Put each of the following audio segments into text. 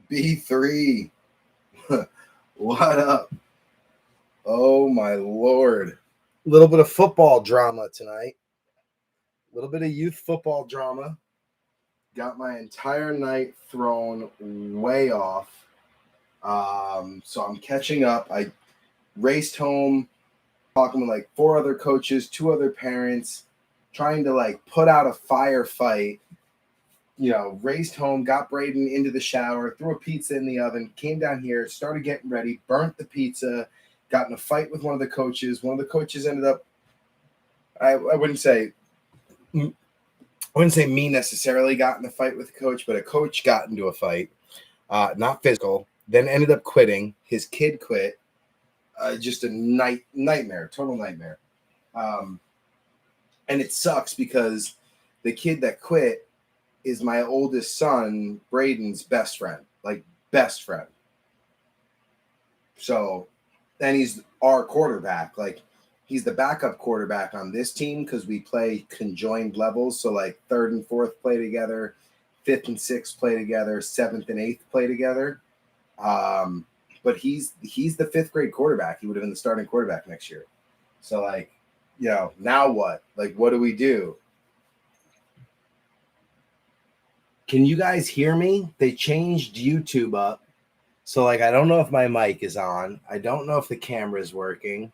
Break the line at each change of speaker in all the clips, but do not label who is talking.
B3. What up? Oh, my Lord. A little bit of football drama tonight. A little bit of youth football drama. Got my entire night thrown way off. So I'm catching up. I raced home, talking with like 4 other coaches, 2 other parents, trying to like put out a firefight. Raced home, got Braden into the shower, threw a pizza in the oven, came down here, started getting ready, burnt the pizza, got in a fight with one of the coaches. One of the coaches ended up, I wouldn't say me necessarily got in a fight with the coach, but a coach got into a fight, not physical, then ended up quitting. His kid quit. Just a nightmare, total nightmare. And it sucks because the kid that quit is my oldest son, Braden's best friend, like best friend. So, and he's our quarterback. Like, he's the backup quarterback on this team because we play conjoined levels. So, like, 3rd and 4th play together, 5th and 6th play together, 7th and 8th play together. But he's the 5th grade quarterback. He would have been the starting quarterback next year. So, like, now what? Like, what do we do? Can you guys hear me? They changed YouTube up. So, like, I don't know if my mic is on. I don't know if the camera is working.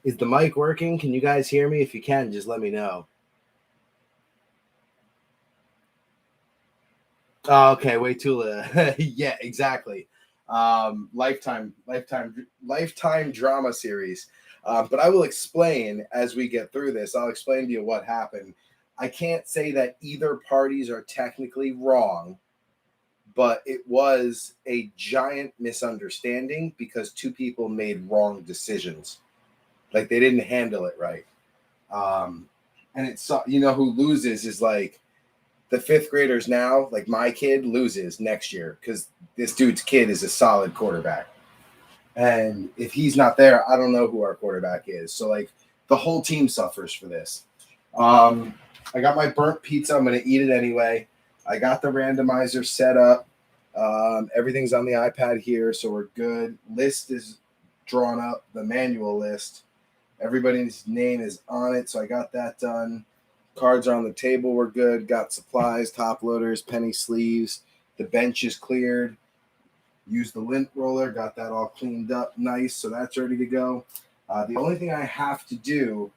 Is the mic working? Can you guys hear me? If you can, just let me know. Oh, okay, way too yeah, exactly. Lifetime drama series. But I will explain as we get through this. I'll explain to you what happened. I can't say that either parties are technically wrong, but it was a giant misunderstanding because 2 people made wrong decisions. Like, they didn't handle it right. And it's, who loses is like the 5th graders now, like my kid loses next year because this dude's kid is a solid quarterback. And if he's not there, I don't know who our quarterback is. So, like, the whole team suffers for this. I got my burnt pizza. I'm going to eat it anyway. I got the randomizer set up. Everything's on the iPad here, so we're good. List is drawn up, the manual list. Everybody's name is on it, so I got that done. Cards are on the table. We're good. Got supplies, top loaders, penny sleeves. The bench is cleared. Used the lint roller. Got that all cleaned up nice, so that's ready to go. The only thing I have to do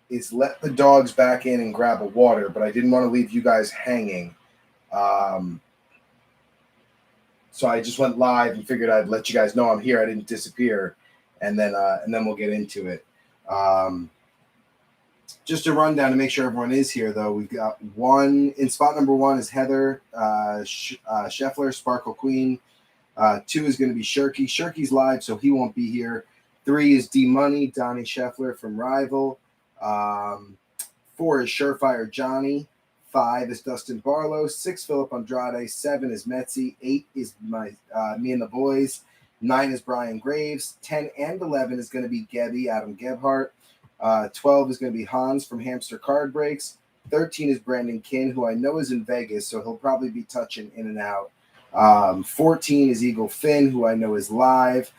is let the dogs back in and grab a water, but I didn't want to leave you guys hanging. So I just went live and figured I'd let you guys know I'm here. I didn't disappear, and then we'll get into it. Just a rundown to make sure everyone is here, though. We've got one in spot number 1 is Heather Scheffler, Sparkle Queen. 2 is going to be Shirky. Shirky's live, so he won't be here. 3 is D Money, Donnie Scheffler from Rival. 4 is Surefire Johnny. 5 is Dustin Barlow. 6 Philip Andrade. 7 is Metzi. 8 is me and the boys. 9 is Brian Graves. 10 and 11 is going to be Gebby, Adam Gebhardt. 12 is going to be Hans from Hamster Card Breaks. 13 is Brandon Kinn, who I know is in Vegas, so he'll probably be touching in and out. 14 is Eagle Finn, who I know is live.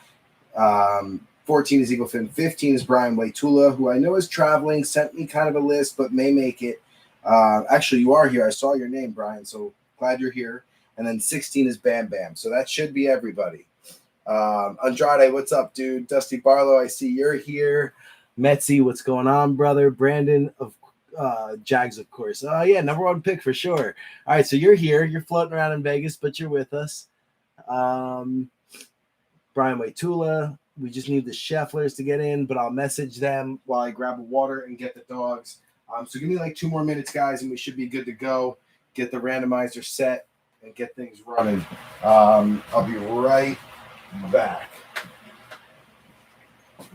14 is Eagle Finn. 15 is Brian Waitula, who I know is traveling, sent me kind of a list, but may make it. Actually, you are here. I saw your name, Brian, so glad you're here. And then 16 is Bam Bam. So that should be everybody. Andrade, what's up, dude? Dusty Barlow, I see you're here. Metzi, what's going on, brother? Brandon of Jags, of course. Oh, yeah, number 1 pick for sure. All right, so you're here. You're floating around in Vegas, but you're with us. Brian Waitula. We just need the Schefflers to get in, but I'll message them while I grab a water and get the dogs. So give me like 2 more minutes, guys, and we should be good to go. Get the randomizer set and get things running. I'll be right back.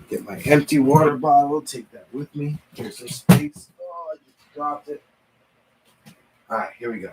Get my empty water bottle. Take that with me. Here's some space. Oh, I just dropped it. All right, here we go.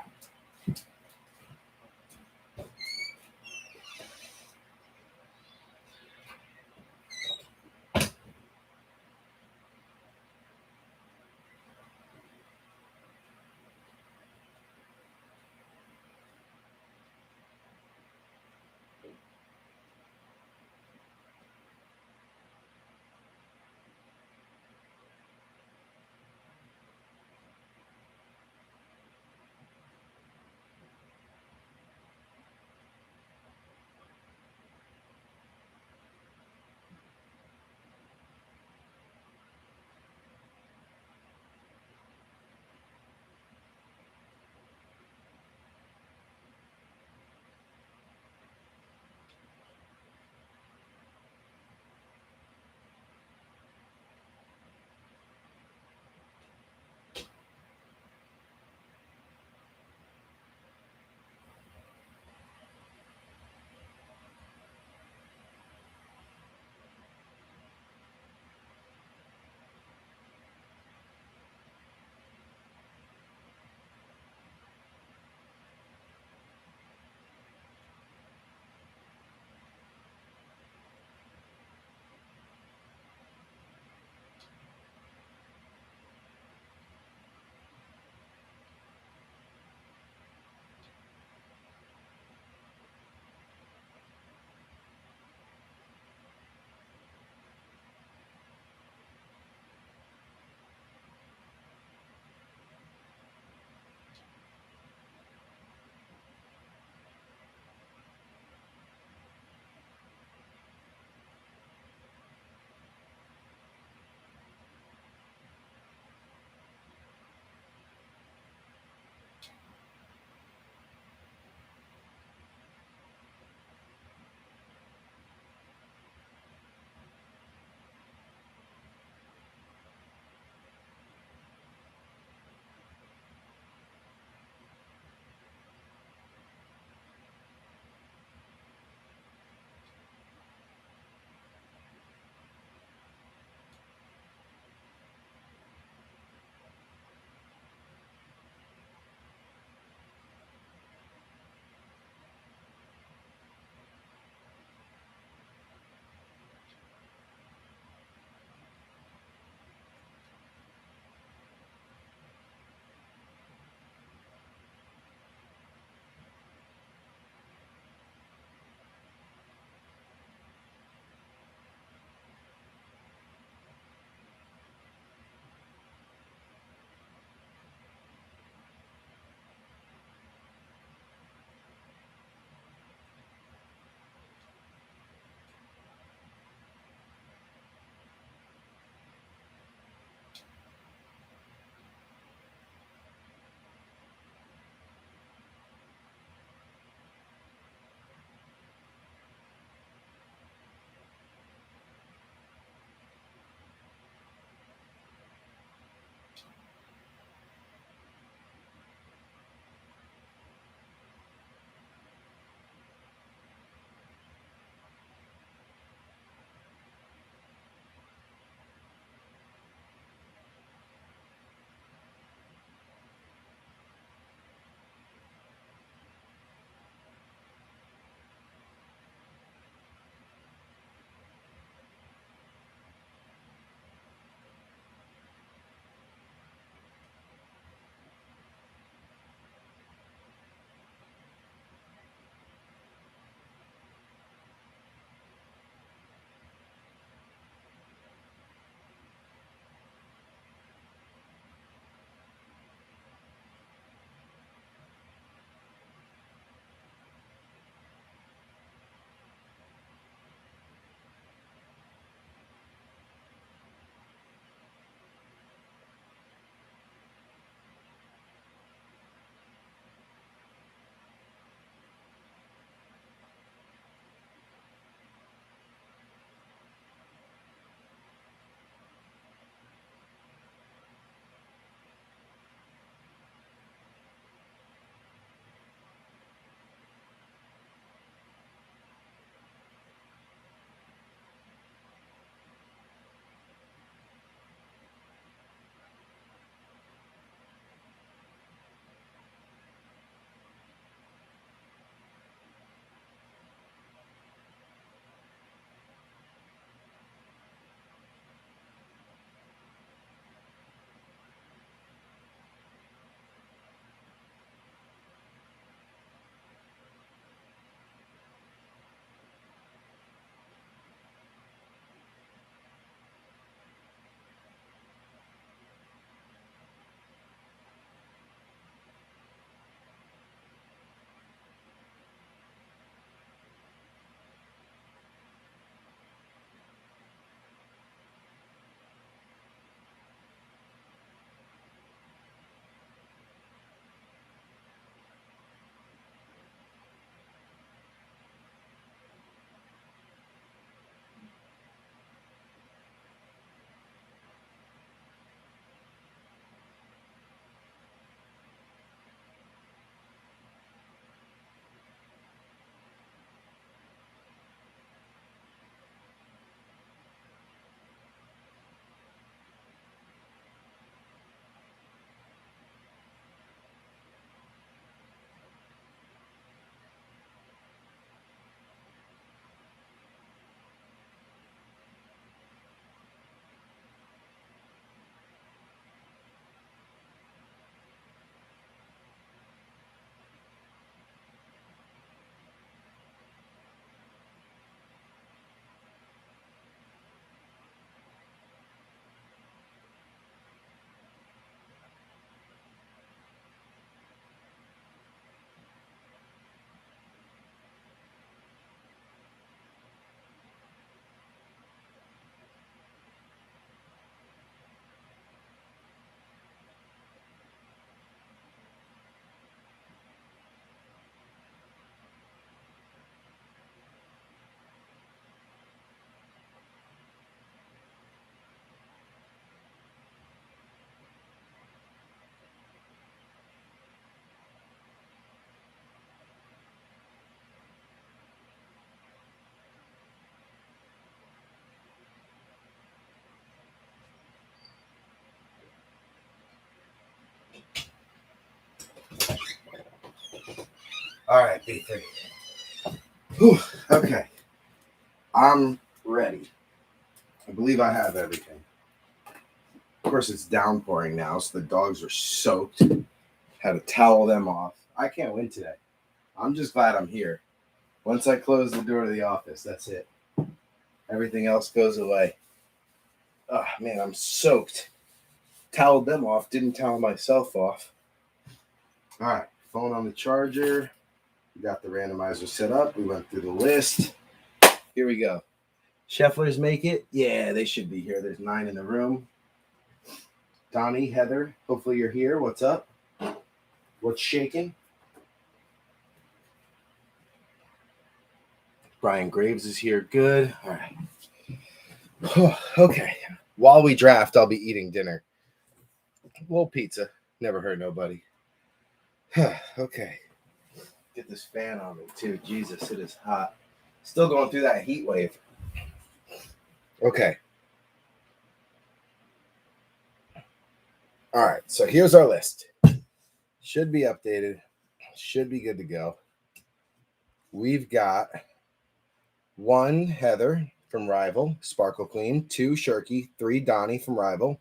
All right, B3. Whew, okay. I'm ready. I believe I have everything. Of course, it's downpouring now, so the dogs are soaked. Had to towel them off. I can't win today. I'm just glad I'm here. Once I close the door to the office, that's it. Everything else goes away. Oh, man, I'm soaked. Toweled them off, didn't towel myself off. All right, phone on the charger. We got the randomizer set up. We went through the list. Here we go. Schefflers make it? Yeah, they should be here. There's 9 in the room. Donnie, Heather, hopefully you're here. What's up? What's shaking? Brian Graves is here. Good. All right. Okay. While we draft, I'll be eating dinner. A little pizza. Never hurt nobody. Okay. Get this fan on me, too. Jesus, it is hot. Still going through that heat wave. Okay. All right. So here's our list. Should be updated. Should be good to go. We've got 1 Heather from Rival, Sparkle Queen. 2 Shirky. 3 Donnie from Rival.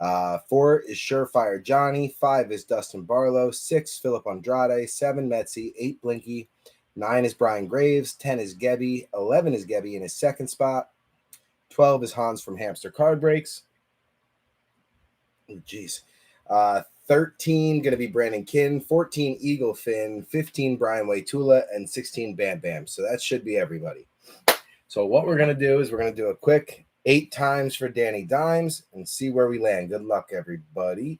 4 is Surefire Johnny. 5 is Dustin Barlow. 6 Philip Andrade. 7 Metzi. 8 Blinky. 9 is Brian Graves. 10 is Gebby. 11 is Gebby in his second spot. 12 is Hans from Hamster Card Breaks. Oh, geez. 13 going to be Brandon Kinn. 14 Eagle Finn. 15 Brian Waytula. And 16 Bam Bam. So that should be everybody. So what we're going to do is we're going to do a quick 8 times for Danny Dimes and see where we land. Good luck, everybody.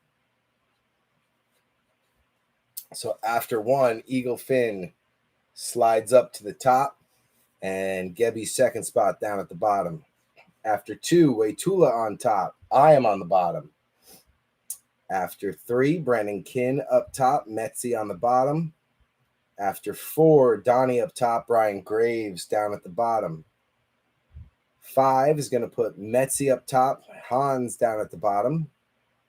So after 1, Eagle Finn slides up to the top and Gebby's second spot down at the bottom. After 2, Waytula on top. I am on the bottom. After 3, Brandon Kinn up top, Metzi on the bottom. After 4, Donnie up top, Brian Graves down at the bottom. 5 is going to put Metzi up top, Hans down at the bottom.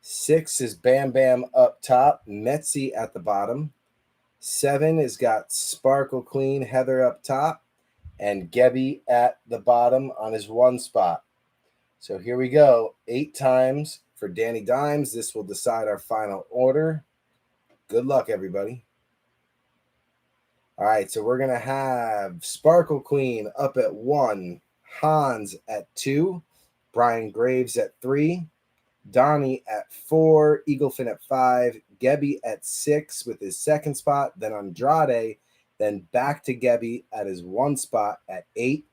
6 is Bam Bam up top, Metzi at the bottom. 7 has got Sparkle Queen, Heather up top, and Gebby at the bottom on his 1 spot. So here we go, 8 times for Danny Dimes. This will decide our final order. Good luck, everybody. All right, so we're going to have Sparkle Queen up at 1, Hans at 2, Brian Graves at 3, Donnie at 4, Eaglefin at 5, Gebby at 6 with his second spot, then Andrade, then back to Gebby at his 1 spot at 8,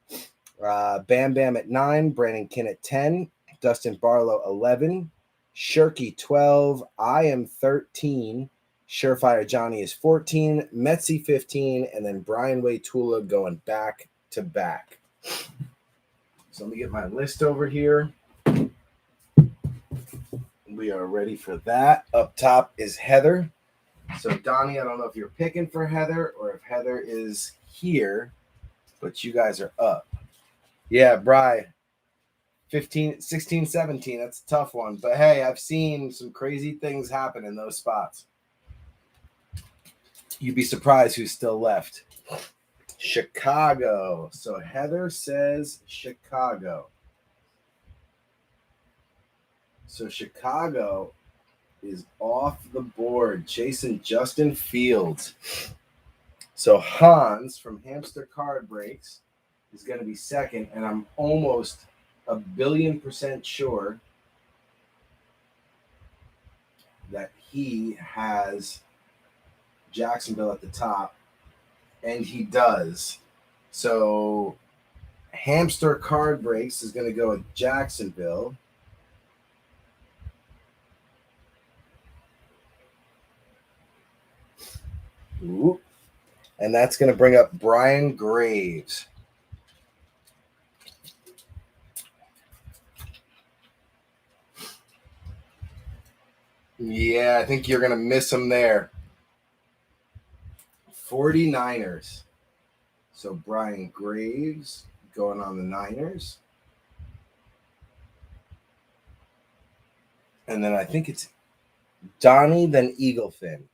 Bam Bam at 9, Brandon Kinn at 10, Dustin Barlow 11, Shirky 12, I am 13, Surefire Johnny is 14, Metzi 15, and then Brian Waytula going back to back. So let me get my list over here. We are ready for that. Up top is Heather. So Donnie, I don't know if you're picking for Heather or if Heather is here, but you guys are up. Yeah, Bri, 15, 16, 17. That's a tough one. But hey, I've seen some crazy things happen in those spots. You'd be surprised who's still left. Chicago. So Heather says Chicago. So Chicago is off the board, chasing Justin Fields. So Hans from Hamster Card Breaks is going to be second, and I'm almost 1,000,000,000% sure that he has Jacksonville at the top, and he does. So Hamster Card Breaks is going to go with Jacksonville. Ooh. And that's going to bring up Brian Graves. Yeah, I think you're going to miss him there. 49ers. So Brian Graves going on the Niners. And then I think it's Donnie, then Eaglefin.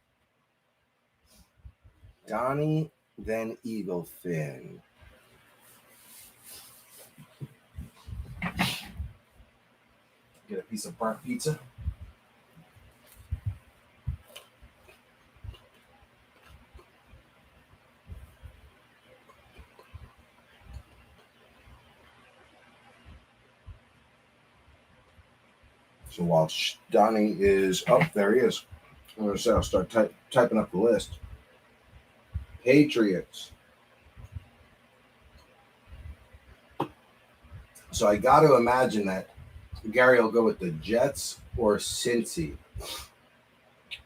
Donnie, then Eagle Fin. Get a piece of burnt pizza. So while Donnie is up, there he is. I'm going to say I'll start typing up the list. Patriots. So I got to imagine that Gary will go with the Jets or Cincy.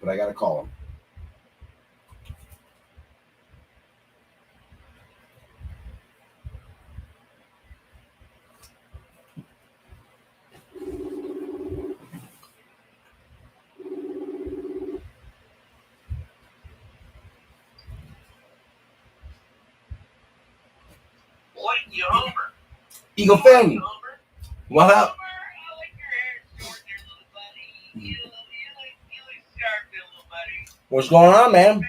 But I got to call him. Eagle Fin. What up? What's going on, man?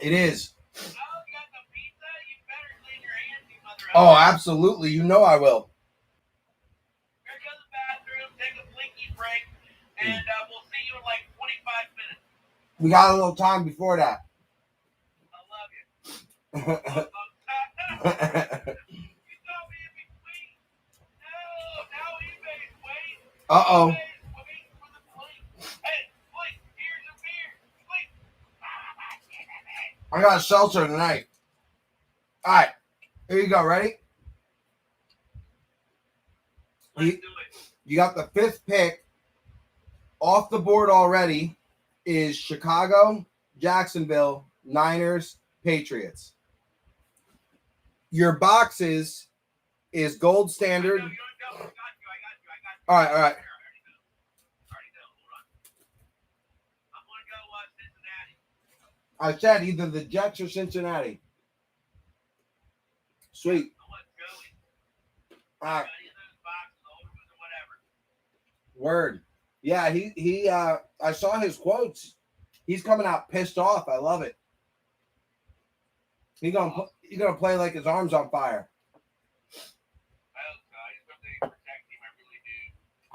It is. Oh, absolutely. You know I will. Go to the bathroom, take a blinky break, and we'll see you in like 25 minutes. We got a little time before that. I love you. You told me it'd be sweet. No, now eBay's wait. Uh-oh. Ebay's waiting for the blink. Hey, blink, here's a beer. Blink. I got a seltzer tonight. All right. Here you go. Ready? You got the 5th pick off the board already is Chicago, Jacksonville, Niners, Patriots. Your boxes is gold standard. I got you. All right. I'm going to go Cincinnati. I said either the Jets or Cincinnati. Sweet. All right. Word. Yeah, he I saw his quotes. He's coming out pissed off. I love it. He's gonna play like his arm's on fire. I hope so. I just hope they protect him. I really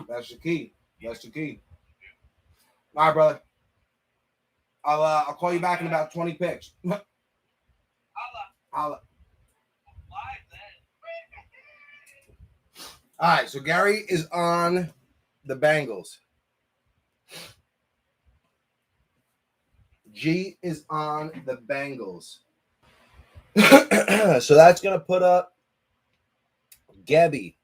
do. That's the key. That's the key. All right, brother. I'll call you back in about 20 picks. Holla. All right, so Gary is on the Bengals. G is on the Bengals. So that's going to put up Gebby.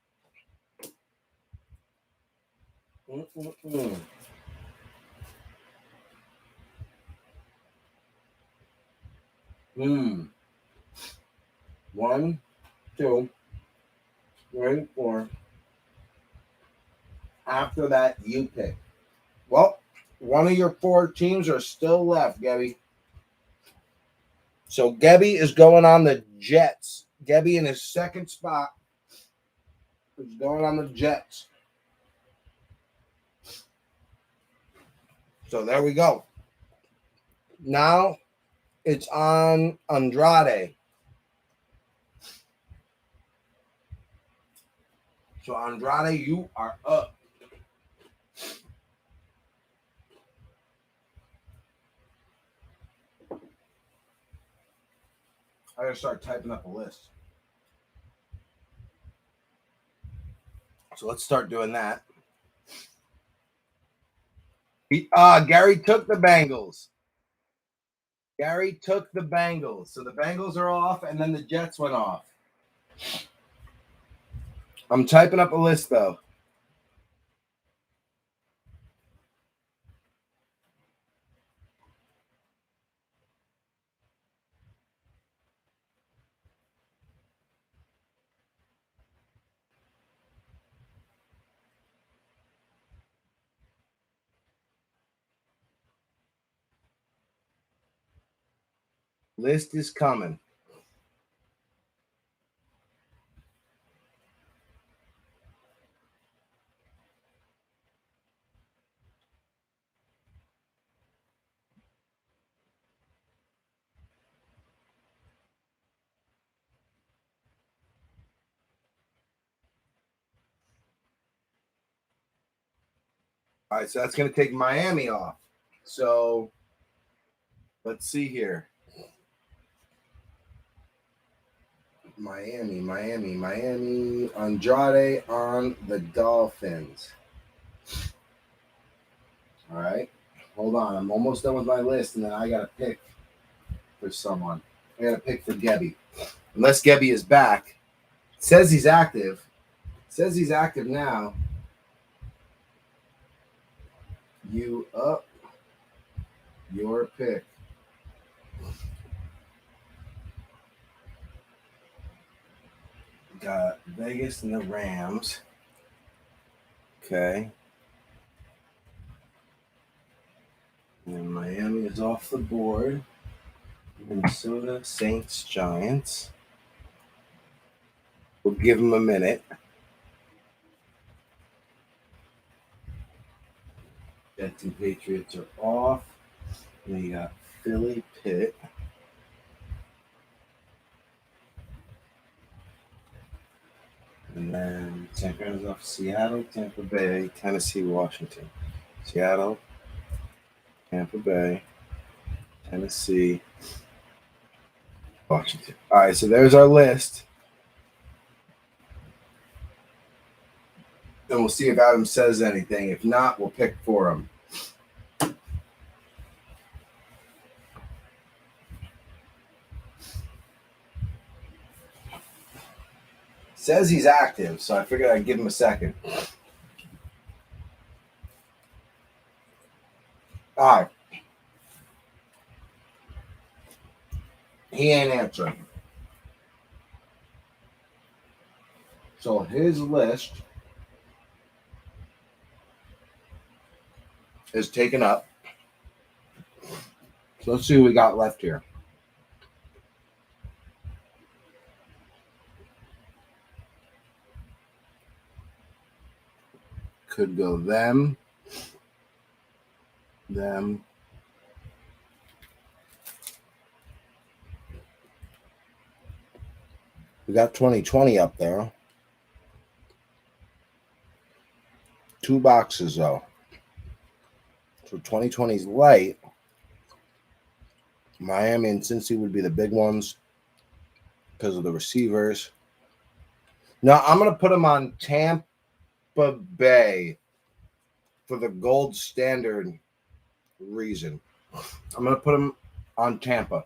One, two, three, four. After that, you pick. Well, one of your 4 teams are still left, Gebby. So Gebby is going on the Jets. Gebby in his 2nd spot is going on the Jets. So there we go. Now it's on Andrade. So Andrade, you are up. I gotta start typing up a list. So let's start doing that. Gary took the Bengals. So the Bengals are off, and then the Jets went off. I'm typing up a list, though. List is coming. All right, so that's going to take Miami off. So let's see here. Miami. Andrade on the Dolphins. All right. Hold on. I'm almost done with my list, and then I got to pick for someone. I got to pick for Gebby. Unless Gebby is back. It says he's active. It says he's active now. You up. Your pick. Got Vegas and the Rams. Okay. And Miami is off the board. Minnesota, Saints, Giants. We'll give them a minute. Jets and Patriots are off. And you got Philly, Pitt. And then San Francisco off Seattle, Tampa Bay, Tennessee, Washington. Seattle, Tampa Bay, Tennessee, Washington. All right, so there's our list. And we'll see if Adam says anything. If not, we'll pick for him. Says he's active, so I figured I'd give him a second. All right. He ain't answering. So his list is taken up. So let's see what we got left here. Could go them. We got 2020 up there. 2 boxes, though. So 2020 is light. Miami and Cincy would be the big ones because of the receivers. Now, I'm going to put them on Tampa Bay for the gold standard reason. I'm going to put them on Tampa.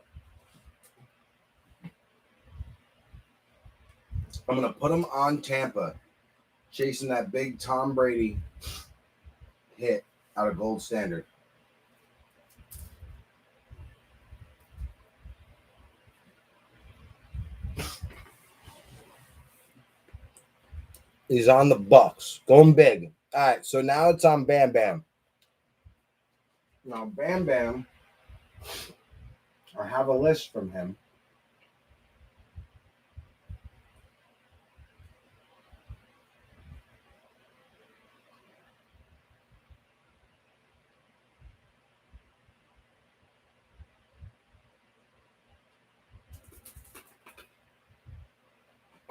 I'm going to put them on Tampa, chasing that big Tom Brady hit out of gold standard. He's on the Bucks, going big. All right, so now it's on Bam Bam. Now, Bam Bam, I have a list from him.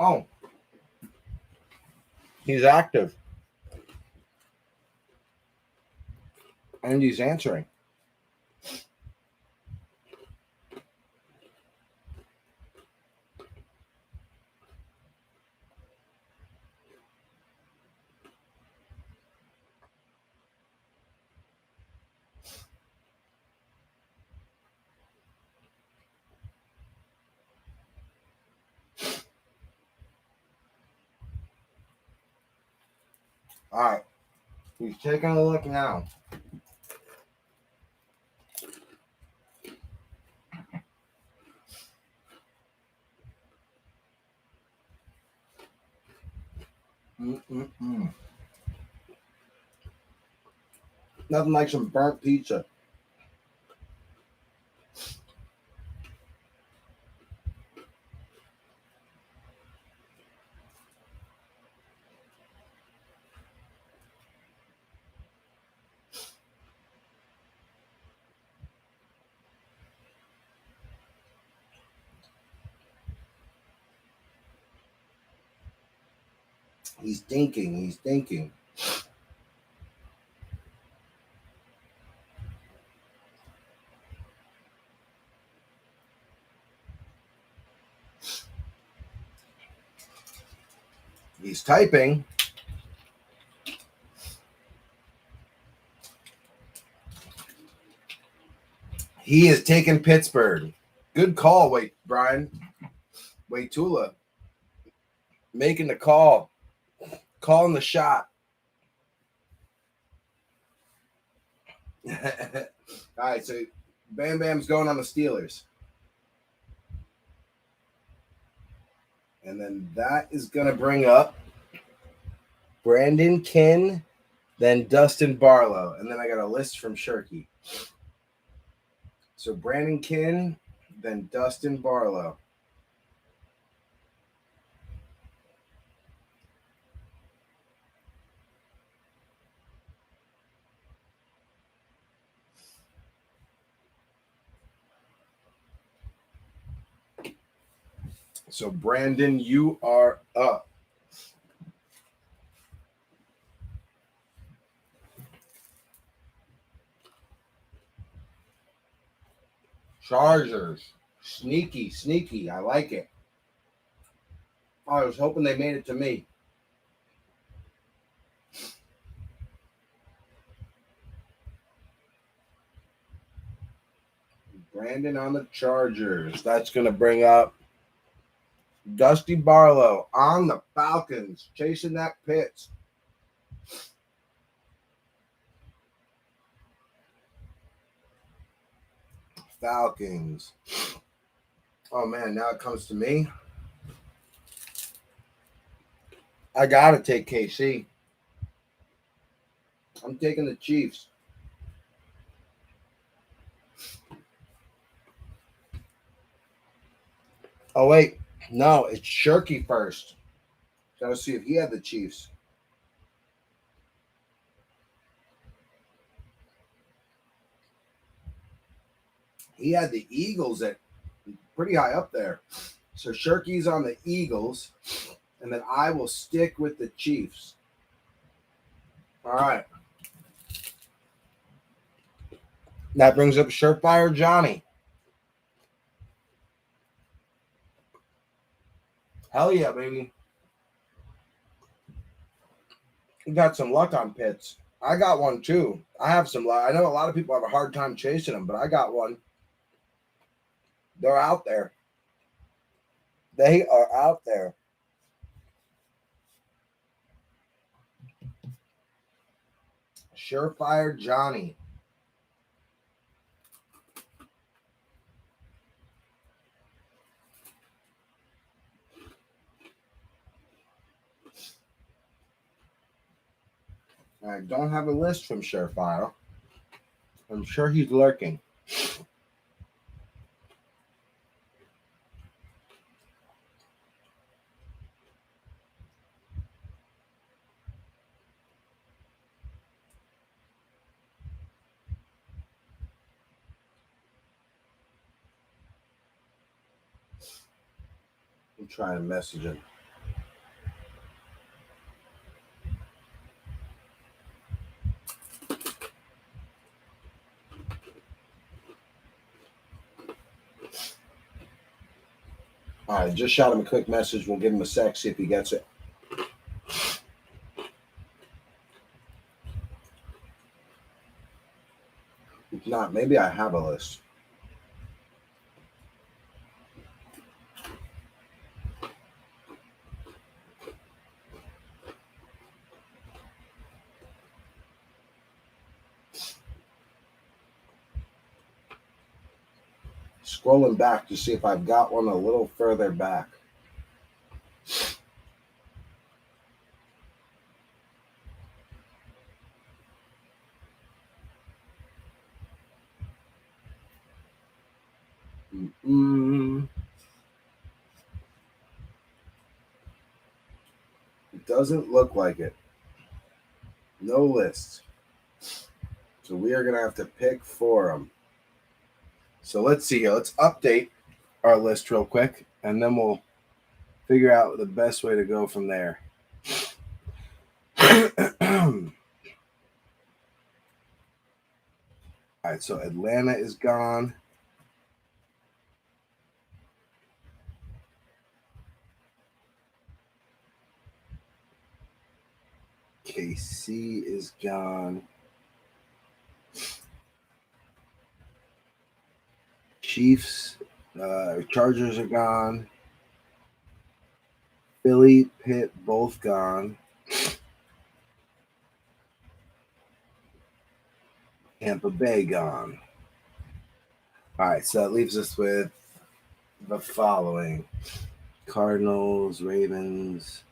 Oh, he's active. And he's answering. All right. He's taking a look now. Nothing like some burnt pizza. He's thinking. He's typing. He is taking Pittsburgh. Good call, Brian. Tula. Making the call. Calling the shot. All right, so Bam Bam's going on the Steelers. And then that is going to bring up Brandon Kinn, then Dustin Barlow. And then I got a list from Shirky. So Brandon Kinn, then Dustin Barlow. So Brandon, you are up. Chargers. Sneaky. I like it. I was hoping they made it to me. Brandon on the Chargers. That's going to bring up Dusty Barlow on the Falcons, chasing that Pitts. Falcons. Oh, man, now it comes to me. I got to take KC. I'm taking the Chiefs. Oh, wait. No, it's Shirky first. Got to see if he had the Chiefs. He had the Eagles at pretty high up there. So Shirky's on the Eagles, and then I will stick with the Chiefs. All right. That brings up Surefire Johnny. Hell yeah, baby. You got some luck on Pitts. I got one too. I have some luck. I know a lot of people have a hard time chasing them, but I got one. They're out there. They are out there. Surefire Johnny. I don't have a list from Surefire. I'm sure he's lurking. I'm trying to message him. All right, just shot him a quick message. We'll give him a sec, see if he gets it. If not, maybe I have a list. Scrolling back to see if I've got one a little further back. It doesn't look like it. No list. So we are going to have to pick for them. So let's see here. Let's update our list real quick, and then we'll figure out the best way to go from there. All right, so Atlanta is gone. KC is gone. Chiefs, Chargers are gone. Philly, Pitt, both gone. Tampa Bay gone. All right, so that leaves us with the following: Cardinals, Ravens.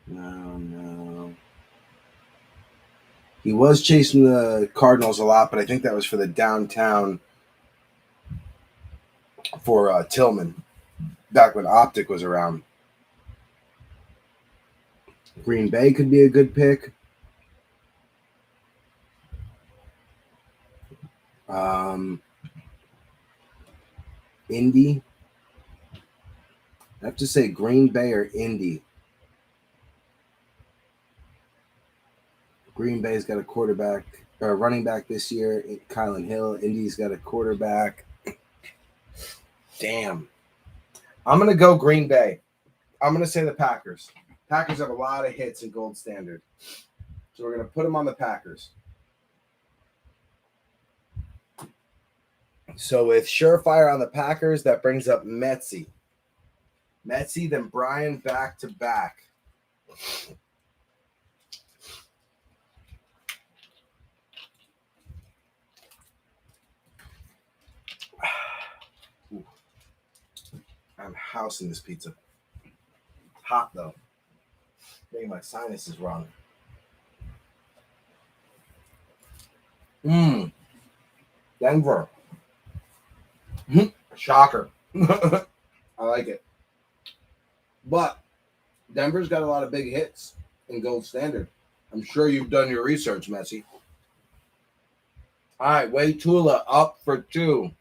No. He was chasing the Cardinals a lot, but I think that was for the downtown for Tillman back when Optic was around. Green Bay could be a good pick. Indy. I have to say Green Bay or Indy. Green Bay's got a quarterback or running back this year, Kylan Hill. Indy's got a quarterback. Damn. I'm going to go Green Bay. I'm going to say the Packers. Packers have a lot of hits in gold standard. So we're going to put them on the Packers. So with Surefire on the Packers, that brings up Metzi. Metzi, then Brian back to back. I'm housing this pizza. Hot though. Maybe my sinus is wrong. Denver. Shocker. I like it. But Denver's got a lot of big hits in gold standard. I'm sure you've done your research, Messi. All right, Wade Tula up for 2.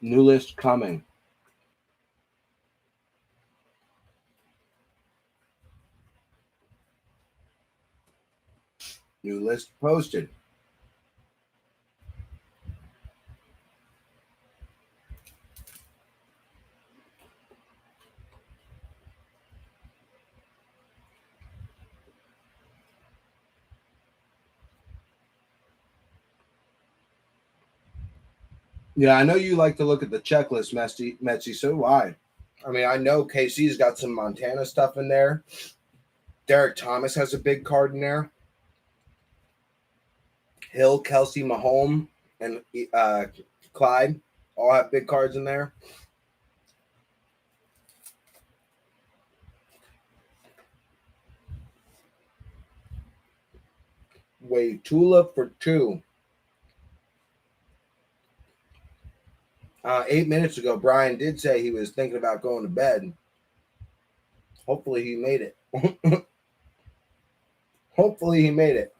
New list coming. New list posted. Yeah, I know you like to look at the checklist, Messi. So do I. I mean, I know KC's got some Montana stuff in there. Derek Thomas has a big card in there. Hill, Kelsey, Mahomes, and Clyde all have big cards in there. Wade Tula for 2. 8 minutes ago, Brian did say he was thinking about going to bed. Hopefully he made it. Hopefully he made it.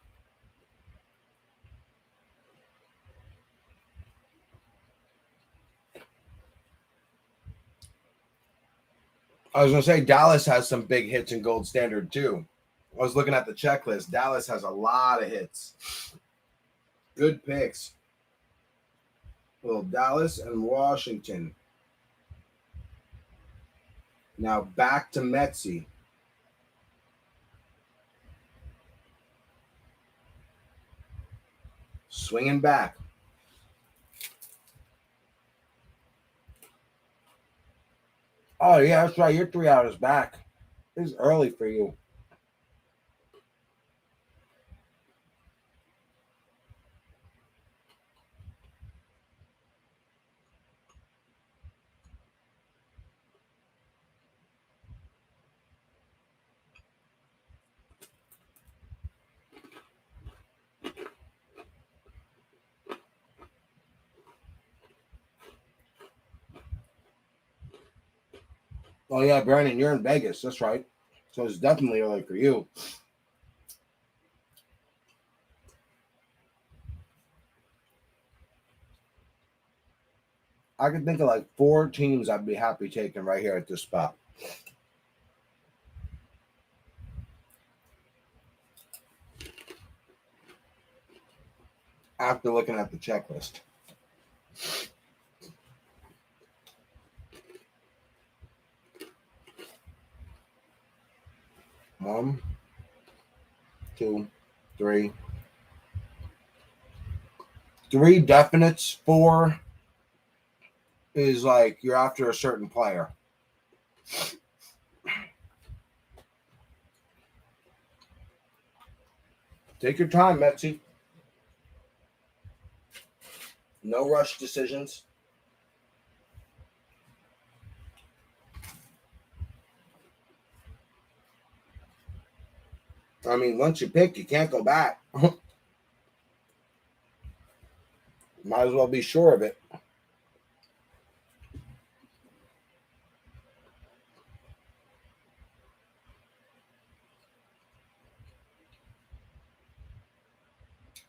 I was going to say Dallas has some big hits in gold standard too. I was looking at the checklist. Dallas has a lot of hits. Good picks. Well, Dallas and Washington. Now back to Metzi. Swinging back. Oh, yeah, that's right. You're 3 hours back. It's early for you. Oh, yeah, Brandon, you're in Vegas. That's right. So it's definitely early for you. I could think of like 4 teams I'd be happy taking right here at this spot. After looking at the checklist. 2, 3. 3 definites. 4 is like you're after a certain player. Take your time, Metsy. No rush decisions. I mean, once you pick, you can't go back. Might as well be sure of it.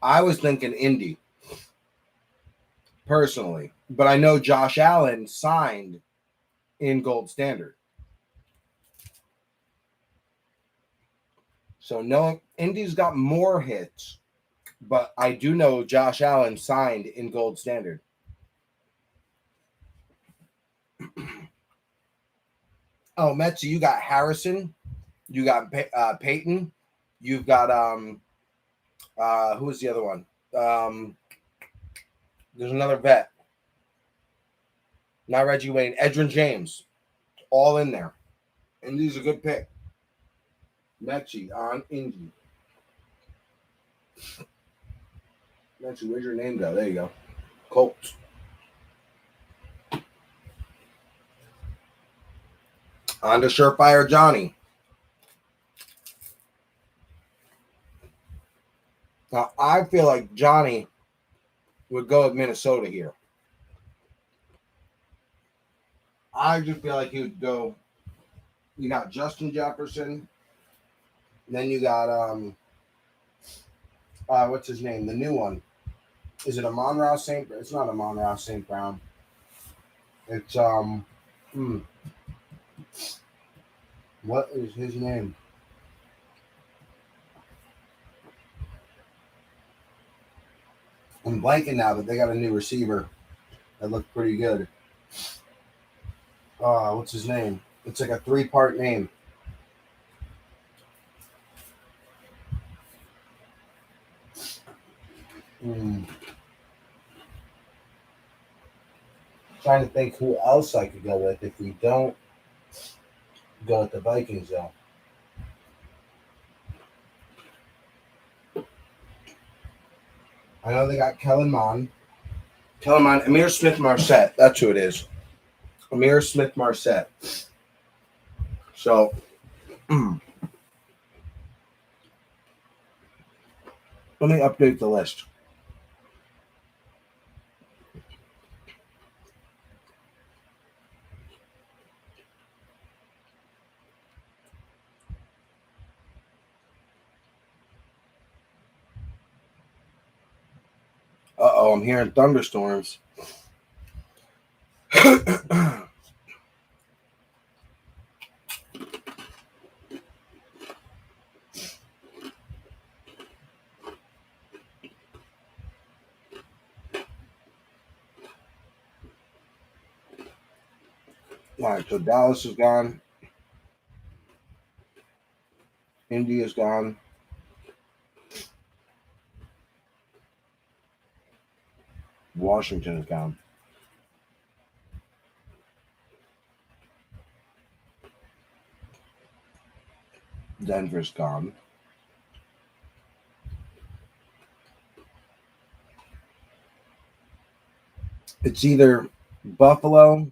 I was thinking Indy, personally. But I know Josh Allen signed in gold standard. So no, Indy's got more hits. But I do know Josh Allen signed in gold standard. Oh, Metsy, you got Harrison. You got Peyton. You've got who was the other one? There's another vet. Not Reggie Wayne. Edgerrin James. All in there. And these are a good pick. Metsy on Indy. Metsy, where's your name go? There you go. Colts. On to Surefire Johnny. Now, I feel like Johnny would go with Minnesota here. I just feel like he would go. You got Justin Jefferson. Then you got what's his name? The new one. Is it Amon-Ra St. It's not Amon-Ra St. Brown. It's what is his name? I'm blanking now, but they got a new receiver that looked pretty good. What's his name? It's like a 3-part name. Trying to think who else I could go with if we don't go with the Vikings, though. I know they got Kellen Mond. Amir Smith-Marset. That's who it is. Amir Smith-Marset. So, let me update the list. Uh-oh, I'm hearing thunderstorms. All right, so Dallas is gone. Indy is gone. Washington is gone. Denver's gone. It's either Buffalo,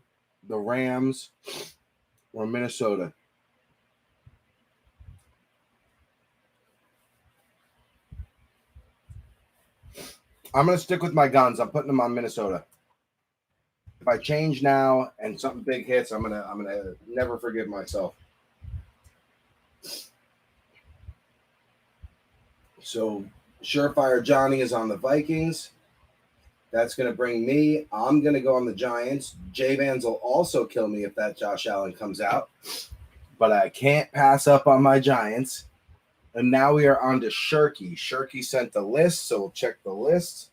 the Rams, or Minnesota. I'm going to stick with my guns. I'm putting them on Minnesota. If I change now and something big hits, I'm gonna never forgive myself. So Surefire Johnny is on the Vikings. That's going to bring me. I'm going to go on the Giants. J-Vans will also kill me if that Josh Allen comes out. But I can't pass up on my Giants. And now we are on to Shirky. Shirky sent the list, so we'll check the list.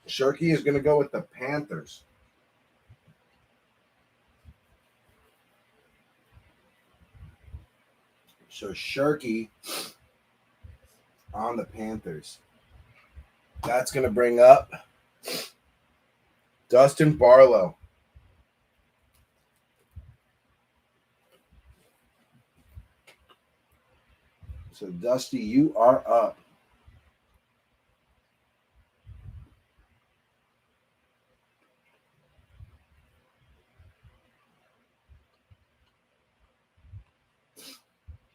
Shirky is going to go with the Panthers. So Shirky on the Panthers. That's going to bring up Dustin Barlow. So, Dusty, you are up.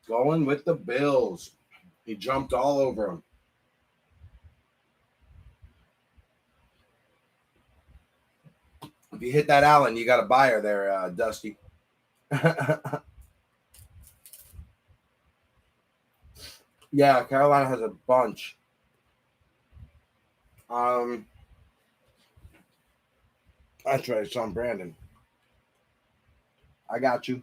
Going with the Bills. He jumped all over him. If you hit that Allen, you got a buyer there, Dusty. Yeah, Carolina has a bunch. That's right, it's on Brandon. I got you.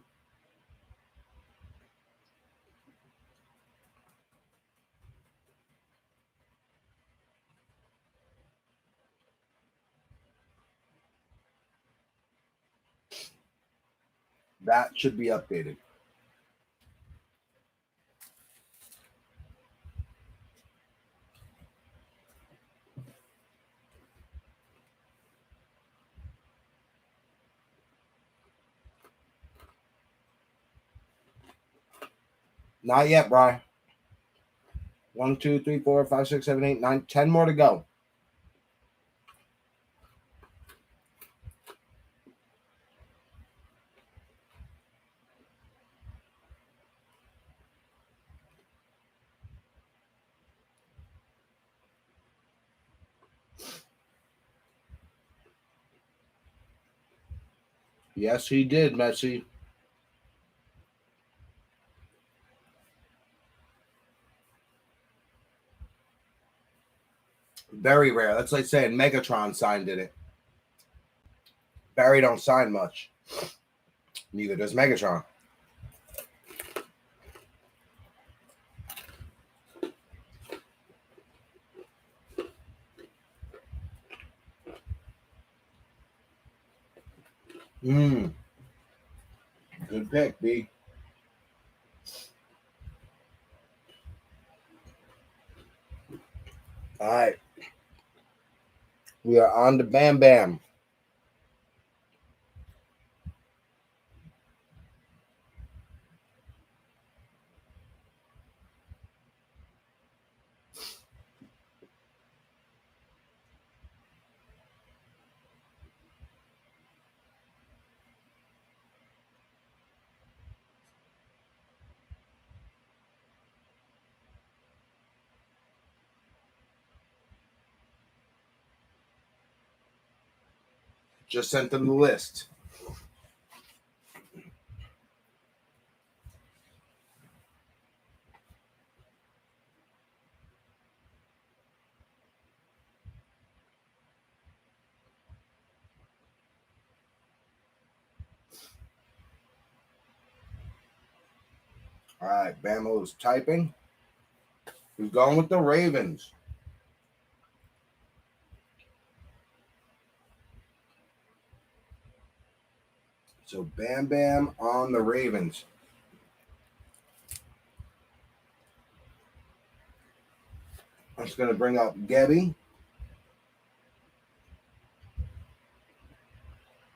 That should be updated. Not yet, Bri. 1, 2, 3, 4, 5, 6, 7, 8, 9, 10 more to go. Yes, he did, Messi. Very rare. That's like saying Megatron signed it. Barry don't sign much. Neither does Megatron. Good pick, B. All right. We are on to Bam Bam. Just sent them the list. All right, Bamo's typing. He's going with the Ravens. So Bam Bam on the Ravens. That's going to bring up Gebby.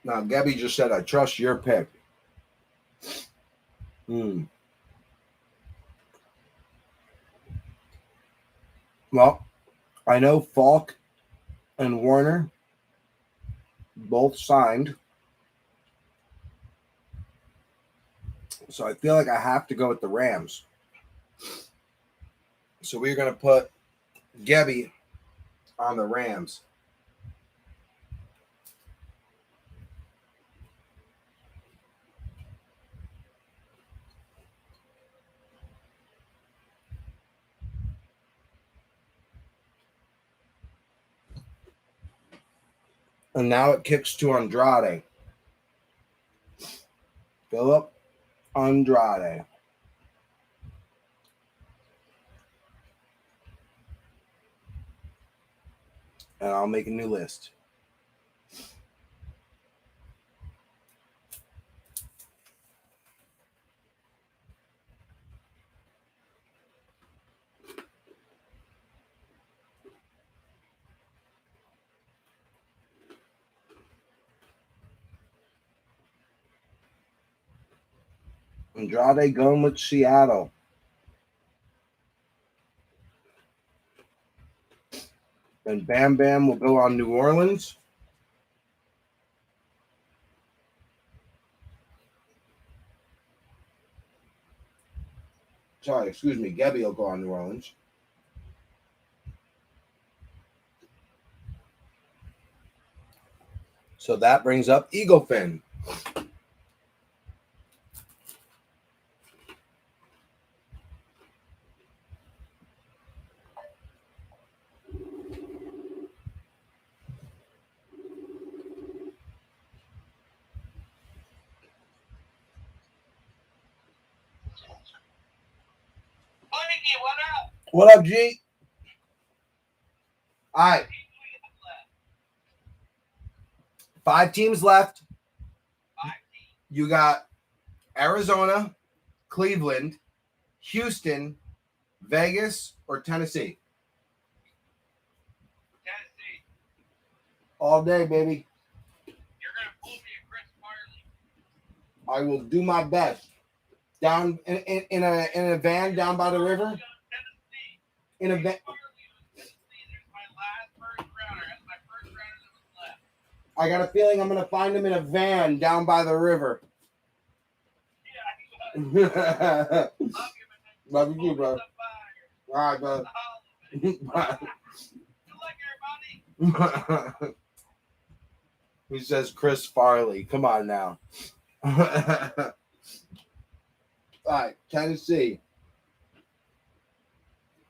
Now, Gebby just said, I trust your pick. Well, I know Falk and Warner both signed. So I feel like I have to go with the Rams. So we're going to put Gebby on the Rams. And now it kicks to Andrade. Philip Andrade. And I'll make a new list. Andrade going with Seattle. And Bam Bam will go on New Orleans. Sorry, excuse me. Gabby will go on New Orleans. So that brings up Eagle Fin. What up, G? All right. 5 teams left. You got Arizona, Cleveland, Houston, Vegas, or Tennessee?
Tennessee.
All day, baby.
You're going to pull me a Chris Farley.
I will do my best. Down in a van down by the river? In a van. I got a feeling I'm going to find him in a van down by the river.
Yeah,
Love you, bro. All right, bro. He says Chris Farley. Come on now. All right, Tennessee.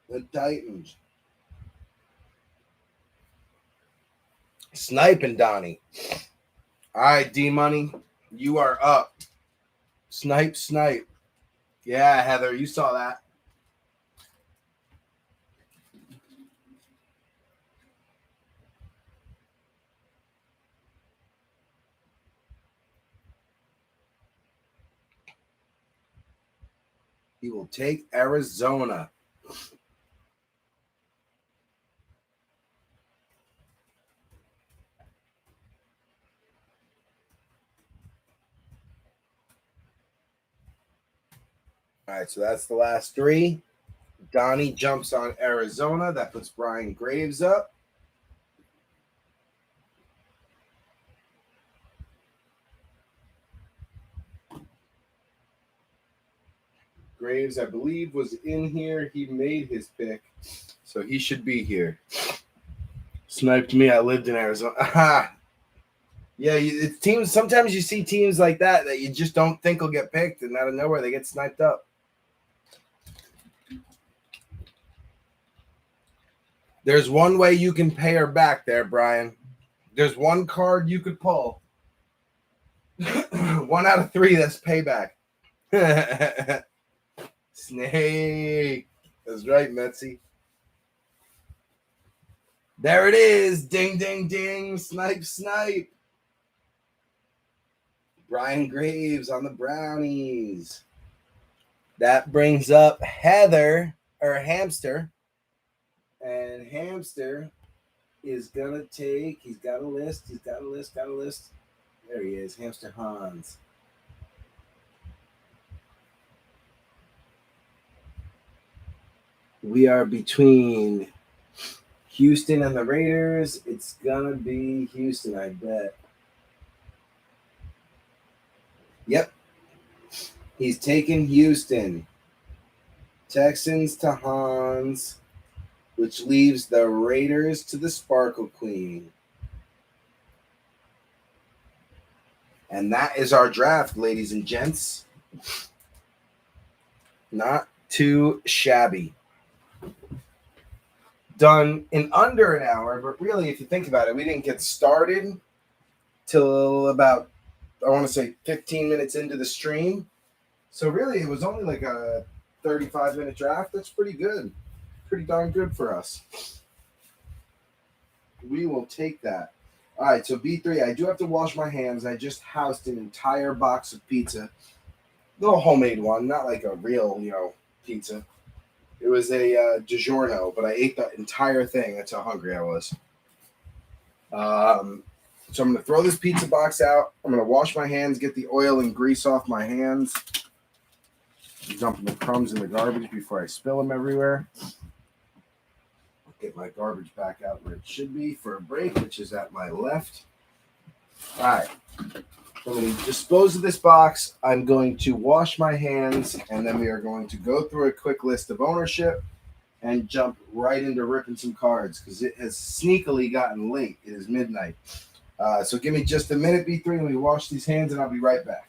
The Titans. Sniping, Donnie. All right, D-Money. You are up. Snipe. Yeah, Heather, you saw that. He will take Arizona. All right, so that's the last 3. Donnie jumps on Arizona. That puts Brian Graves up. Graves, I believe, was in here. He made his pick, so he should be here. Sniped me. I lived in Arizona. Yeah, it's teams. Sometimes you see teams like that you just don't think will get picked, and out of nowhere they get sniped up. There's one way you can pay her back there, Brian. There's one card you could pull. 1 out of 3, that's payback. Snake. That's right, Metsy. There it is. Ding, ding, ding. Snipe. Brian Graves on the Brownies. That brings up Heather, or Hamster. And Hamster is going to take, he's got a list. There he is, Hamster Hans. We are between Houston and the Raiders. It's going to be Houston, I bet. Yep. He's taking Houston. Texans to Hans, which leaves the Raiders to the Sparkle Queen. And that is our draft, ladies and gents. Not too shabby. Done in under an hour, but really, if you think about it, we didn't get started till about, I want to say, 15 minutes into the stream. So really, it was only like a 35-minute draft. That's pretty good. Pretty darn good for us. We will take that. All right, so B3, I do have to wash my hands. I just housed an entire box of pizza. Little homemade one, not like a real, pizza. It was a DiGiorno, but I ate the entire thing. That's how hungry I was. So I'm going to throw this pizza box out. I'm going to wash my hands, get the oil and grease off my hands. Dumping the crumbs in the garbage before I spill them everywhere. Get my garbage back out where it should be for a break, which is at my left. All right. I'm going to dispose of this box. I'm going to wash my hands, and then we are going to go through a quick list of ownership and jump right into ripping some cards because it has sneakily gotten late. It is midnight. So give me just a minute, B3, let me wash these hands, and I'll be right back.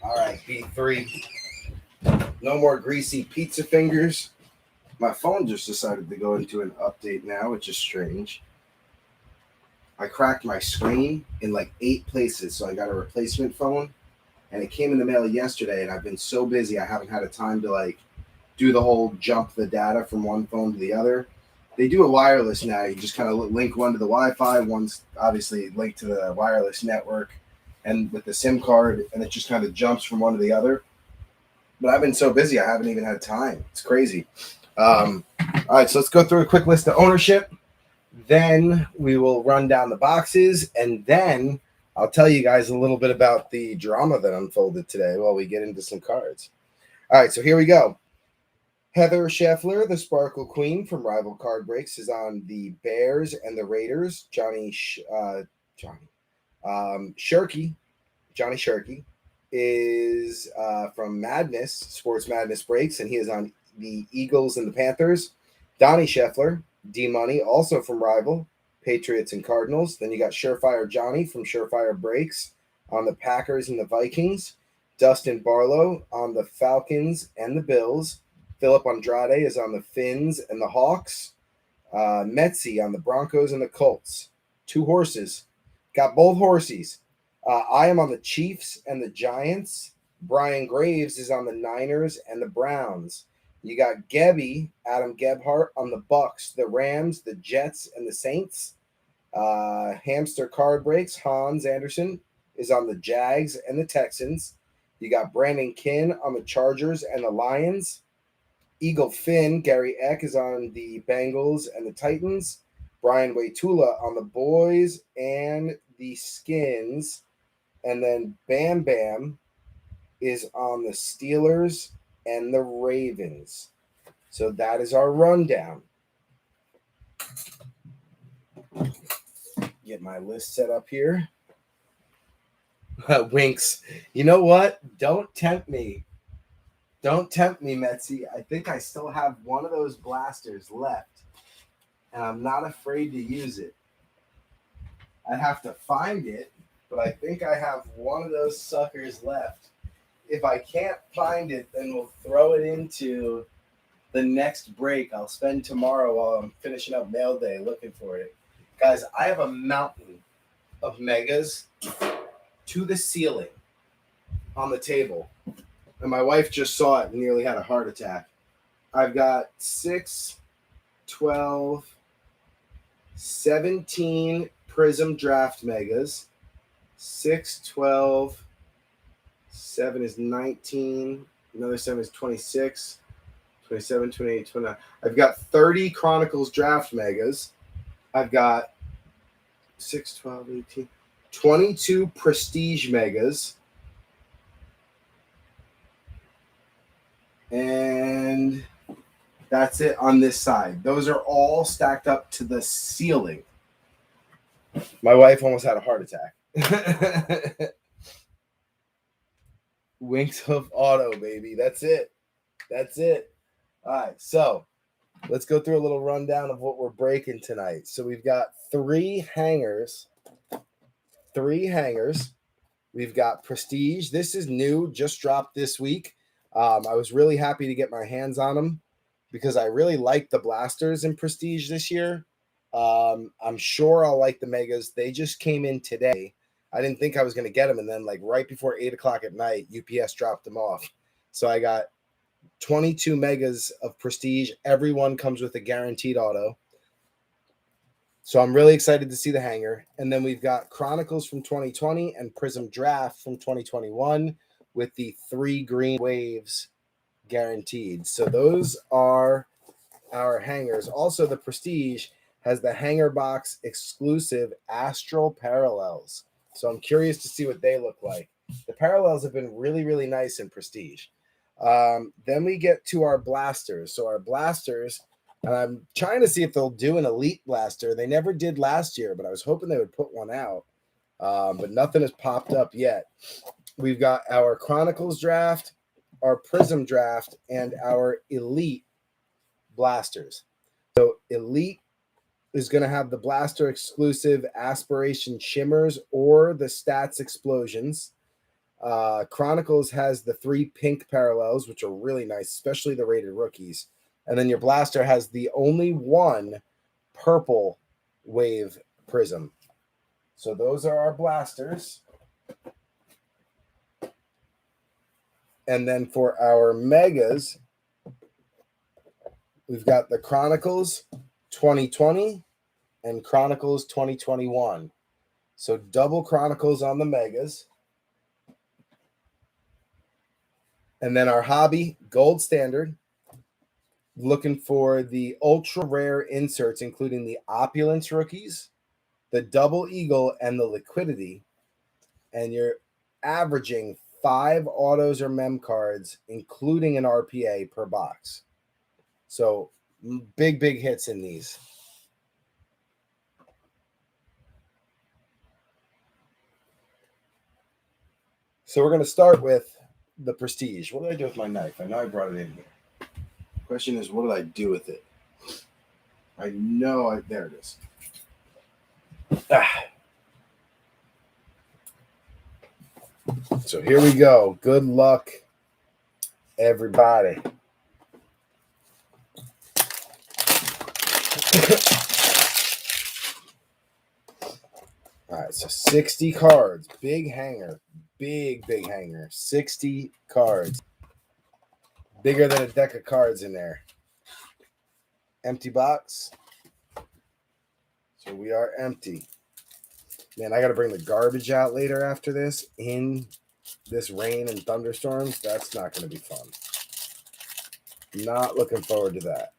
All right, B3. No more greasy pizza fingers. My phone just decided to go into an update now, which is strange. I cracked my screen in like 8 places, so I got a replacement phone, and it came in the mail yesterday, and I've been so busy I haven't had a time to like do the whole jump the data from one phone to the other. They do a wireless now. You just kind of link one to the Wi-Fi, one's obviously linked to the wireless network, and with the SIM card, and it just kind of jumps from one to the other. But I've been so busy, I haven't even had time. It's crazy. All right, so let's go through a quick list of ownership. Then we will run down the boxes, and then I'll tell you guys a little bit about the drama that unfolded today while we get into some cards. All right, so here we go. Heather Scheffler, the Sparkle Queen from Rival Card Breaks, is on the Bears and the Raiders. Johnny Shirky is from Madness, Sports Madness Breaks, and he is on the Eagles and the Panthers. Donnie Scheffler, D-Money, also from Rival, Patriots and Cardinals. Then you got Surefire Johnny from Surefire Breaks on the Packers and the Vikings. Dustin Barlow on the Falcons and the Bills. Philip Andrade is on the Finns and the Hawks. Metzi on the Broncos and the Colts. 2 horses. Got both horses. I am on the Chiefs and the Giants. Brian Graves is on the Niners and the Browns. You got Gebby, Adam Gebhardt on the Bucks, the Rams, the Jets, and the Saints. Hamster Card Breaks, Hans Anderson is on the Jags and the Texans. You got Brandon Kinn on the Chargers and the Lions. Eagle Finn, Gary Eck is on the Bengals and the Titans. Brian Waitula on the Boys and the Skins. And then Bam Bam is on the Steelers and the Ravens. So that is our rundown. Get my list set up here. Winks. You know what? Don't tempt me. Don't tempt me, Metzi. I think I still have one of those blasters left, and I'm not afraid to use it. I have to find it, but I think I have one of those suckers left. If I can't find it, then we'll throw it into the next break. I'll spend tomorrow while I'm finishing up mail day looking for it. Guys, I have a mountain of megas to the ceiling on the table. And my wife just saw it and nearly had a heart attack. I've got 6, 12, 17 Prizm draft megas. 6, 12, 7 is 19. Another 7 is 26, 27, 28, 29. I've got 30 Chronicles draft megas. I've got 6, 12, 18, 22 Prestige megas. And that's it on this side. Those are all stacked up to the ceiling. My wife almost had a heart attack. Winks of Auto, baby. That's it. That's it. All right, so let's go through a little rundown of what we're breaking tonight. So we've got 3 hangers. 3 hangers. We've got Prestige. This is new, just dropped this week. I was really happy to get my hands on them because I really like the blasters in Prestige this year. I'm sure I'll like the megas. They just came in today. I didn't think I was going to get them. And then like right before 8 o'clock at night, UPS dropped them off. So I got 22 megas of Prestige. Everyone comes with a guaranteed auto. So I'm really excited to see the hanger. And then we've got Chronicles from 2020 and Prizm Draft from 2021 with the 3 green waves guaranteed. So those are our hangers. Also, the Prestige has the hanger box exclusive Astral Parallels. So I'm curious to see what they look like. The parallels have been really, really nice in Prestige. Then we get to our blasters. So our blasters, and I'm trying to see if they'll do an elite blaster. They never did last year, but I was hoping they would put one out. But nothing has popped up yet. We've got our Chronicles draft, our Prizm draft, and our elite blasters. So elite is going to have the blaster exclusive Aspiration Shimmers or the Stats Explosions. Chronicles has the 3 pink parallels, which are really nice, especially the rated rookies. And then your blaster has the only one purple wave prism. So those are our blasters. And then for our megas, we've got the Chronicles 2020 and Chronicles 2021. So double Chronicles on the megas. And then our hobby, gold standard, looking for the ultra rare inserts, including the opulence rookies, the double eagle, and the liquidity. And you're averaging 5 autos or mem cards, including an RPA per box. So big hits in these. So we're going to start with the Prestige. What did I do with my knife? I know I brought it in here. Question is, what did I do with it? I know there it is. So here we go. Good luck, everybody. All right, so 60 cards. Big hanger. Big hanger. 60 cards. Bigger than a deck of cards in there. Empty box. So we are empty. Man, I got to bring the garbage out later after this in this rain and thunderstorms. That's not going to be fun. Not looking forward to that.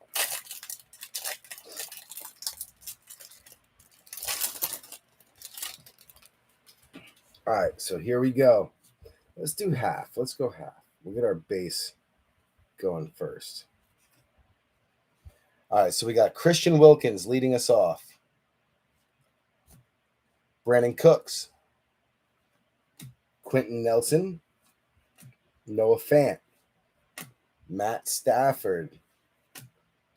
All right, so here we go. Let's do half. Let's go half. We'll get our base going first. All right, so we got Christian Wilkins leading us off. Brandon Cooks. Quentin Nelson. Noah Fant. Matt Stafford.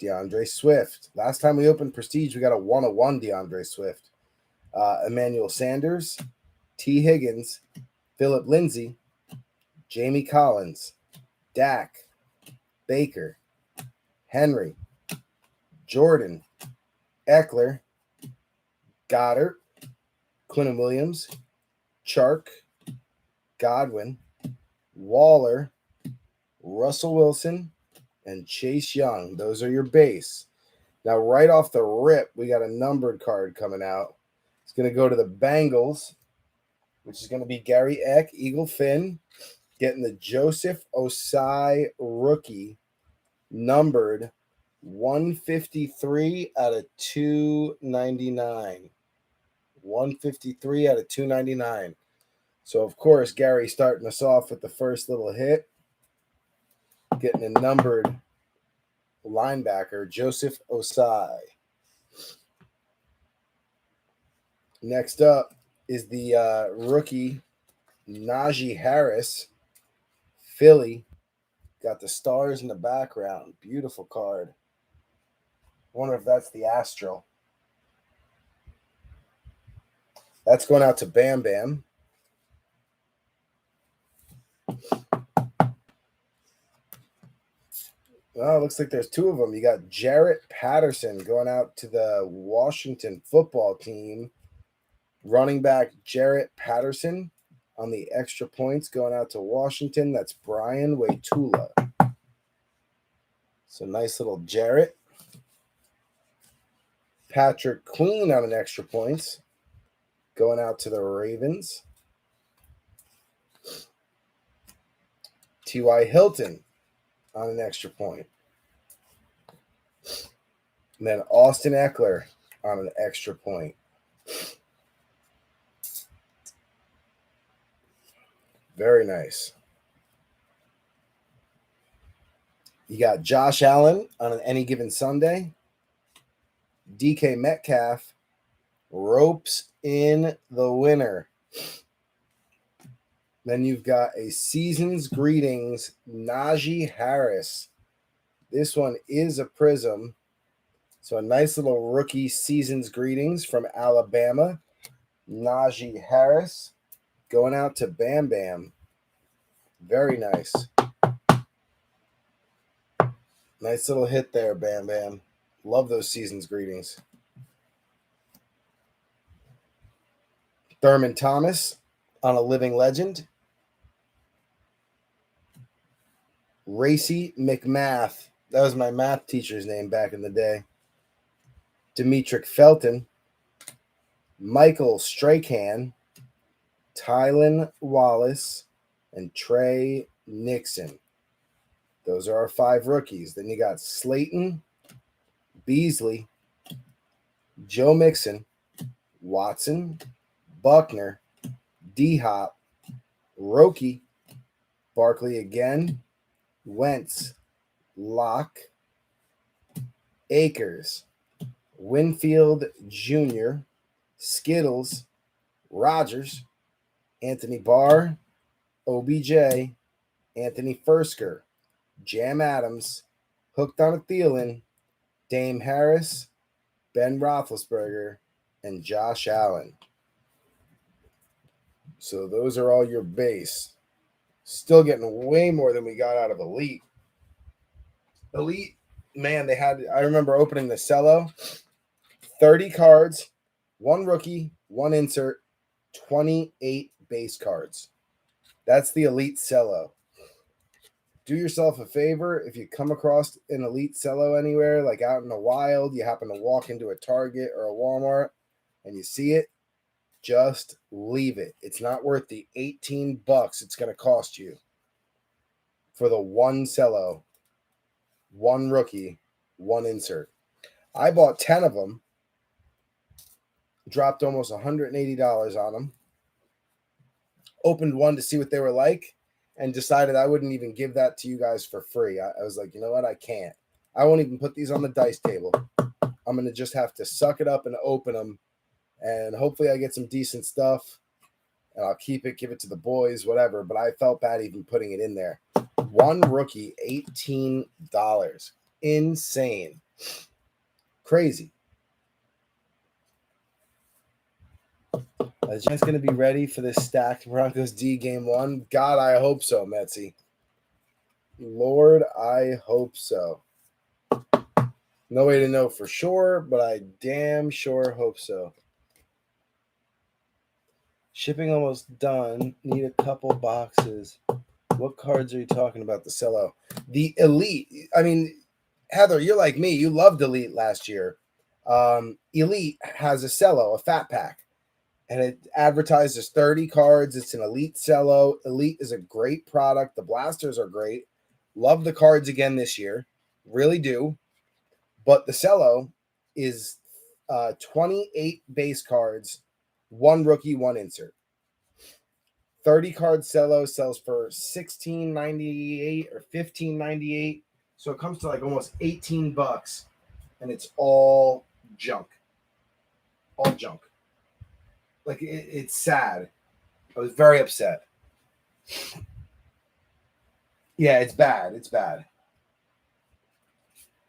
DeAndre Swift. Last time we opened Prestige, we got a 101 DeAndre Swift. Emmanuel Sanders. T. Higgins. Philip Lindsay. Jamie Collins. Dak. Baker. Henry. Jordan. Eckler. Goddard. Quentin Williams. Chark. Godwin. Waller. Russell Wilson. And Chase Young. Those are your base. Now, right off the rip, we got a numbered card coming out. It's going to go to the Bengals, which is going to be Gary Eck, Eagle Finn, getting the Joseph Osai rookie, numbered 153 out of 299. 153 out of 299. So, of course, Gary starting us off with the first little hit, getting a numbered linebacker, Joseph Osai. Next up is the rookie, Najee Harris, Philly. Got the stars in the background. Beautiful card. Wonder if that's the Astral. That's going out to Bam Bam. Oh, looks like there's 2 of them. You got Jarrett Patterson going out to the Washington football team. Running back Jarrett Patterson on the extra points going out to Washington. That's Brian Waitula. So nice little Jarrett. Patrick Queen on an extra points going out to the Ravens. T.Y. Hilton on an extra point. And then Austin Eckler on an extra point. Very nice. You got Josh Allen on Any Given Sunday. DK Metcalf ropes in the winner. Then you've got a Season's Greetings, Najee Harris. This one is a Prizm. So a nice little rookie Season's Greetings from Alabama. Najee Harris going out to Bam Bam. Very nice. Nice little hit there, Bam Bam. Love those season's greetings. Thurman Thomas on a living legend. Racy McMath. That was my math teacher's name back in the day. Demetric Felton. Michael Strahan. Tylan Wallace. And Trey Nixon. Those are our 5 rookies. Then you got Slayton, Beasley, Joe Mixon, Watson, Buckner, D-Hop, Roki, Barkley again, Wentz, Locke, Akers, Winfield Jr., Skittles, Rogers, Anthony Barr, OBJ, Anthony Fursker, Jam Adams, Hooked on a Thielen, Dame Harris, Ben Roethlisberger, and Josh Allen. So those are all your base. Still getting way more than we got out of Elite. Elite, man, I remember opening the cello, 30 cards, 1 rookie, 1 insert, 28 base cards. That's the Elite cello. Do yourself a favor, if you come across an Elite cello anywhere, like out in the wild, you happen to walk into a Target or a Walmart and you see it, just leave it. It's not worth the $18 it's going to cost you for the 1 cello, 1 rookie, 1 insert. I bought 10 of them, dropped almost $180 on them, opened one to see what they were like, and decided I wouldn't even give that to you guys for free. I was like, you know what? I can't. I won't even put these on the dice table. I'm going to just have to suck it up and open them, and hopefully I get some decent stuff, and I'll keep it, give it to the boys, whatever, but I felt bad even putting it in there. 1 rookie, $18. Insane. Crazy. Is Giants going to be ready for this stacked Broncos D game 1? God, I hope so, Metsy. Lord, I hope so. No way to know for sure, but I damn sure hope so. Shipping almost done. Need a couple boxes. What cards are you talking about? The cello. The Elite. I mean, Heather, you're like me. You loved Elite last year. Elite has a cello, a fat pack. And it advertises 30 cards. It's an Elite cello. Elite is a great product. The blasters are great. Love the cards again this year. Really do. But the cello is 28 base cards, 1 rookie, 1 insert. 30 card cello sells for $16.98 or $15.98. So it comes to like almost $18. And it's all junk. All junk. Like, it's sad. I was very upset. Yeah, it's bad. It's bad.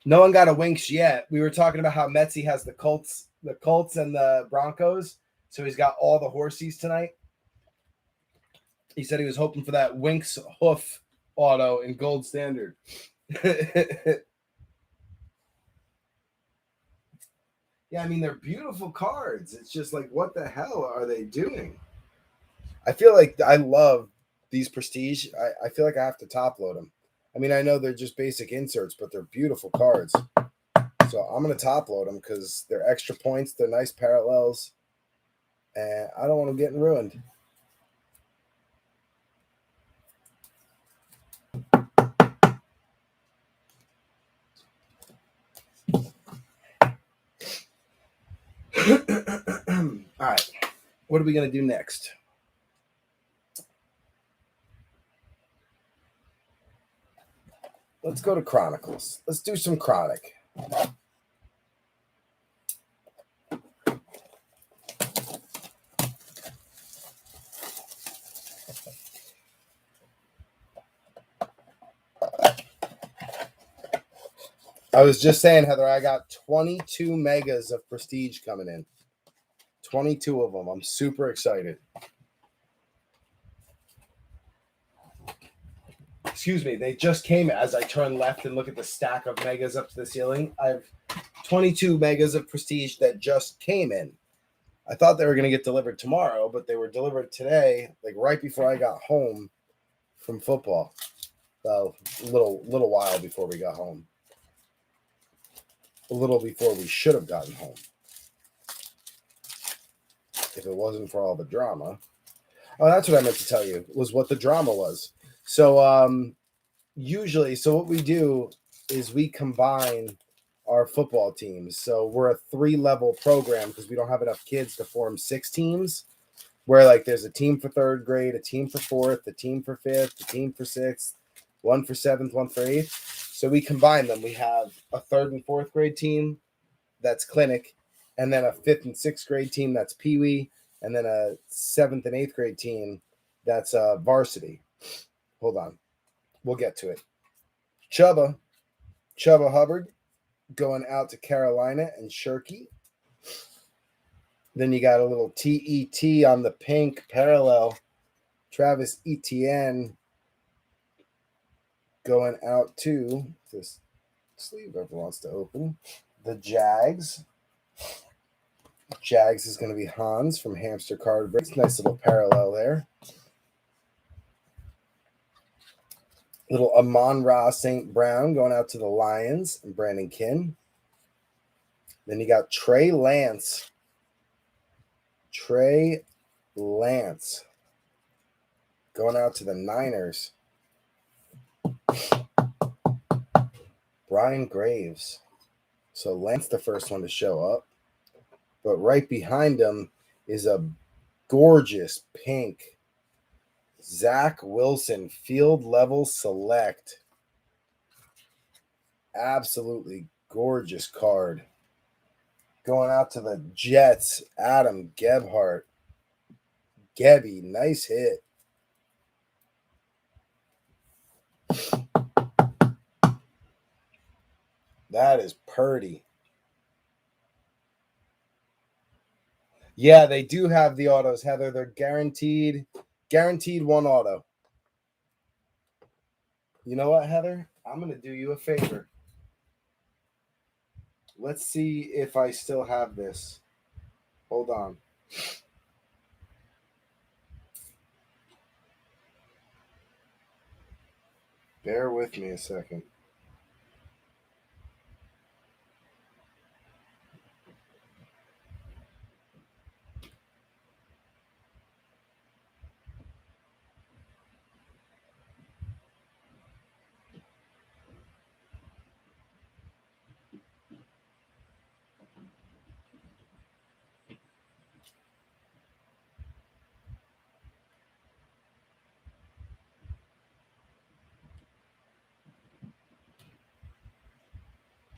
No one got a Winks yet. We were talking about how Metsy has the Colts and the Broncos. So he's got all the horsies tonight. He said he was hoping for that Winks hoof auto in gold standard. Yeah, I mean, they're beautiful cards. It's just like, what the hell are they doing? I feel like I love these Prestige. I feel like I have to top load them. I mean, I know they're just basic inserts, but they're beautiful cards. So I'm going to top load them because they're extra points. They're nice parallels. And I don't want them getting ruined. All right. What are we going to do next? Let's go to Chronicles. Let's do some Chronic. I was just saying, Heather, I got 22 megas of Prestige coming in. 22 of them. I'm super excited. excuse me, they just came as I turn left and look at the stack of megas up to the ceiling. I have 22 megas of prestige that just came in. I thought they were going to get delivered tomorrow, but they were delivered today, like right before I got home from football. Well, a little while before we got home. A little before we should have gotten home. If it wasn't for all the drama. Oh, that's what I meant to tell you, was what the drama was. So usually, so what we do is we combine our football teams. So we're a 3-level program because we don't have enough kids to form 6 teams, where like there's a team for 3rd grade, a team for 4th, a team for 5th, a team for 6th, one for 7th, one for 8th. So we combine them. We have a 3rd and 4th grade team that's clinic, and then a 5th and 6th grade team that's peewee, and then a 7th and 8th grade team that's varsity. Hold on. We'll get to it. Chuba Hubbard going out to Carolina and Shirky. Then you got a little TET on the pink parallel. Travis Etienne going out to this sleeve ever wants to open. The Jags. Jags is going to be Hans from Hamster Card Breaks. Nice little parallel there. Little Amon-Ra St. Brown going out to the Lions and Brandon Kinn. Then you got Trey Lance. Going out to the Niners. Brian Graves. So Lance the first one to show up. But right behind him is a gorgeous pink Zach Wilson field level select. Absolutely gorgeous card. Going out to the Jets, Adam Gebhardt. Gebby, nice hit. That is Purdy. Yeah, they do have the autos, Heather. They're guaranteed 1 auto. You know what, Heather? I'm going to do you a favor. Let's see if I still have this. Hold on. Bear with me a second.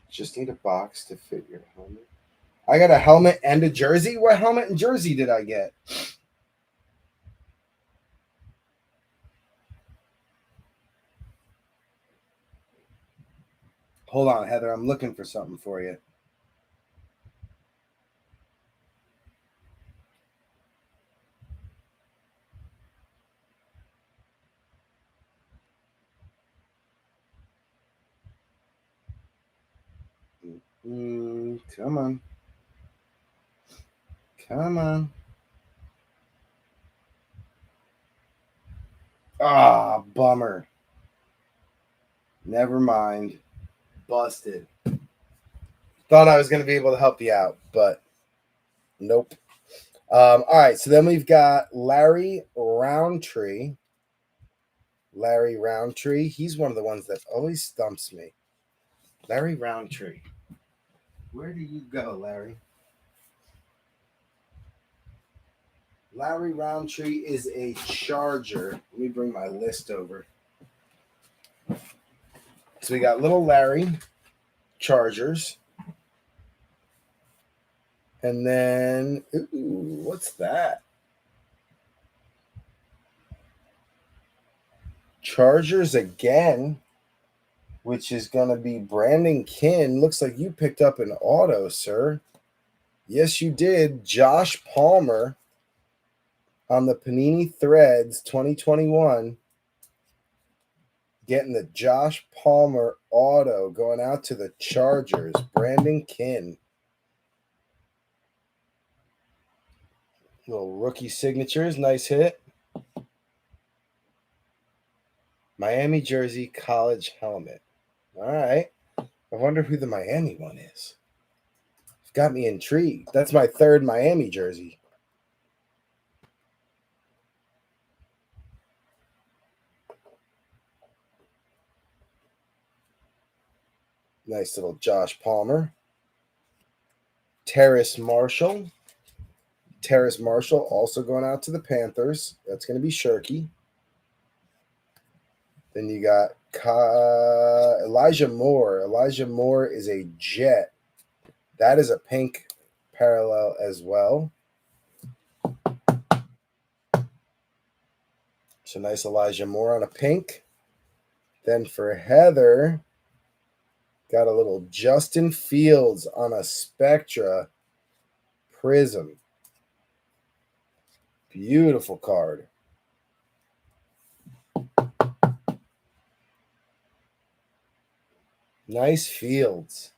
Just need a box to fit your helmet. I got a helmet and a jersey? What helmet and jersey did I get? Hold on, Heather. I'm looking for something for you. Come on. Come on. Ah, bummer. Never mind. Busted. Thought I was going to be able to help you out, but nope. All right, so then we've got Larry Roundtree. He's one of the ones that always stumps me. Larry Roundtree. Where do you go, Larry? Larry Roundtree is a Charger. Let me bring my list over. So we got little Larry, Chargers. And then, what's that? Chargers again, which is going to be Brandon Kinn. Looks like you picked up an auto, sir. Yes, you did. Josh Palmer on the Panini Threads 2021. Getting the Josh Palmer auto going out to the Chargers. Brandon Kinn. Little rookie signatures. Nice hit. Miami jersey, college helmet. All right. I wonder who the Miami one is. It's got me intrigued. That's my third Miami jersey. Nice little Josh Palmer. Terrace Marshall. Terrace Marshall also going out to the Panthers. That's going to be Shirky. Then you got Elijah Moore. Elijah Moore is a Jet. That is a pink parallel as well. So nice Elijah Moore on a pink. Then for Heather, got a little Justin Fields on a Spectra Prizm. Beautiful card. Nice Fields.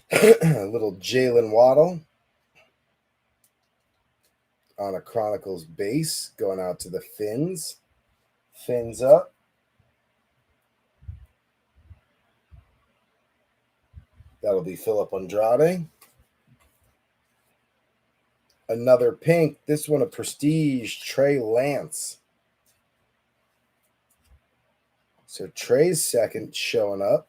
A little Jalen Waddle on a Chronicles base going out to the Fins. Fins up. That'll be Philip Andrade. Another pink. This one a Prestige Trey Lance. So Trey's second showing up.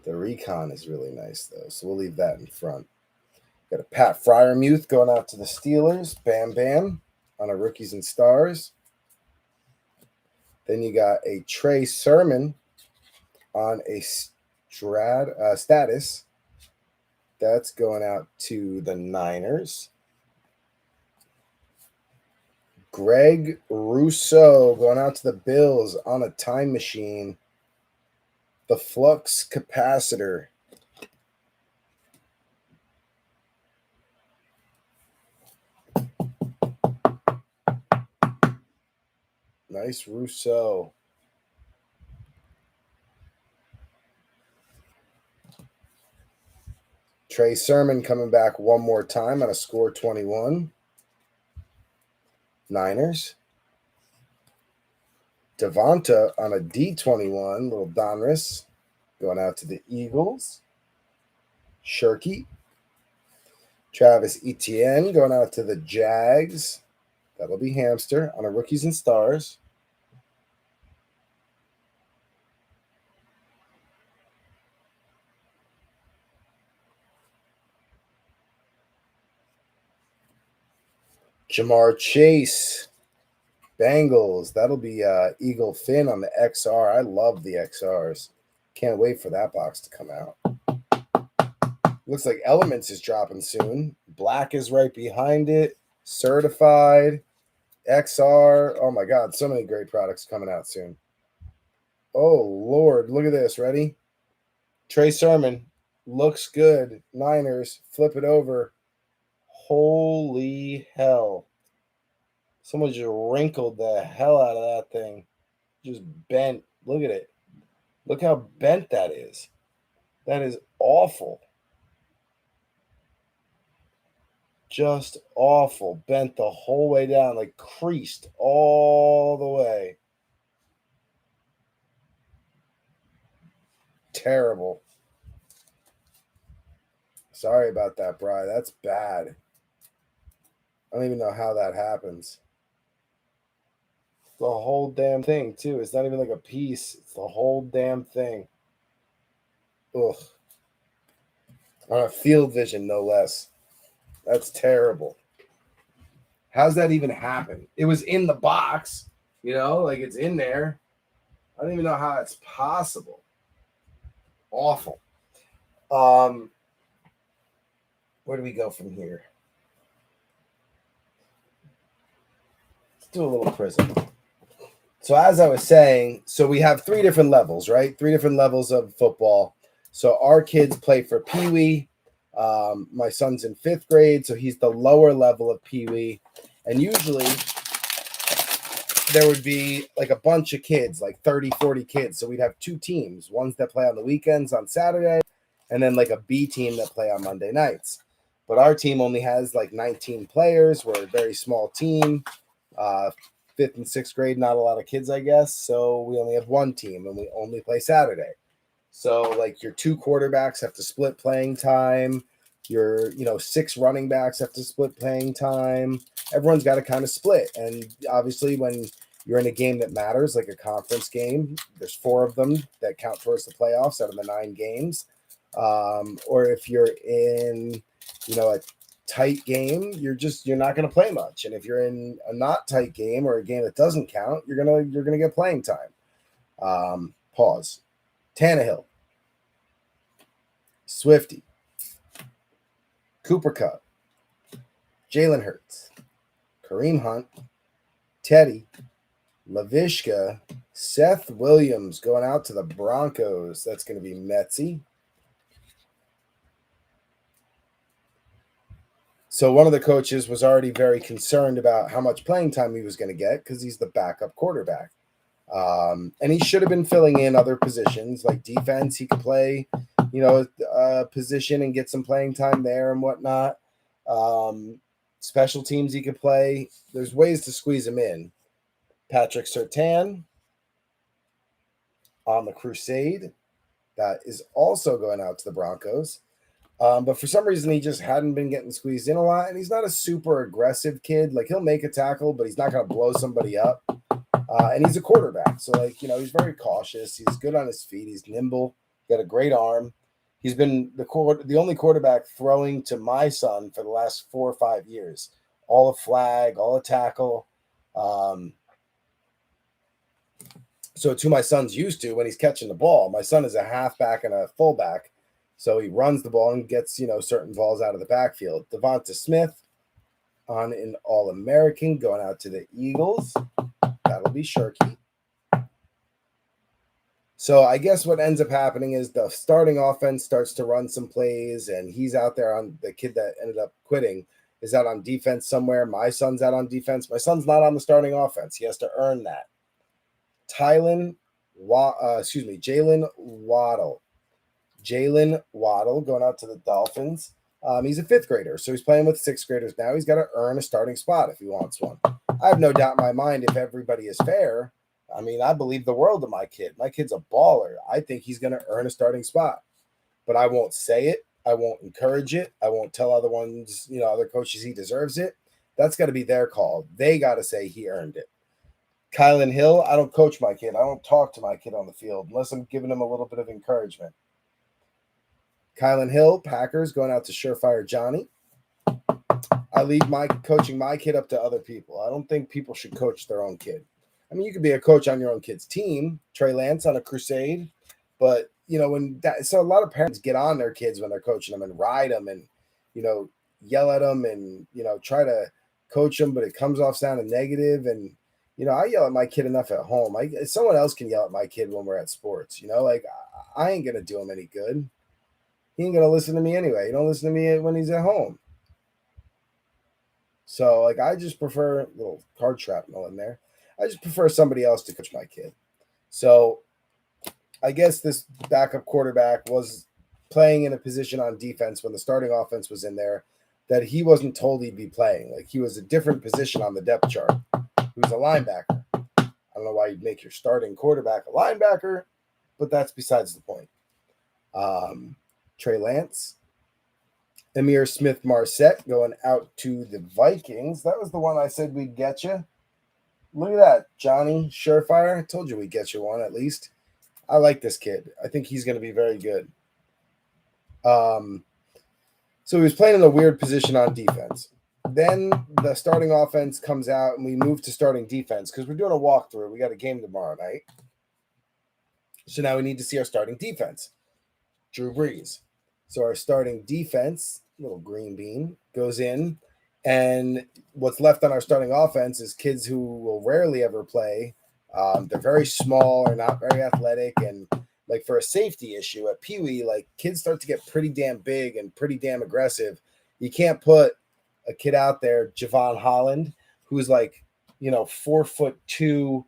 The Recon is really nice, though, so we'll leave that in front. Got a Pat Fryermuth going out to the Steelers. Bam Bam on a Rookies and Stars. Then you got a Trey Sermon on a Status. That's going out to the Niners. Greg Rousseau going out to the Bills on a Time Machine. The Flux Capacitor. Nice Rousseau. Trey Sermon coming back one more time on a Score 21. Niners. Javonta on a D21, little Donruss, going out to the Eagles. Shirky. Travis Etienne going out to the Jags. That'll be Hamster on a Rookies and Stars. Jamar Chase. Bengals. That'll be Eagle Finn on the XR. I love the XRs. Can't wait for that box to come out. Looks like Elements is dropping soon. Black is right behind it. Certified. XR. Oh my God. So many great products coming out soon. Oh Lord. Look at this. Ready? Trey Sermon. Looks good. Niners. Flip it over. Holy hell. Someone just wrinkled the hell out of that thing. Just bent. Look at it. Look how bent that is. That is awful. Just awful. Bent the whole way down, like creased all the way. Terrible. Sorry about that, Bri. That's bad. I don't even know how that happens. The whole damn thing, too. It's not even like a piece. It's the whole damn thing. Ugh. On a Field Vision, no less. That's terrible. How's that even happen? It was in the box, like it's in there. I don't even know how it's possible. Awful. Where do we go from here? Let's do a little Prizm. So as I was saying, so we have 3 different levels, right? 3 different levels of football. So our kids play for Pee Wee. My son's in 5th grade, so he's the lower level of Pee Wee. And usually there would be like a bunch of kids, like 30, 40 kids. So we'd have 2 teams, ones that play on the weekends on Saturday, and then like a B team that play on Monday nights. But our team only has like 19 players. We're a very small team. 5th and 6th grade, not a lot of kids, I guess. So we only have 1 team and we only play Saturday. So like your 2 quarterbacks have to split playing time. Your 6 running backs have to split playing time. Everyone's got to kind of split. And obviously when you're in a game that matters, like a conference game, there's 4 of them that count towards the playoffs out of the 9 games. Or if you're in, a tight game, you're not going to play much. And if you're in a not tight game or a game that doesn't count, you're gonna get playing time. Pause. Tannehill, Swifty, Cooper Kupp, Jalen Hurts, Kareem Hunt, Teddy, Laviska, Seth Williams going out to the Broncos. That's going to be Metsy. So one of the coaches was already very concerned about how much playing time he was going to get because he's the backup quarterback. And he should have been filling in other positions like defense. He could play, a position and get some playing time there and whatnot. Special teams he could play. There's ways to squeeze him in. Patrick Surtain on the Crusade. That is also going out to the Broncos. But for some reason, he just hadn't been getting squeezed in a lot. And he's not a super aggressive kid. Like, he'll make a tackle, but he's not going to blow somebody up. And he's a quarterback. So, he's very cautious. He's good on his feet. He's nimble. Got a great arm. He's been the only quarterback throwing to my son for the last 4 or 5 years. All a flag, all a tackle. So to my son's used to when he's catching the ball. My son is a halfback and a fullback. So he runs the ball and gets, certain balls out of the backfield. Devonta Smith on an All-American going out to the Eagles. That'll be Shirky. So I guess what ends up happening is the starting offense starts to run some plays, and he's out there on the kid that ended up quitting is out on defense somewhere. My son's out on defense. My son's not on the starting offense. He has to earn that. Jalen Waddle. Jalen Waddle going out to the Dolphins. He's a 5th grader, so he's playing with 6th graders now. He's got to earn a starting spot if he wants one. I have no doubt in my mind if everybody is fair. I mean, I believe the world of my kid. My kid's a baller. I think he's going to earn a starting spot. But I won't say it. I won't encourage it. I won't tell other coaches he deserves it. That's got to be their call. They got to say he earned it. Kylan Hill, I don't coach my kid. I don't talk to my kid on the field unless I'm giving him a little bit of encouragement. Kylan Hill, Packers, going out to Surefire Johnny. I leave coaching my kid up to other people. I don't think people should coach their own kid. I mean, you could be a coach on your own kid's team, Trey Lance on a Crusade, but so a lot of parents get on their kids when they're coaching them and ride them and, yell at them and, try to coach them, but it comes off sounding negative. And, I yell at my kid enough at home. Someone else can yell at my kid when we're at sports, I ain't going to do him any good. He ain't going to listen to me anyway. He don't listen to me when he's at home. So, I just prefer a little card shrapnel in there. I just prefer somebody else to coach my kid. So, I guess this backup quarterback was playing in a position on defense when the starting offense was in there that he wasn't told he'd be playing. Like, he was a different position on the depth chart. He was a linebacker. I don't know why you'd make your starting quarterback a linebacker, but that's besides the point. Trey Lance. Amir Smith-Marset going out to the Vikings. That was the one I said we'd get you. Look at that, Johnny Surefire. I told you we'd get you one at least. I like this kid. I think he's going to be very good. So he was playing in a weird position on defense. Then the starting offense comes out, and we move to starting defense because we're doing a walkthrough. We got a game tomorrow night. So now we need to see our starting defense. Drew Brees. So our starting defense, little green bean, goes in. And what's left on our starting offense is kids who will rarely ever play
They're very small or not very athletic. And like for a safety issue at Pee Wee, like kids start to get pretty damn big and pretty damn aggressive. You can't put a kid out there, Javon Holland, who's like, 4'2",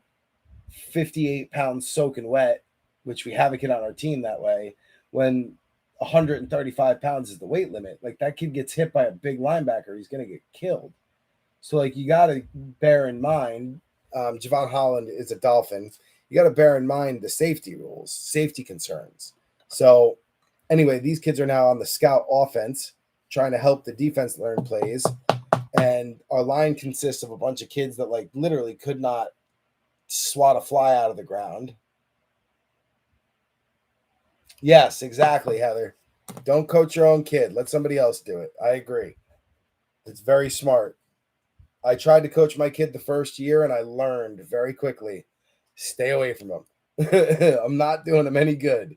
58 pounds soaking wet, which we have a kid on our team that way, when 135 pounds is the weight limit. Like that kid gets hit by a big linebacker, he's going to get killed. So like you got to bear in mind, Javon Holland is a Dolphin. You got to bear in mind the safety rules, safety concerns. So anyway, these kids are now on the scout offense, trying to help the defense learn plays. And our line consists of a bunch of kids that like literally could not swat a fly out of the ground. Yes, exactly, Heather. Don't coach your own kid. Let somebody else do it. I agree. It's very smart. I tried to coach my kid the first year, and I learned very quickly. Stay away from him. I'm not doing him any good.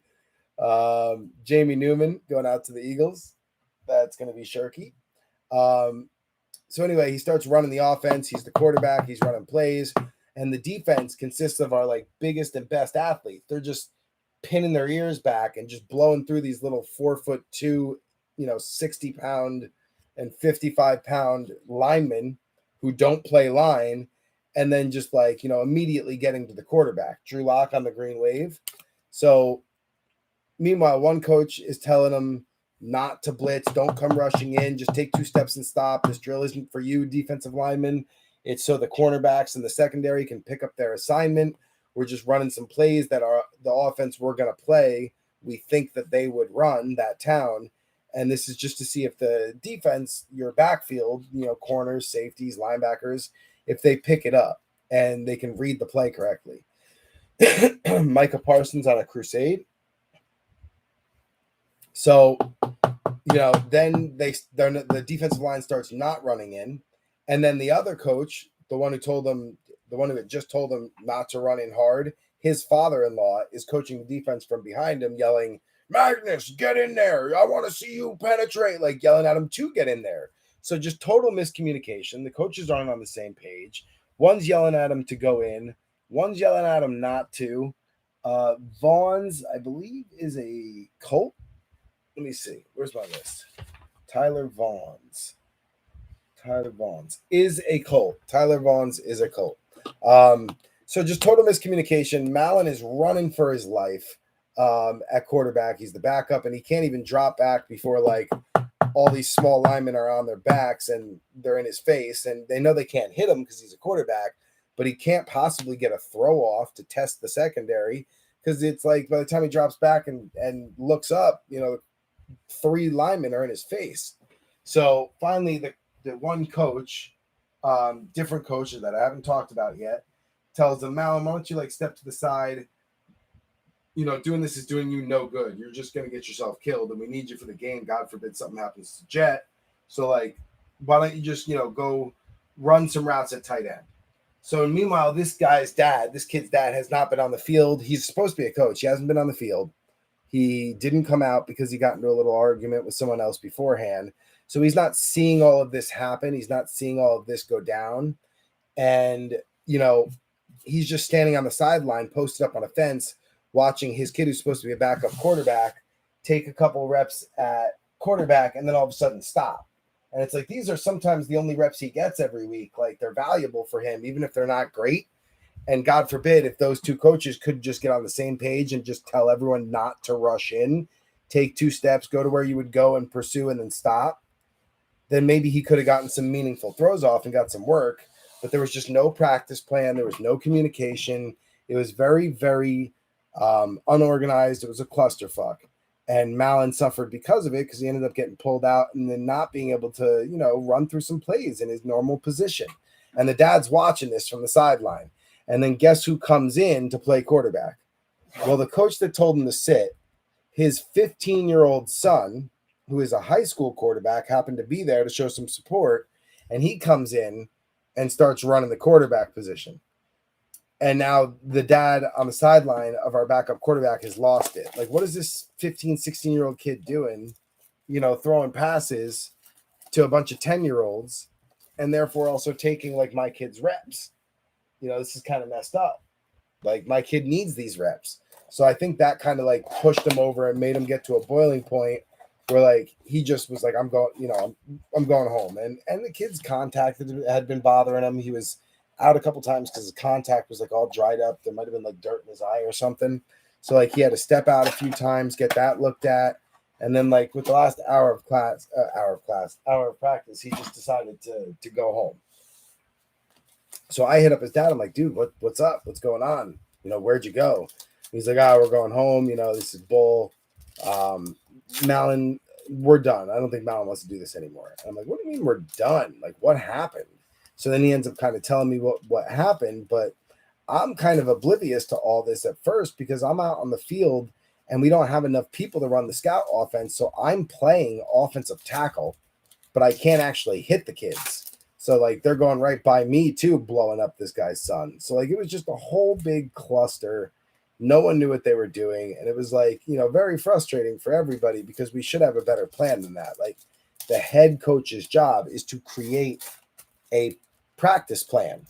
Jamie Newman going out to the Eagles. That's going to be Shirky. So anyway, he starts running the offense. He's the quarterback. He's running plays. And the defense consists of our like biggest and best athletes. They're just pinning their ears back and just blowing through these little 4'2", 60-pound and 55-pound linemen who don't play line, and then just like, immediately getting to the quarterback. Drew Lock on the green wave. So meanwhile, one coach is telling them not to blitz, don't come rushing in, just take 2 steps and stop. This drill isn't for you, defensive linemen. It's so the cornerbacks and the secondary can pick up their assignment. We're just running some plays that are the offense we're going to play. We think that they would run that town. And this is just to see if the defense, your backfield, corners, safeties, linebackers, if they pick it up and they can read the play correctly. Micah Parsons on a crusade. So, then the defensive line starts not running in. And then the other coach, the one who had just told them not to run in hard, his father-in-law is coaching the defense from behind him, yelling, "Magnus, get in there. I want to see you penetrate," like yelling at him to get in there. So just total miscommunication. The coaches aren't on the same page. One's yelling at him to go in. One's yelling at him not to. Vaughn's, I believe, is a Colt. Let me see. Where's my list? Tyler Vaughn's is a Colt. So just total miscommunication. Mallon is running for his life at quarterback. He's the backup, and he can't even drop back before like all these small linemen are on their backs and they're in his face, and they know they can't hit him because he's a quarterback, but he can't possibly get a throw off to test the secondary because it's like by the time he drops back and looks up, 3 linemen are in his face. So finally, the one coach, different coach that I haven't talked about yet, tells him, "Malum, why don't you like step to the side? Doing this is doing you no good. You're just going to get yourself killed, and we need you for the game. God forbid something happens to Jet. So like, why don't you just, go run some routes at tight end?" So meanwhile, this kid's dad has not been on the field. He's supposed to be a coach. He hasn't been on the field. He didn't come out because he got into a little argument with someone else beforehand. So he's not seeing all of this happen. He's not seeing all of this go down. And, he's just standing on the sideline, posted up on a fence, watching his kid, who's supposed to be a backup quarterback, take a couple reps at quarterback and then all of a sudden stop. And it's like, these are sometimes the only reps he gets every week. Like, they're valuable for him, even if they're not great. And God forbid if those 2 coaches could just get on the same page and just tell everyone not to rush in, take 2 steps, go to where you would go and pursue and then stop, then maybe he could have gotten some meaningful throws off and got some work. But there was just no practice plan. There was no communication. It was very, very unorganized. It was a clusterfuck. And Mallon suffered because of it, because he ended up getting pulled out and then not being able to, run through some plays in his normal position. And the dad's watching this from the sideline. And then guess who comes in to play quarterback? Well, the coach that told him to sit, his 15-year-old son, who is a high school quarterback, happened to be there to show some support. And he comes in and starts running the quarterback position. And now the dad on the sideline of our backup quarterback has lost it. Like, what is this 15, 16-year-old kid doing, throwing passes to a bunch of 10-year-olds and therefore also taking, like, my kid's reps? This is kind of messed up. Like my kid needs these reps. So I think that kind of like pushed him over and made him get to a boiling point where like he just was like, I'm going, I'm going home. And the kid's contact had been bothering him. He was out a couple times because his contact was like all dried up. There might have been like dirt in his eye or something. So like he had to step out a few times, get that looked at. And then like with the last hour of practice, he just decided to go home. So I hit up his dad. I'm like, dude, what's up? What's going on? Where'd you go? He's like, we're going home. This is bull. Malin, we're done. I don't think Malin wants to do this anymore. And I'm like, what do you mean we're done? Like, what happened? So then he ends up kind of telling me what happened, but I'm kind of oblivious to all this at first because I'm out on the field and we don't have enough people to run the scout offense. So I'm playing offensive tackle, but I can't actually hit the kids. So like they're going right by me too, blowing up this guy's son. So like it was just a whole big cluster. No one knew what they were doing. And it was like, very frustrating for everybody because we should have a better plan than that. Like the head coach's job is to create a practice plan.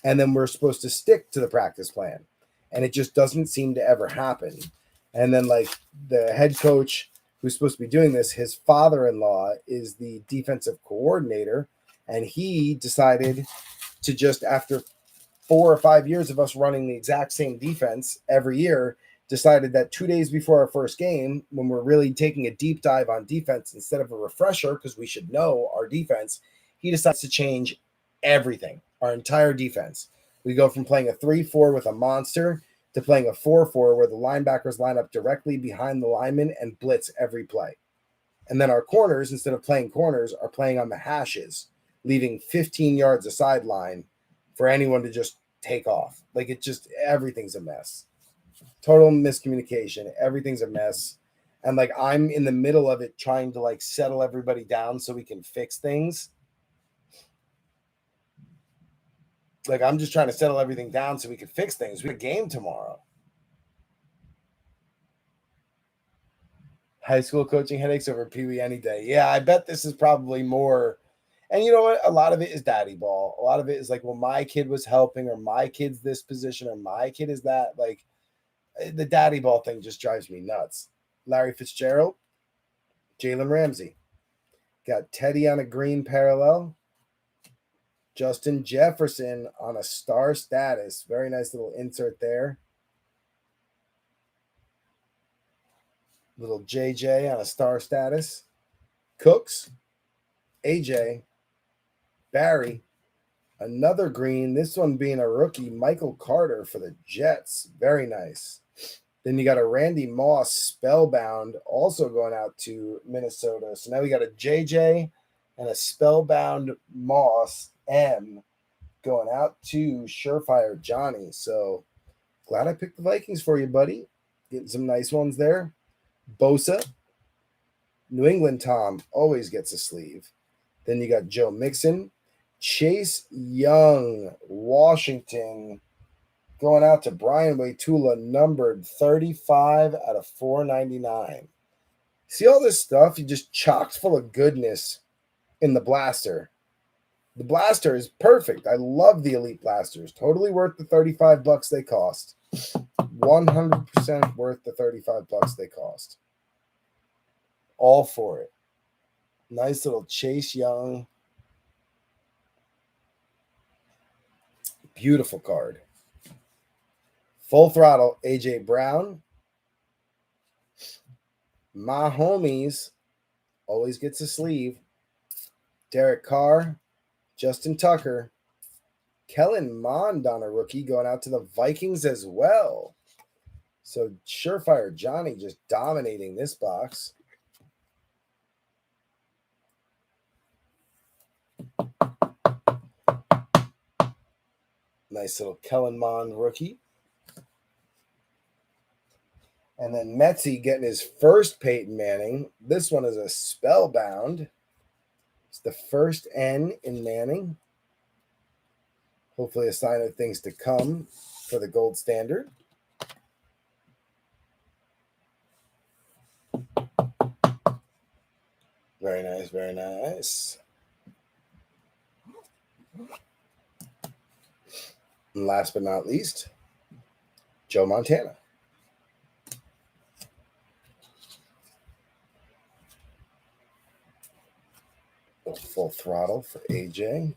And then we're supposed to stick to the practice plan. And it just doesn't seem to ever happen. And then like the head coach who's supposed to be doing this, his father-in-law is the defensive coordinator. And he decided to just, after 4 or 5 years of us running the exact same defense every year, decided that 2 days before our first game, when we're really taking a deep dive on defense instead of a refresher, because we should know our defense, he decides to change everything, our entire defense. We go from playing a 3-4 with a monster to playing a 4-4 where the linebackers line up directly behind the linemen and blitz every play. And then our corners, instead of playing corners, are playing on the hashes, leaving 15 yards a sideline for anyone to just take off. Like everything's a mess. Total miscommunication. Everything's a mess. And like I'm in the middle of it trying to like settle everybody down so we can fix things. Like I'm just trying to settle everything down so we can fix things. We have a game tomorrow. High school coaching headaches over Pee Wee any day. Yeah, I bet this is probably more. And you know what? A lot of it is daddy ball. A lot of it is like, well, my kid was helping, or my kid's this position, or my kid is that. Like the daddy ball thing just drives me nuts. Larry Fitzgerald, Jalen Ramsey. Got Teddy on a green parallel. Justin Jefferson on a star status. Very nice little insert there. Little JJ on a star status. Cooks. AJ. Barry. Another green. This one being a rookie. Michael Carter for the Jets. Very nice. Then you got a Randy Moss spellbound also going out to Minnesota. So now we got a JJ and a spellbound Moss M going out to Surefire Johnny. So glad I picked the Vikings for you, buddy. Getting some nice ones there. Bosa. New England Tom always gets a sleeve. Then you got Joe Mixon. Chase Young, Washington, going out to Brian Waitula, numbered 35 out of 499. See all this stuff? You just chocked full of goodness in the blaster. The blaster is perfect. I love the Elite Blasters. Totally worth the $35 they cost. 100% worth the $35 they cost. All for it. Nice little Chase Young. Beautiful card. Full throttle, AJ Brown. My homies always gets a sleeve. Derek Carr, Justin Tucker, Kellen Mond on a rookie going out to the Vikings as well. So Surefire Johnny just dominating this box. Nice little Kellen Mond rookie. And then Metzi getting his first Peyton Manning. This one is a spellbound. It's the first N in Manning. Hopefully a sign of things to come for the gold standard. Very nice, very nice. And last but not least, Joe Montana. Full throttle for AJ.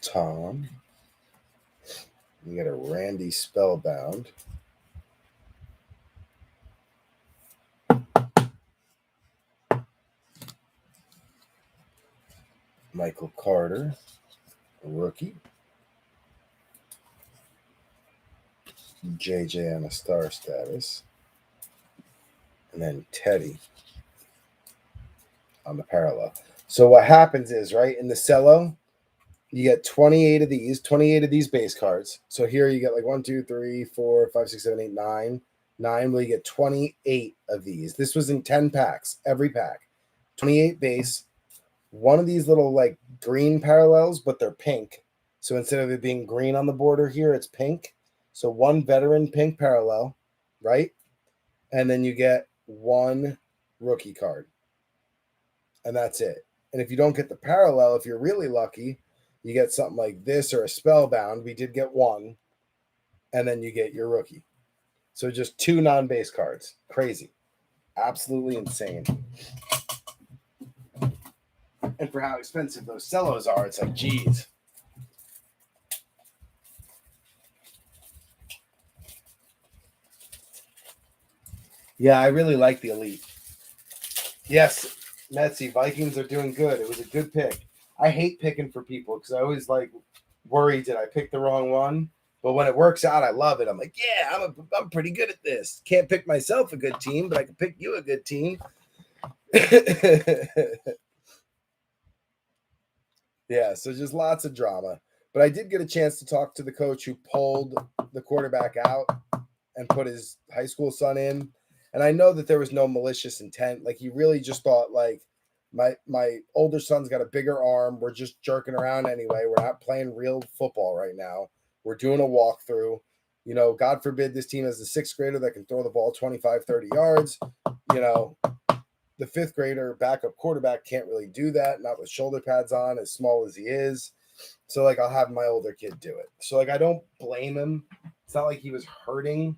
Tom. You got a Randy Spellbound. Michael Carter, a rookie. JJ on a star status. And then Teddy on the parallel. So what happens is, right, in the cello, you get 28 of these base cards. So here you get like 1, 2, 3, 4, 5, 6, 7, 8, 9. 9, well, you get 28 of these. This was in 10 packs, every pack. 28 base. One of these little like green parallels, but they're pink. So instead of it being green on the border here, it's pink. So one veteran pink parallel, right? And then you get one rookie card. And that's it. And if you don't get the parallel, if you're really lucky, you get something like this or a Spellbound. We did get one. And then you get your rookie. So just 2 non-base cards. Crazy. Absolutely insane. And for how expensive those cellos are, it's like, geez. Yeah, I really like the Elite. Yes, Metsy, Vikings are doing good. It was a good pick. I hate picking for people because I always like worry, did I pick the wrong one? But when it works out, I love it. I'm like, yeah, I'm pretty good at this. Can't pick myself a good team, but I can pick you a good team. Yeah, so just lots of drama. But I did get a chance to talk to the coach who pulled the quarterback out and put his high school son in. And I know that there was no malicious intent. Like, he really just thought, like, my older son's got a bigger arm. We're just jerking around anyway. We're not playing real football right now. We're doing a walkthrough. You know, God forbid this team has a 6th grader that can throw the ball 25, 30 yards. You know, the 5th grader backup quarterback can't really do that, not with shoulder pads on, as small as he is. So, like, I'll have my older kid do it. So, like, I don't blame him. It's not like he was hurting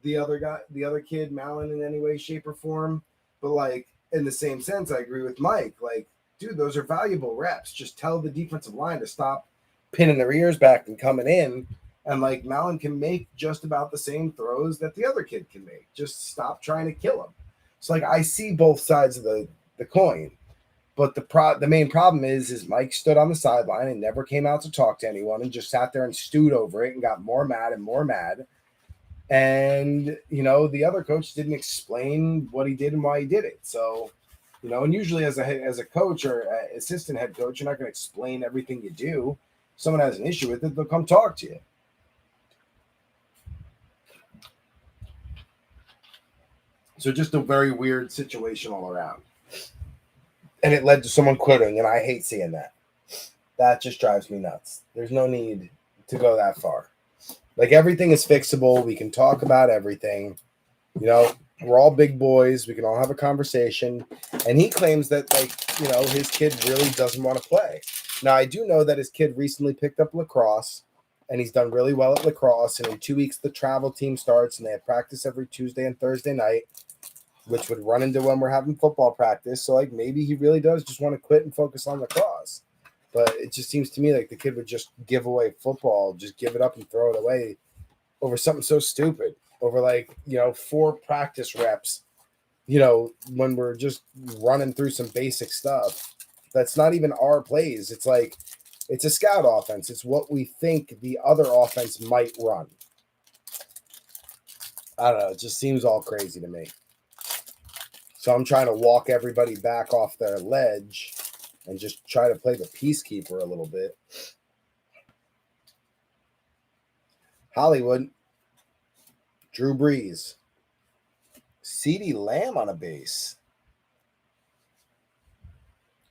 the other kid, Malin, in any way, shape, or form. But, like, in the same sense, I agree with Mike. Like, dude, those are valuable reps. Just tell the defensive line to stop pinning their ears back and coming in. And, like, Malin can make just about the same throws that the other kid can make. Just stop trying to kill him. So, like, I see both sides of the coin. But the main problem is Mike stood on the sideline and never came out to talk to anyone and just sat there and stewed over it and got more mad and more mad. And, you know, the other coach didn't explain what he did and why he did it. So, you know, and usually as a coach or assistant head coach, you're not going to explain everything you do. If someone has an issue with it, they'll come talk to you. So just a very weird situation all around. And it led to someone quitting, and I hate seeing that. That just drives me nuts. There's no need to go that far. Like, everything is fixable. We can talk about everything. You know, we're all big boys. We can all have a conversation. And he claims that, like, you know, his kid really doesn't want to play. Now, I do know that his kid recently picked up lacrosse, and he's done really well at lacrosse. And in 2 weeks, the travel team starts, and they have practice every Tuesday and Thursday night, which would run into when we're having football practice. So, like, maybe he really does just want to quit and focus on lacrosse. But it just seems to me like the kid would just give away football, just give it up and throw it away over something so stupid, over, like, you know, 4 practice reps, you know, when we're just running through some basic stuff. That's not even our plays. It's like, it's a scout offense. It's what we think the other offense might run. I don't know. It just seems all crazy to me. So I'm trying to walk everybody back off their ledge and just try to play the peacekeeper a little bit. Hollywood. Drew Brees. CeeDee Lamb on a base.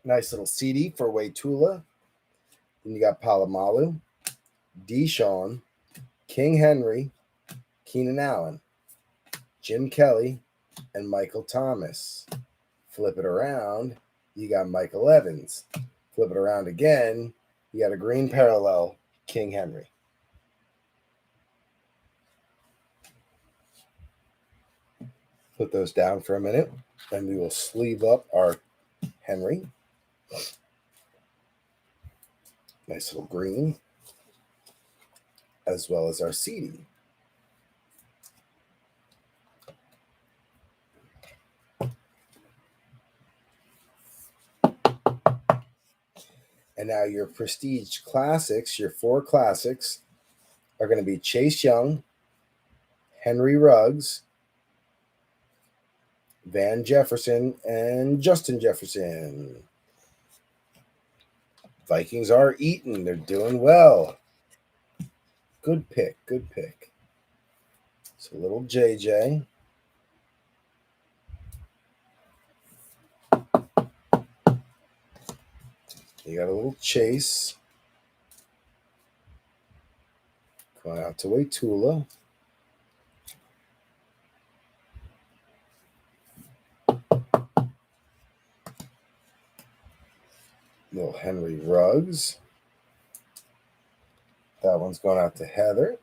Nice little CD for Wade Tula. Then you got Palomalu. Deshaun, King Henry, Keenan Allen, Jim Kelly, and Michael Thomas. Flip it around, you got Michael Evans. Flip it around again, you got a green parallel, King Henry. Put those down for a minute, and we will sleeve up our Henry. Nice little green, as well as our CD. And now your Prestige Classics, your 4 Classics, are going to be Chase Young, Henry Ruggs, Van Jefferson, and Justin Jefferson. Vikings are eating. They're doing well. Good pick. Good pick. So little JJ. You got a little Chase. Going out to Waitula. Little Henry Ruggs. That one's going out to Heather.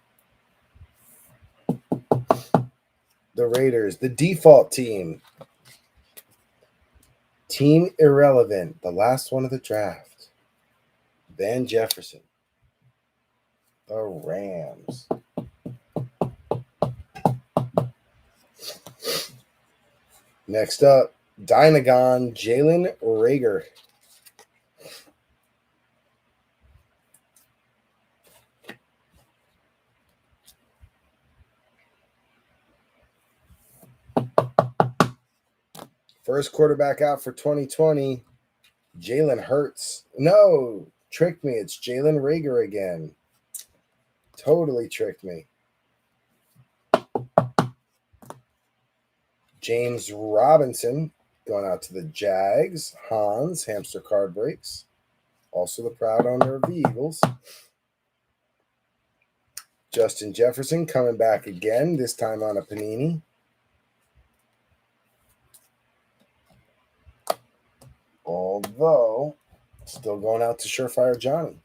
The Raiders, the default team. Team Irrelevant, the last one of the draft. Van Jefferson. The Rams. Next up, Dynagon, Jalen Reagor. First quarterback out for 2020, Jalen Hurts. No, tricked me. It's Jalen Reagor again. Totally tricked me. James Robinson going out to the Jags. Hans, hamster card breaks. Also the proud owner of the Eagles. Justin Jefferson coming back again, this time on a Panini. Although, still going out to Surefire Johnny.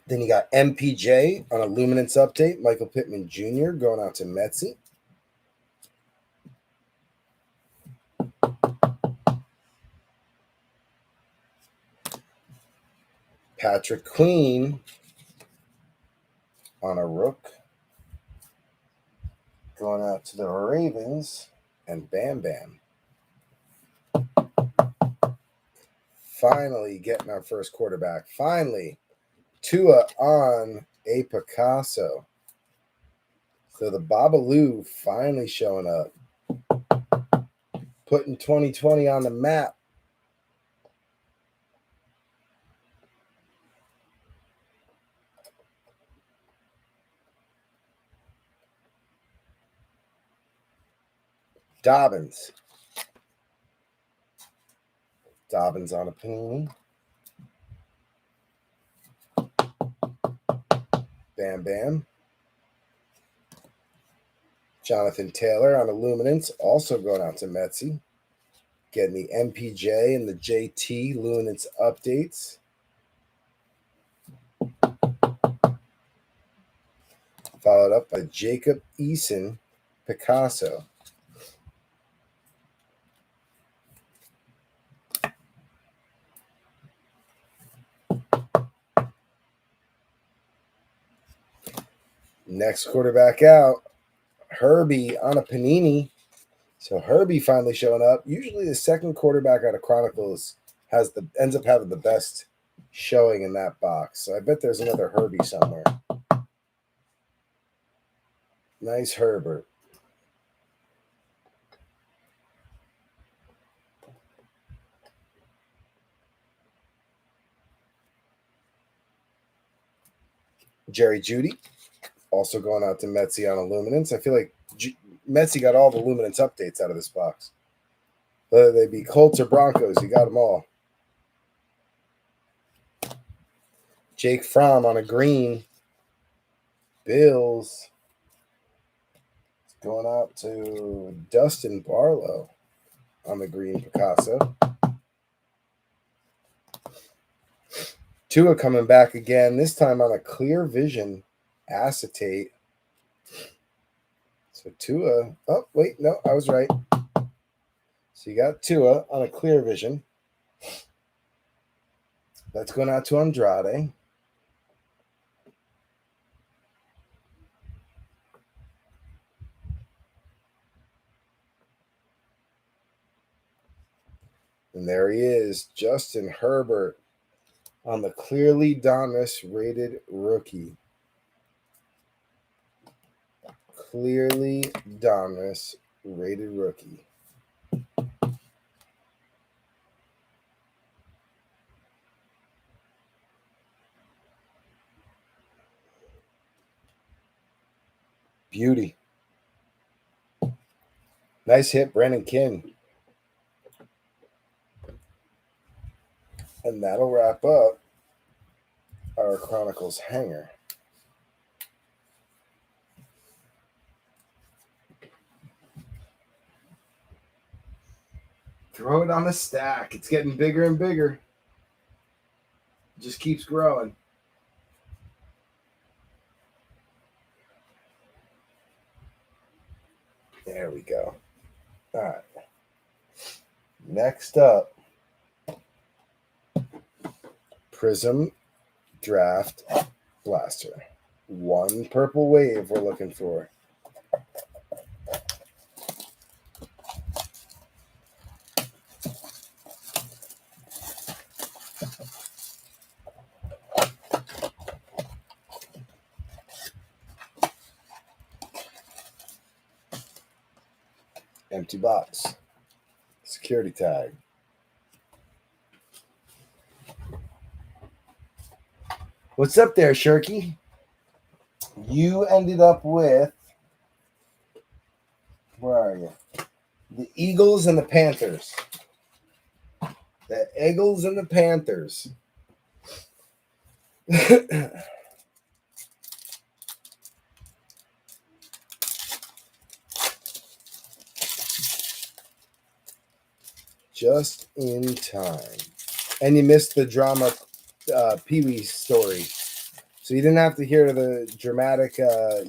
Then you got MPJ on a Luminance update. Michael Pittman Jr. going out to Metzi. Patrick Queen on a Rook. Going out to the Ravens and Bam Bam. Finally getting our first quarterback. Finally. Tua on a Picasso. So the Babaloo finally showing up. Putting 2020 on the map. Dobbins. Dobbins on a Panini. Bam Bam. Jonathan Taylor on a Luminance, also going out to Metzi. Getting the MPJ and the JT Luminance updates. Followed up by Jacob Eason Picasso. Next quarterback out, Herbie on a Panini. So Herbie finally showing up. Usually the second quarterback out of Chronicles ends up having the best showing in that box. So I bet there's another Herbie somewhere. Nice Herbert. Jerry Jeudy. Also going out to Metzi on a Luminance. I feel like Metzi got all the Luminance updates out of this box. Whether they be Colts or Broncos, you got them all. Jake Fromm on a green. Bills. It's going out to Dustin Barlow on the green Picasso. Tua coming back again, this time on a clear vision acetate. So Tua, oh, wait, no, I was right. So you got Tua on a clear vision. That's going out to Andrade. And there he is, Justin Herbert on the clearly Donis rated rookie. Clearly Donis rated rookie. Beauty. Nice hit, Brandon King. And that'll wrap up our Chronicles hanger. Throw it on the stack. It's getting bigger and bigger. It just keeps growing. There we go. All right. Next up, Prizm Draft Blaster. One purple wave we're looking for. Empty box. Security tag. What's up there, Shirky? You ended up with, where are you? The Eagles and the Panthers. The Eagles and the Panthers. Just in time. And you missed the drama Pee-wee story. So you didn't have to hear the dramatic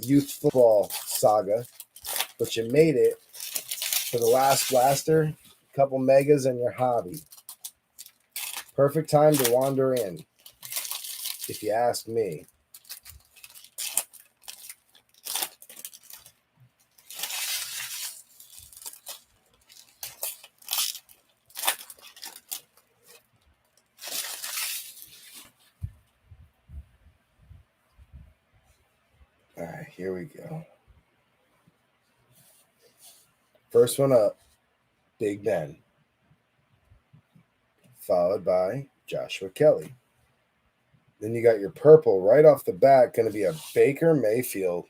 youth football saga, but you made it for the last blaster, a couple megas, and your hobby. Perfect time to wander in, if you ask me. All right, here we go. First one up, Big Ben. Followed by Joshua Kelly. Then you got your purple right off the bat, going to be a Baker Mayfield.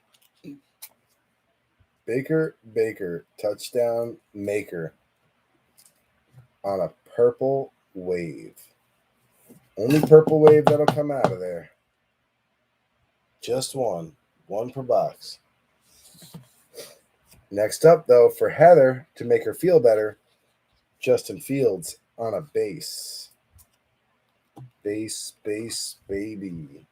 Baker, touchdown maker on a purple wave. Only purple wave that'll come out of there. Just one per box. Next up, though, for Heather, to make her feel better, Justin Fields on a base. Base, baby.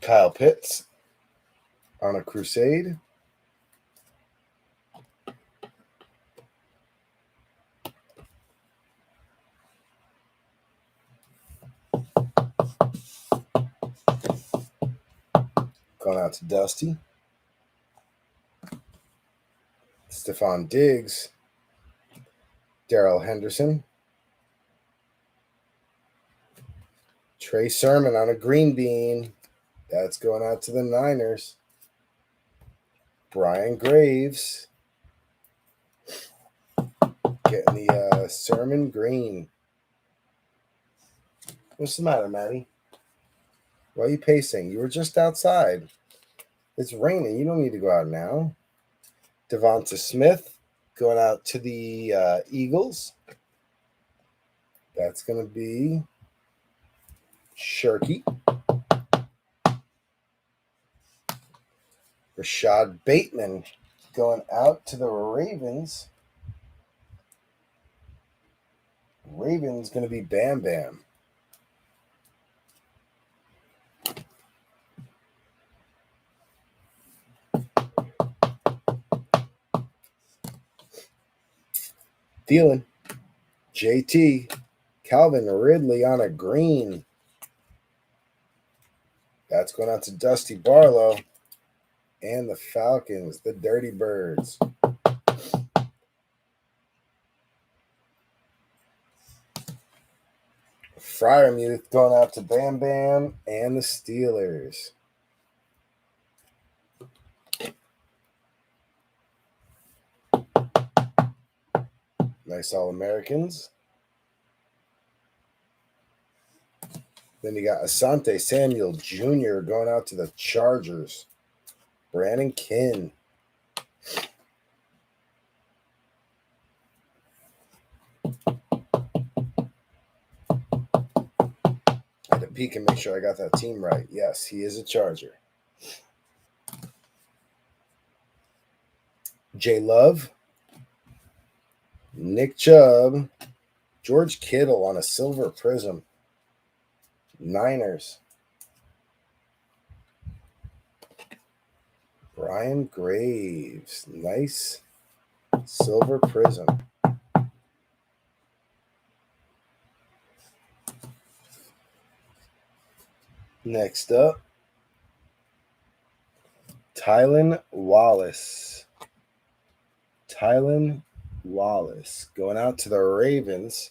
Kyle Pitts on a crusade. Going out to Dusty. Stephon Diggs. Darrell Henderson. Trey Sermon on a green bean. That's going out to the Niners. Brian Graves. Getting the sermon green. What's the matter, Maddie? Why are you pacing? You were just outside. It's raining. You don't need to go out now. Javonta Smith going out to the Eagles. That's going to be Shirky. Rashad Bateman going out to the Ravens. Ravens going to be Bam Bam. Thielen, JT, Calvin Ridley on a green. That's going out to Dusty Barlow and the Falcons, the Dirty Birds. Fryermuth going out to Bam Bam and the Steelers. Nice All-Americans. Then you got Asante Samuel Jr. going out to the Chargers. Brandon Kinn. I had to peek and make sure I got that team right. Yes, he is a Charger. J Love. Nick Chubb. George Kittle on a silver Prizm. Niners. Brian Graves. Nice silver Prizm. Next up, Tylan Wallace. Tylan Wallace going out to the Ravens.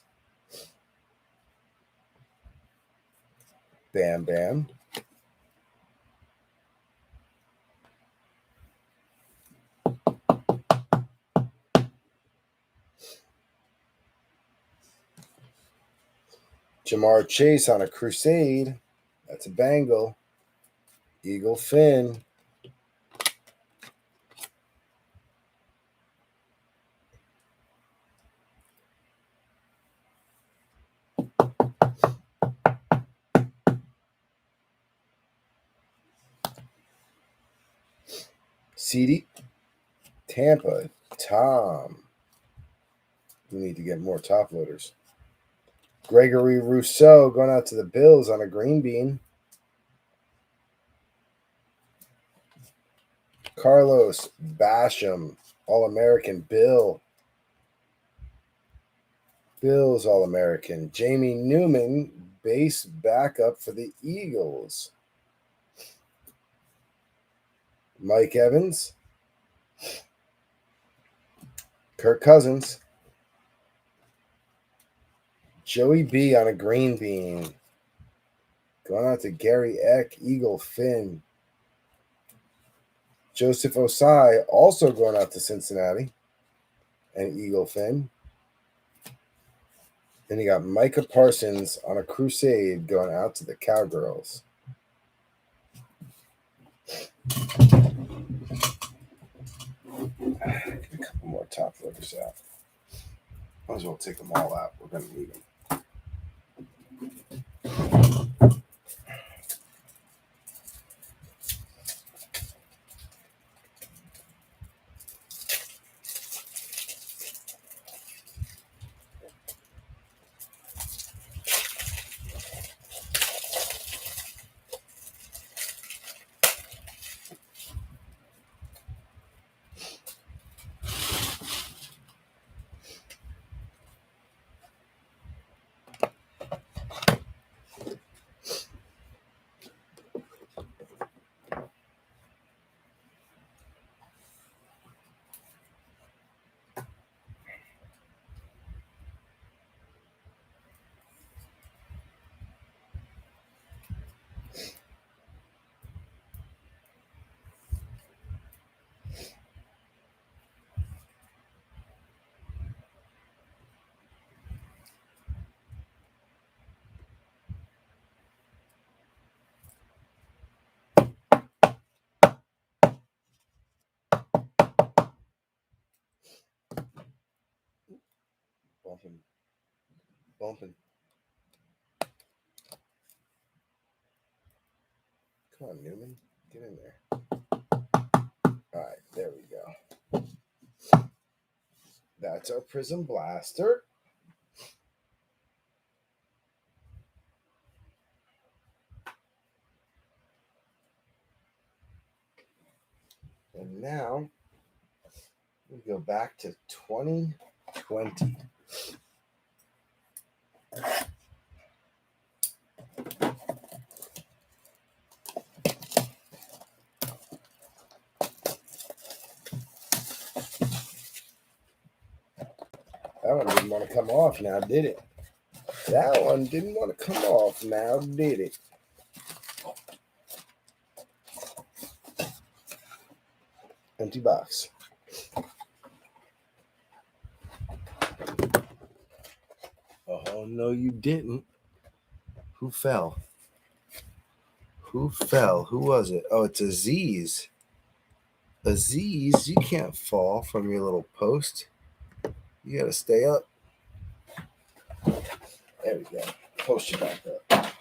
Bam Bam. Jamar Chase on a Crusade. That's a Bengal. Eagle Finn. CD. Tampa. Tom. We need to get more top loaders. Gregory Rousseau going out to the Bills on a green bean. Carlos Basham, All-American Bill. Bills All-American. Jamie Newman, base backup for the Eagles. Mike Evans. Kirk Cousins. Joey B on a green bean. Going out to Gary Eck, Eagle Finn. Joseph Osai also going out to Cincinnati and Eagle Finn. Then you got Micah Parsons on a Crusade going out to the Cowgirls. Get a couple more top loaders out. Might as well take them all out. We're going to need them. bumping. Bumping. Come on, Newman. Get in there. All right, there we go. That's our Prizm Blaster. And now we go back to 2020. That one didn't want to come off now, did it? That one didn't want to come off now, did it? Empty box. Oh, no, you didn't. Who fell? Who fell? Who was it? Oh, it's Aziz. Aziz, you can't fall from your little post. You got to stay up. There we go. Post you back up.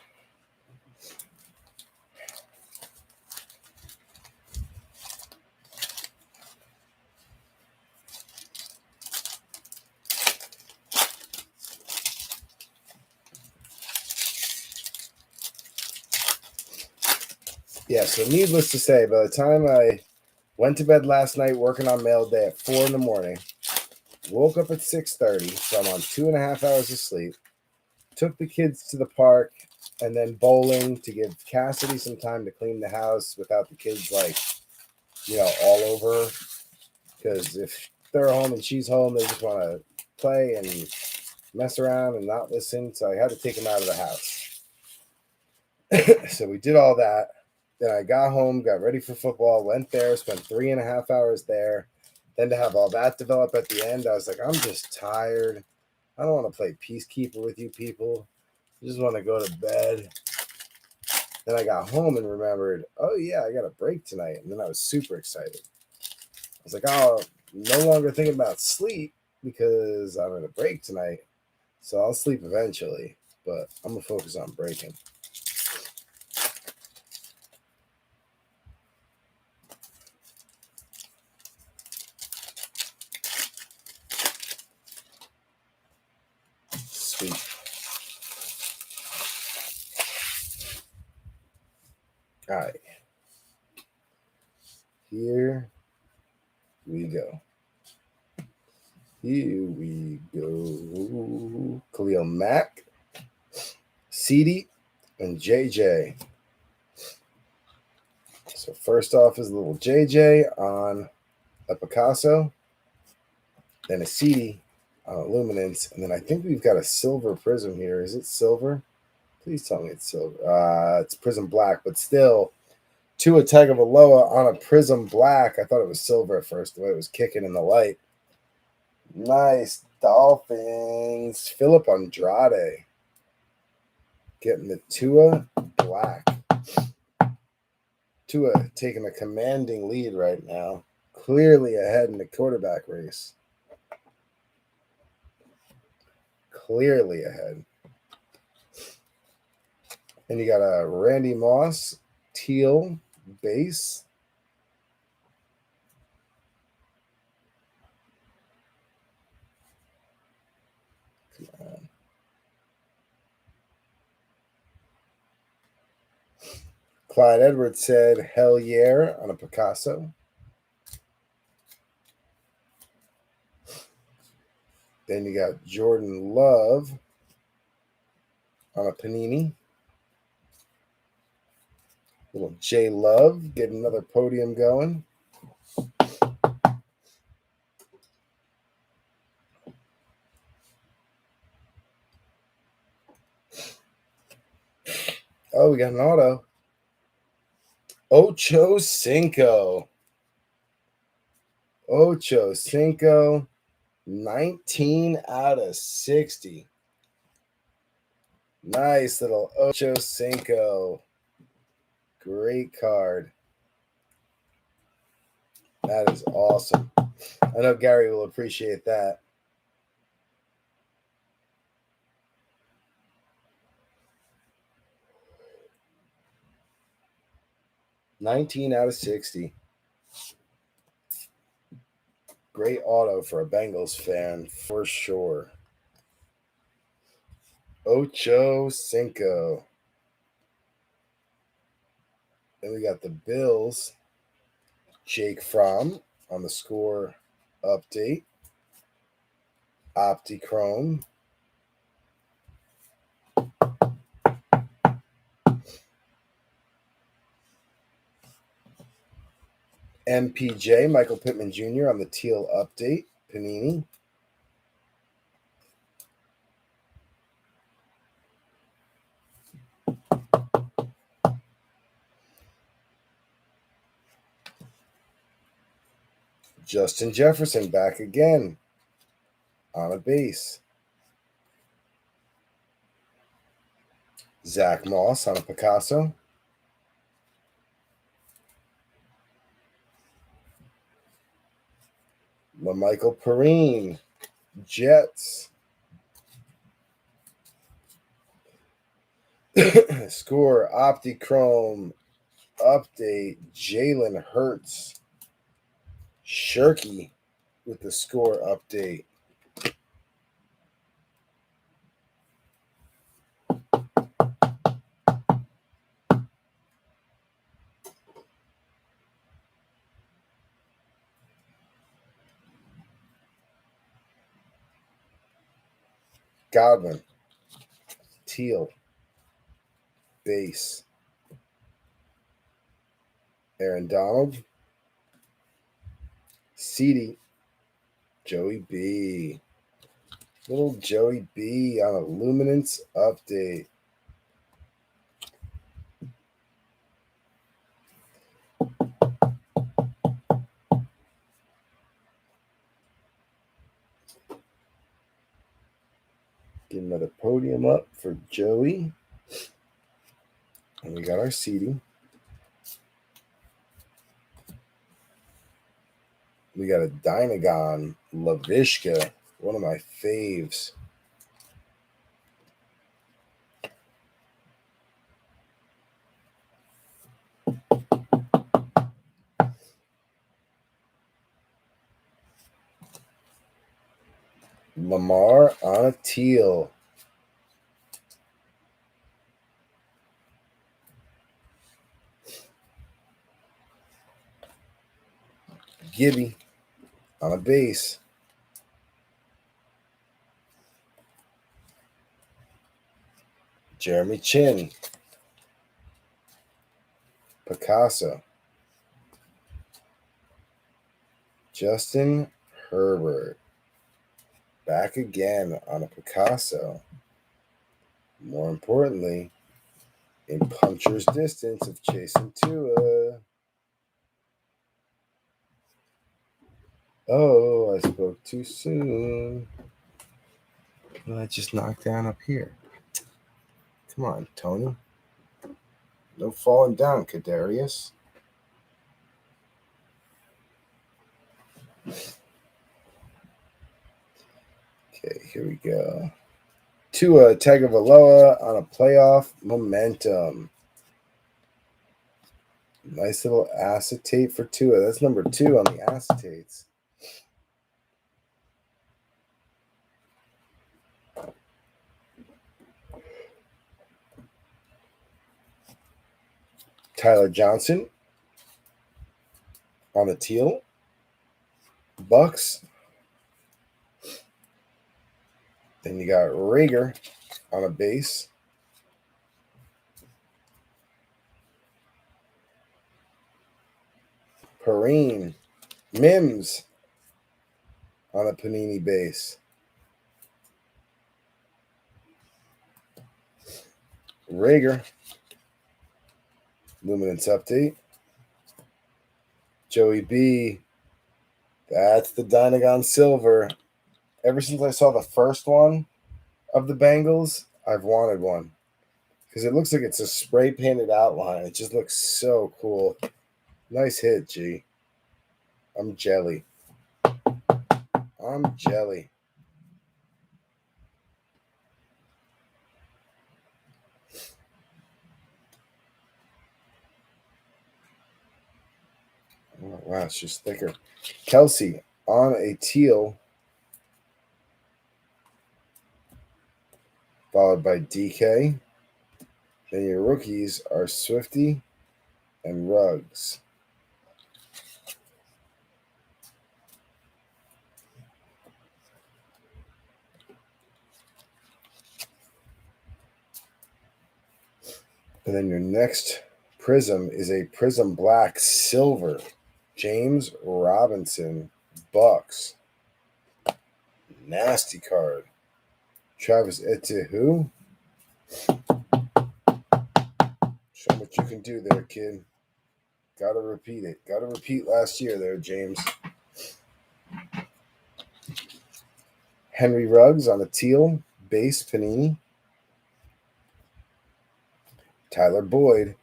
Yeah, so needless to say, by the time I went to bed last night working on mail day at 4 in the morning, woke up at 6:30, so I'm on 2.5 hours of sleep, took the kids to the park, and then bowling to give Cassidy some time to clean the house without the kids, all over her. Because if they're home and she's home, they just want to play and mess around and not listen, so I had to take them out of the house. So we did all that. Then I got home, got ready for football, went there, spent 3.5 hours there. Then to have all that develop at the end, I was like, I'm just tired. I don't want to play Peacekeeper with you people. I just want to go to bed. Then I got home and remembered, oh, yeah, I got a break tonight. And then I was super excited. I was like, oh, no longer thinking about sleep because I'm in a break tonight. So I'll sleep eventually, but I'm going to focus on breaking. Sweet. All right. Here we go. Here we go. Khalil Mack, CD, and JJ. So first off is a little JJ on a Picasso, then a CD on a Luminance, and then I think we've got a silver Prizm here. Is it silver? Please tell me it's silver. It's Prizm Black, but still, Tua Tagovailoa on a Prizm Black. I thought it was silver at first, the way it was kicking in the light. Nice. Dolphins. Philip Andrade. Getting the Tua Black. Tua taking a commanding lead right now. Clearly ahead in the quarterback race. Clearly ahead. And you got a Randy Moss teal base. Come on. Clyde Edwards said, hell yeah, on a Picasso. Then you got Jordan Love on a Panini. Little J Love getting another podium going. Oh, we got an auto. Ocho Cinco. 19 out of 60. Nice little Ocho Cinco. Great card. That is awesome. I know Gary will appreciate that. 19 out of 60. Great auto for a Bengals fan for sure. Ocho Cinco. Then we got the Bills. Jake Fromm on the score update. Optichrome. MPJ, Michael Pittman Jr. on the teal update. Panini. Justin Jefferson back again on a base. Zach Moss on a Picasso. LaMichael Perrine, Jets. Score Optichrome update. Jalen Hurts. Shirky with the score update. Godwin. Teal. Base. Aaron Donald. CD. Joey B. Little Joey B on a Luminance update. Get another podium up for Joey. And we got our seating. We got a Dynagon Lavishka, one of my faves. Lamar on a teal. Gibby on a base. Jeremy Chin. Picasso. Justin Herbert. Back again on a Picasso. More importantly, in puncher's distance of chasing Tua. Oh, I spoke too soon. Well, I just knocked down up here. Come on, Tony. No falling down, Kadarius. Okay, here we go. Tua Tagovailoa on a playoff momentum. Nice little acetate for Tua. That's number 2 on the acetates. Tyler Johnson on the teal. Bucks. Then you got Rager on a base. Perrine. Mims on a Panini base. Rager. Luminance update. Joey B. That's the Dynagon Silver. Ever since I saw the first one of the Bengals, I've wanted one. Because it looks like it's a spray painted outline. It just looks so cool. Nice hit, G. I'm jelly. I'm jelly. Oh, wow, it's just thicker. Kelsey on a teal, followed by DK. Then your rookies are Swifty and Ruggs. And then your next Prizm is a Prizm Black Silver. James Robinson, Bucks. Nasty card. Travis Etienne. Show what you can do there, kid. Gotta repeat it. Gotta repeat last year there, James. Henry Ruggs on a teal base Panini. Tyler Boyd.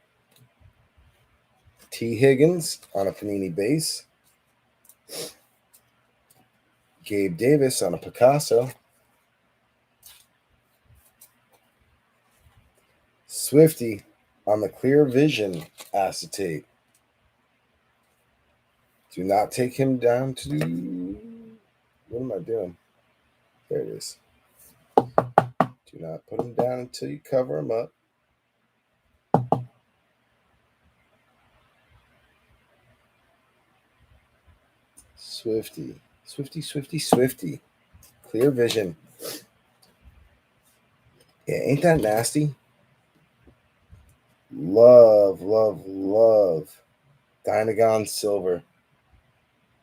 T. Higgins on a Panini base. Gabe Davis on a Picasso. Swifty on the Clear Vision acetate. Do not take him down to... What am I doing? There it is. Do not put him down until you cover him up. Swifty. Clear Vision. Yeah, ain't that nasty? Love. Dynagon Silver.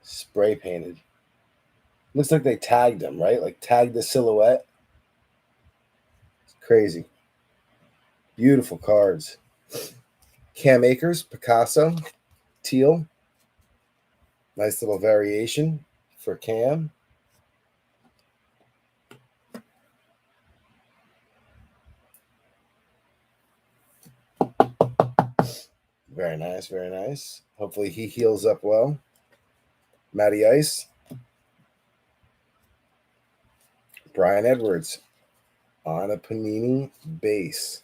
Spray painted. Looks like they tagged him, right? Like tagged the silhouette. It's crazy. Beautiful cards. Cam Akers, Picasso, teal. Nice little variation for Cam. Very nice. Hopefully he heals up well. Matty Ice. Brian Edwards on a Panini base.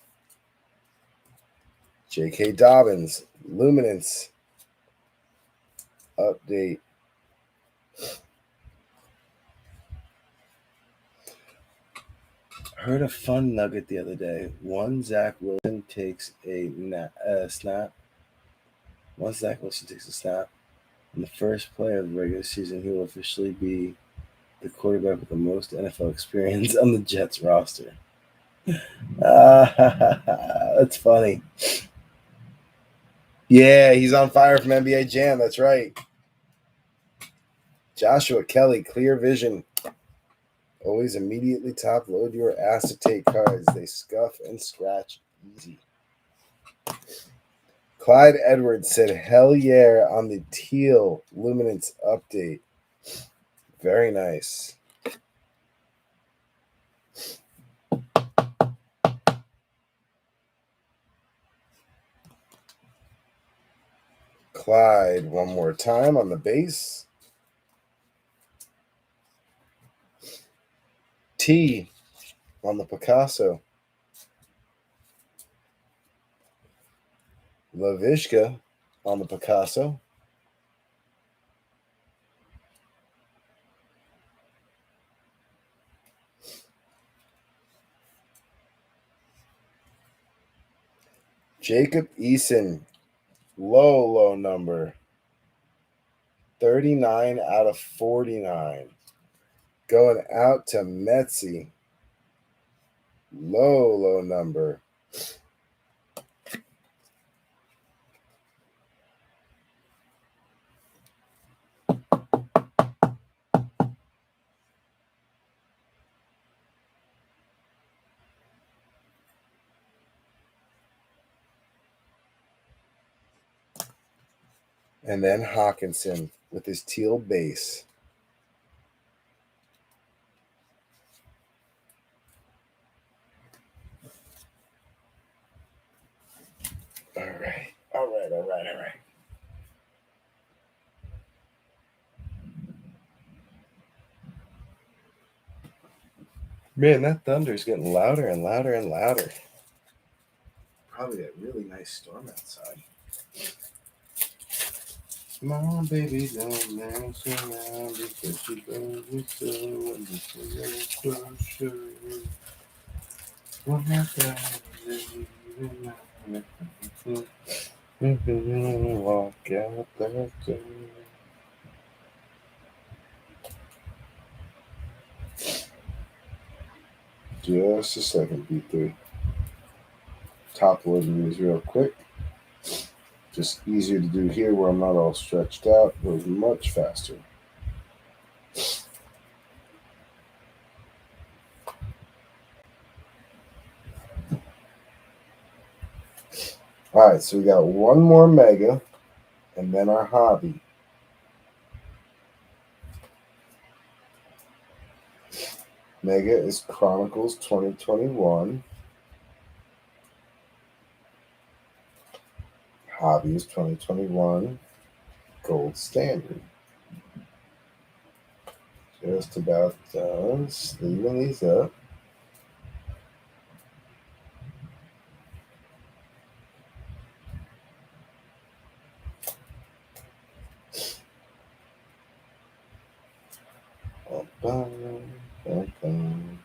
J.K. Dobbins, Luminance update. Heard a fun nugget the other day. One Zach Wilson takes a snap. Once Zach Wilson takes a snap, in the first play of the regular season, he will officially be the quarterback with the most NFL experience on the Jets roster. That's funny. Yeah, he's on fire from NBA Jam. That's right. Joshua Kelly, Clear Vision. Always immediately top load your acetate cards. They scuff and scratch easy. Clyde Edwards said, hell yeah on the teal luminance update. Very nice. Clyde one more time on the base. T on the Picasso. Lavishka on the Picasso. Jacob Eason, low number. 39 out of 49. Going out to Metzi. Low number. And then Hawkinson with his teal base. All right. Man, that thunder is getting louder and louder. Probably a really nice storm outside. My baby don't dance around because she loves me so. And this is a closer. Walk out that door. Just a second, B3. Top loading these real quick. Just easier to do here where I'm not all stretched out. Goes much faster. All right, so we got one more mega and then our hobby. Mega is Chronicles 2021. Hobby is 2021 Gold Standard. Just about done. Sleeving these up. Bum, bum, bum.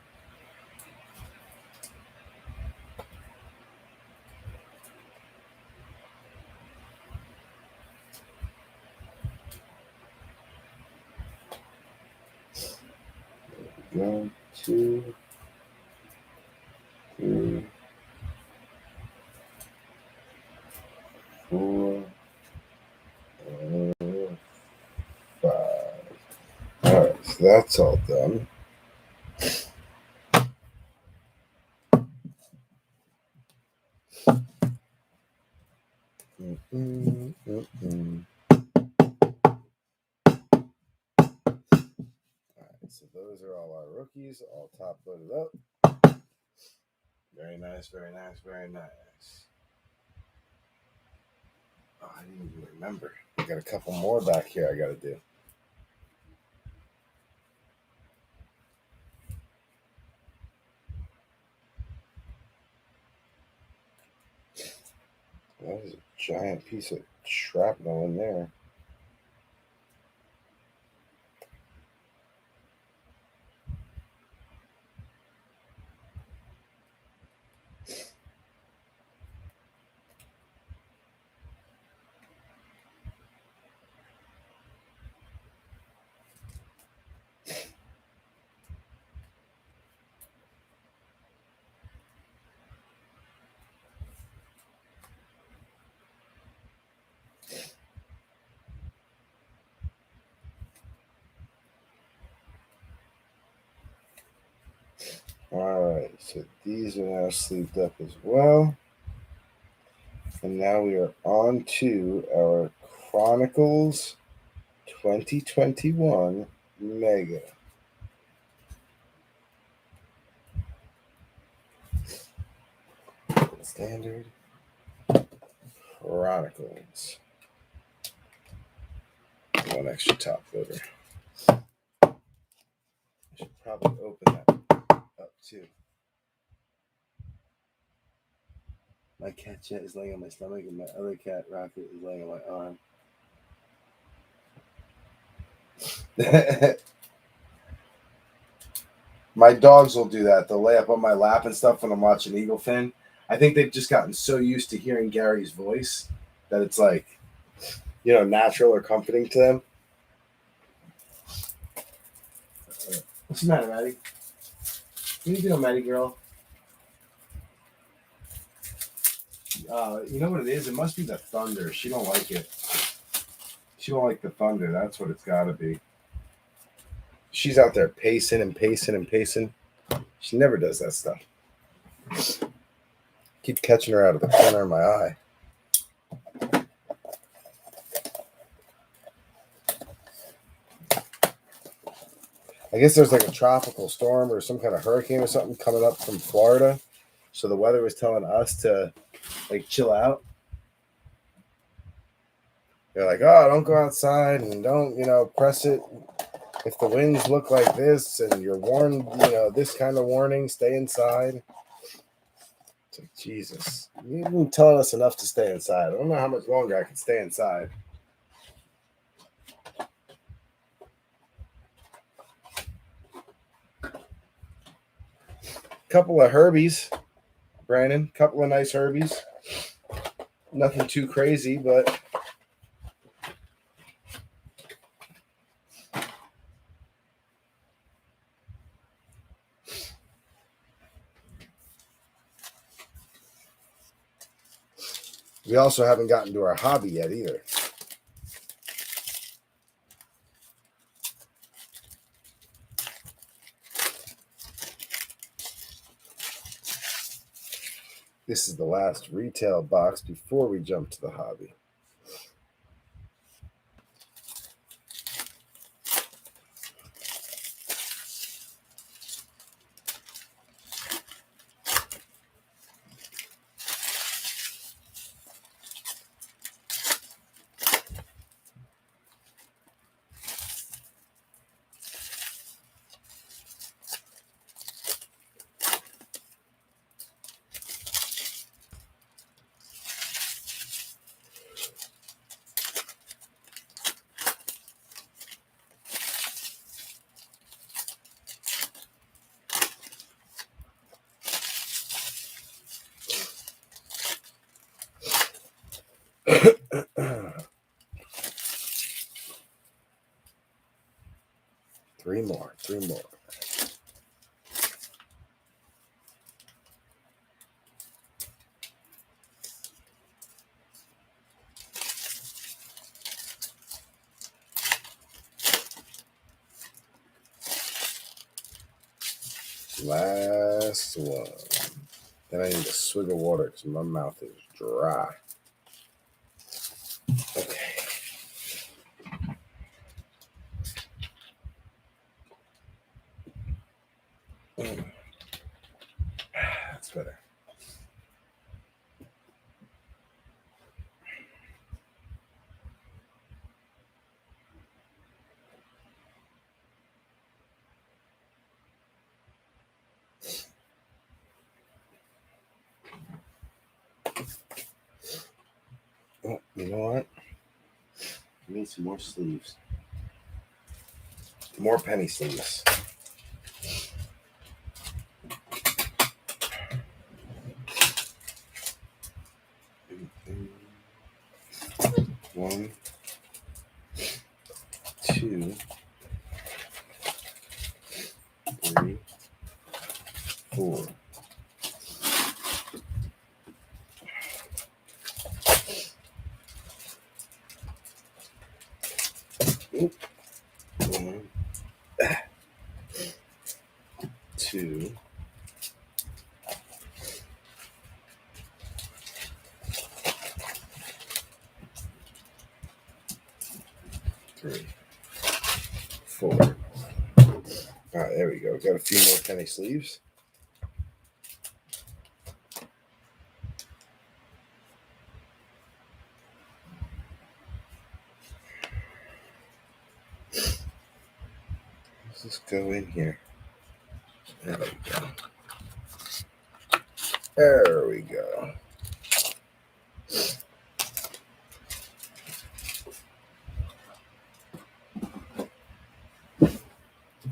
One, two, three, 4, and 5. All right, so that's all done. All right, so those are all our rookies, all top loaded up. Very nice, very nice, very nice. Oh, I didn't even remember. I got a couple more back here I got to do. That is a giant piece of shrapnel in there. All right, so these are now sleeved up as well. And now we are on to our Chronicles 2021 Mega. Standard Chronicles. One extra top loader. I should probably open that up too. My cat Jet is laying on my stomach, and my other cat Rocket is laying on my arm. My dogs will do that. They'll lay up on my lap and stuff when I'm watching Eagle Fin. I think they've just gotten so used to hearing Gary's voice that it's like, natural or comforting to them. What's the matter, Maddie? What are you doing, Maddie girl? You know what it is? It must be the thunder. She don't like it. She don't like the thunder. That's what it's got to be. She's out there pacing and pacing and pacing. She never does that stuff. Keep catching her out of the corner of my eye. I guess there's like a tropical storm or some kind of hurricane or something coming up from Florida. So the weather was telling us to like chill out. They're like, oh, don't go outside and don't, press it. If the winds look like this and you're warned, this kind of warning, stay inside. It's like, Jesus, you've been telling us enough to stay inside. I don't know how much longer I can stay inside. Couple of Herbies, Brandon. Couple of nice Herbies. Nothing too crazy, but we also haven't gotten to our hobby yet either. This is the last retail box before we jump to the hobby. Three more. Last one. Then I need a swig of water because my mouth is dry. Okay. That's better. Oh, you know what? I need some more sleeves. More penny sleeves. One, two, three, four. Oop. One, two, three, four. All right, there we go. Got a few more penny sleeves. Let's just go in here. There we go. There we go.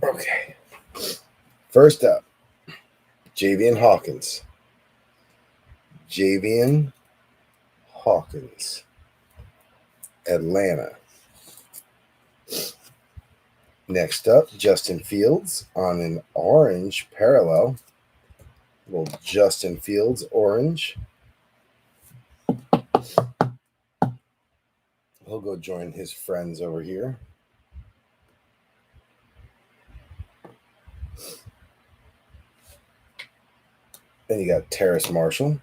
Okay. First up, Javian Hawkins. Javian Hawkins, Atlanta. Next up, Justin Fields on an orange parallel. Little Justin Fields orange. He'll go join his friends over here. Then you got Terrace Marshall.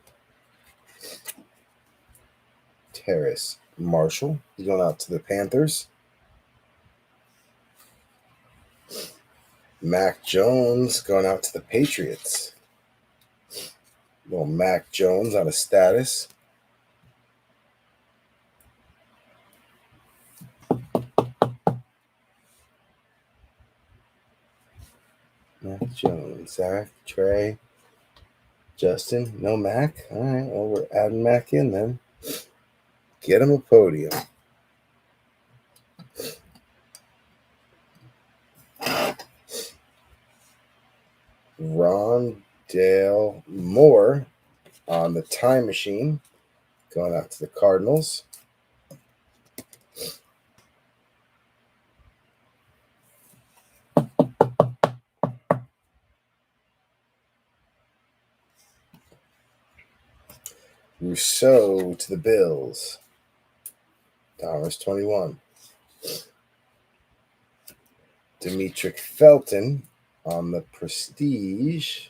Terrace Marshall. He's going out to the Panthers. Mac Jones going out to the Patriots. Little Mac Jones on a status. Mac Jones, Zach, Trey, Justin. No Mac? All right, well, we're adding Mac in then. Get him a podium. Ron Dale Moore on the time machine, going out to the Cardinals. Rousseau to the Bills. $21. Demetric Felton on the Prestige.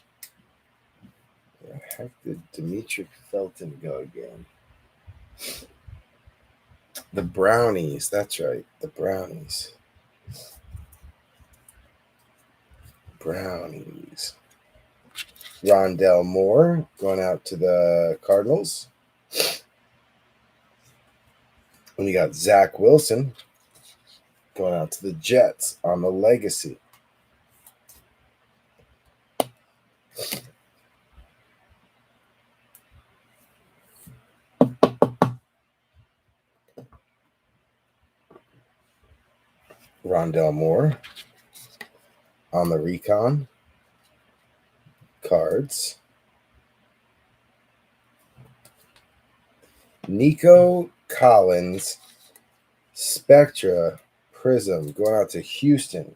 Where the heck did Demetric Felton go again? The Brownies. That's right. The Brownies. Rondell Moore going out to the Cardinals. And you got Zach Wilson going out to the Jets on the Legacy. Rondell Moore on the Recon. Cards. Nico Collins, Spectra, Prizm, going out to Houston.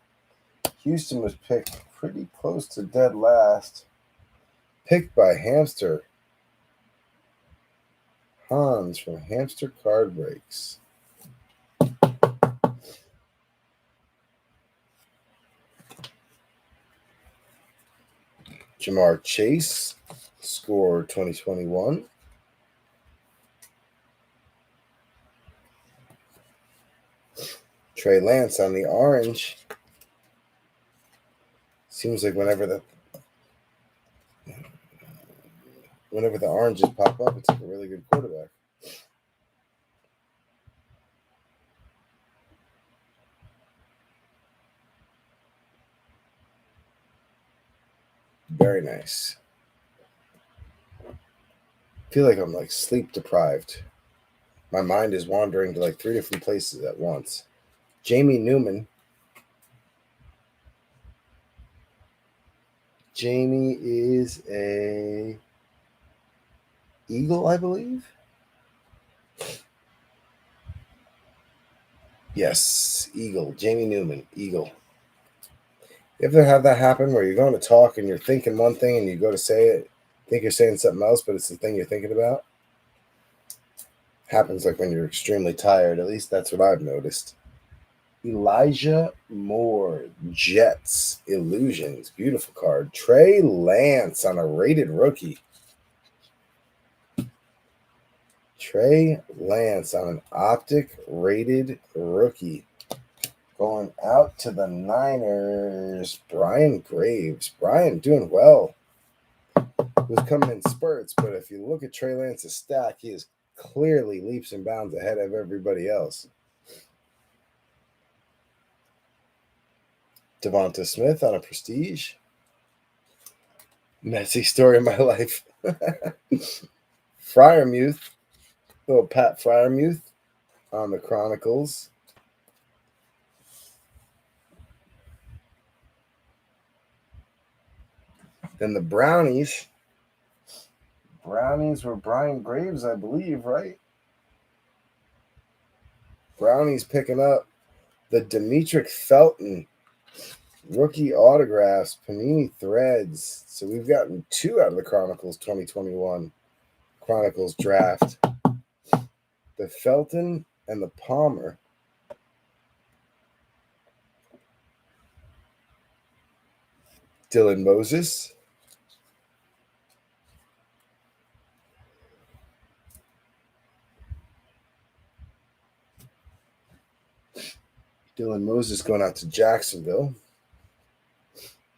Houston was picked pretty close to dead last. Picked by Hamster. Hans from Hamster Card Breaks. Jamar Chase, score 2021. Trey Lance on the orange. Seems like whenever the oranges pop up, it's like a really good quarterback. Very nice. I feel like I'm like sleep deprived. My mind is wandering to like 3 different places at once. Jamie Newman. Jamie is a Eagle, I believe. Yes, Eagle. Jamie Newman, Eagle. You ever have that happen where you're going to talk and you're thinking one thing and you go to say it, think you're saying something else, but it's the thing you're thinking about? Happens like when you're extremely tired. At least that's what I've noticed. Elijah Moore, Jets, Illusions, beautiful card. Trey Lance on a rated rookie. Trey Lance on an optic rated rookie. Going out to the Niners, Brian Graves. Brian doing well. He was coming in spurts, but if you look at Trey Lance's stack, he is clearly leaps and bounds ahead of everybody else. Devonta Smith on a Prestige. Messy story of my life. Fryermuth, little Pat Fryermuth on the Chronicles. Then the Brownies. Brownies were Brian Graves, I believe, right? Brownies picking up the Demetric Felton rookie autographs, Panini Threads. So we've gotten 2 out of the Chronicles 2021 Chronicles draft. The Felton and the Palmer. Dylan Moses. Dylan Moses going out to Jacksonville.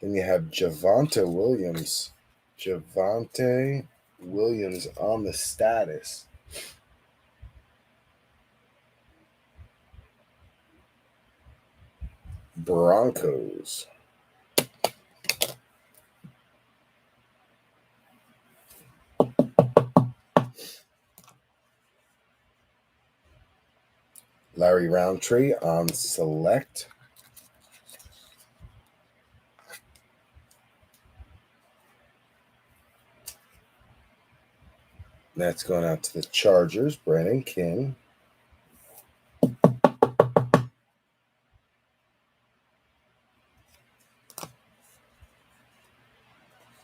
Then you have Javonta Williams. Javonta Williams on the status. Broncos. Larry Roundtree on select. That's going out to the Chargers. Brandon King.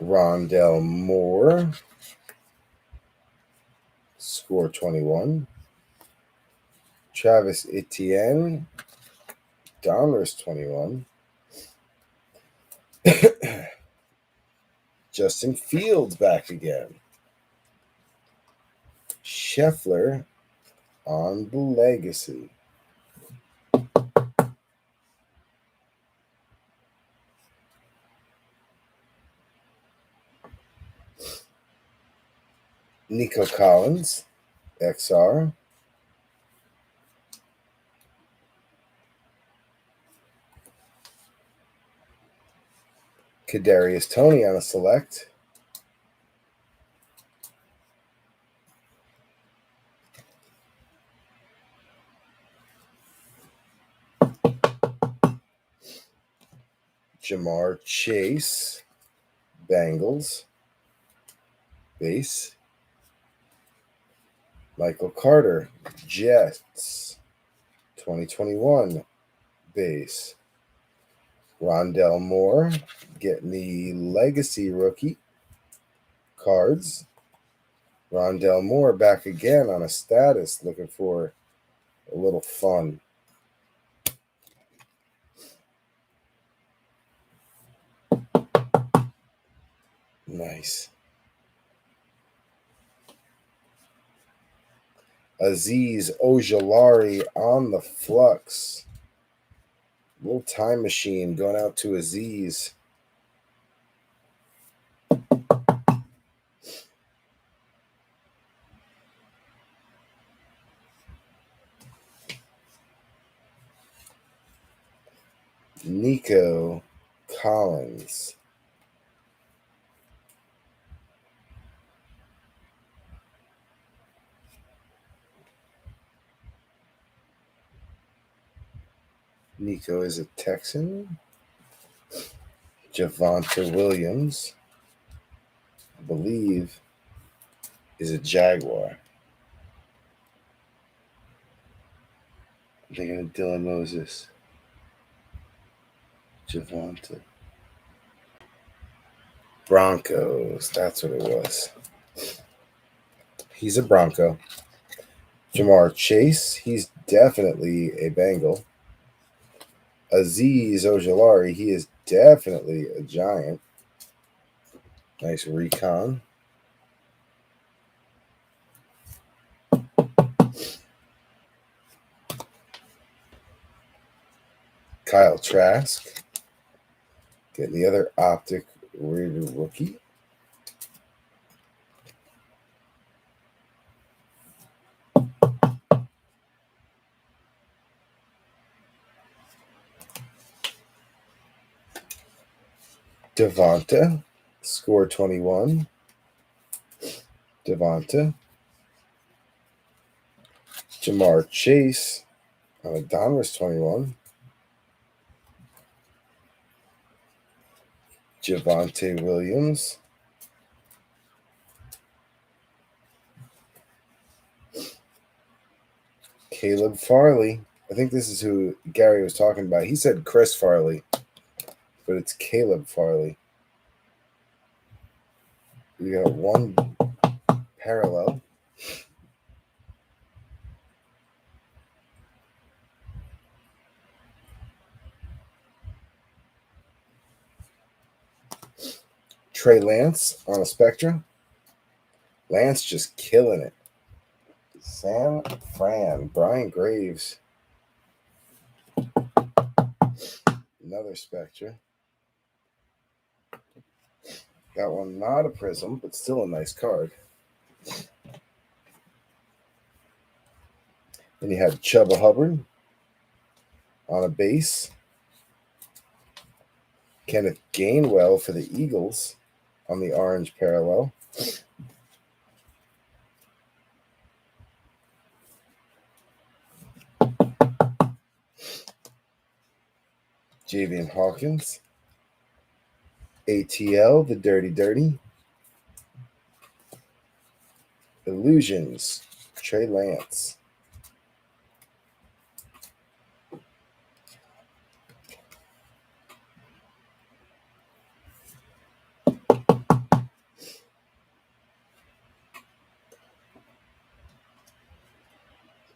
Rondell Moore. Score 21. Travis Etienne. Donruss 21. Justin Fields back again. Scheffler on the legacy. Nico Collins, XR. Kadarius Toney on a select. Jamar Chase, Bengals, base. Michael Carter, Jets, 2021, base. Rondell Moore, getting the legacy rookie, Cards. Rondell Moore back again on a status, looking for a little fun. Nice. Azeez Ojulari on the flux. Little time machine going out to Azeez. Nico Collins. Nico is a Texan. Javonta Williams, I believe, is a Jaguar. I'm thinking of Dylan Moses. Javonta. Broncos, that's what it was. He's a Bronco. Jamar Chase, he's definitely a Bengal. Azeez Ojulari, he is definitely a Giant. Nice recon. Kyle Trask, getting the other optic rated rookie. Devonta, score 21. Devonta. Jamar Chase on a Donruss 21. Javonta Williams. Caleb Farley. I think this is who Gary was talking about. He said Chris Farley, but it's Caleb Farley. We got one parallel. Trey Lance on a Spectra. Lance just killing it. San Fran. Brian Graves. Another Spectra. That one not a Prizm, but still a nice card. Then you have Chuba Hubbard on a base. Kenneth Gainwell for the Eagles on the orange parallel. Javian Hawkins. ATL, the Dirty Dirty. Illusions, Trey Lance.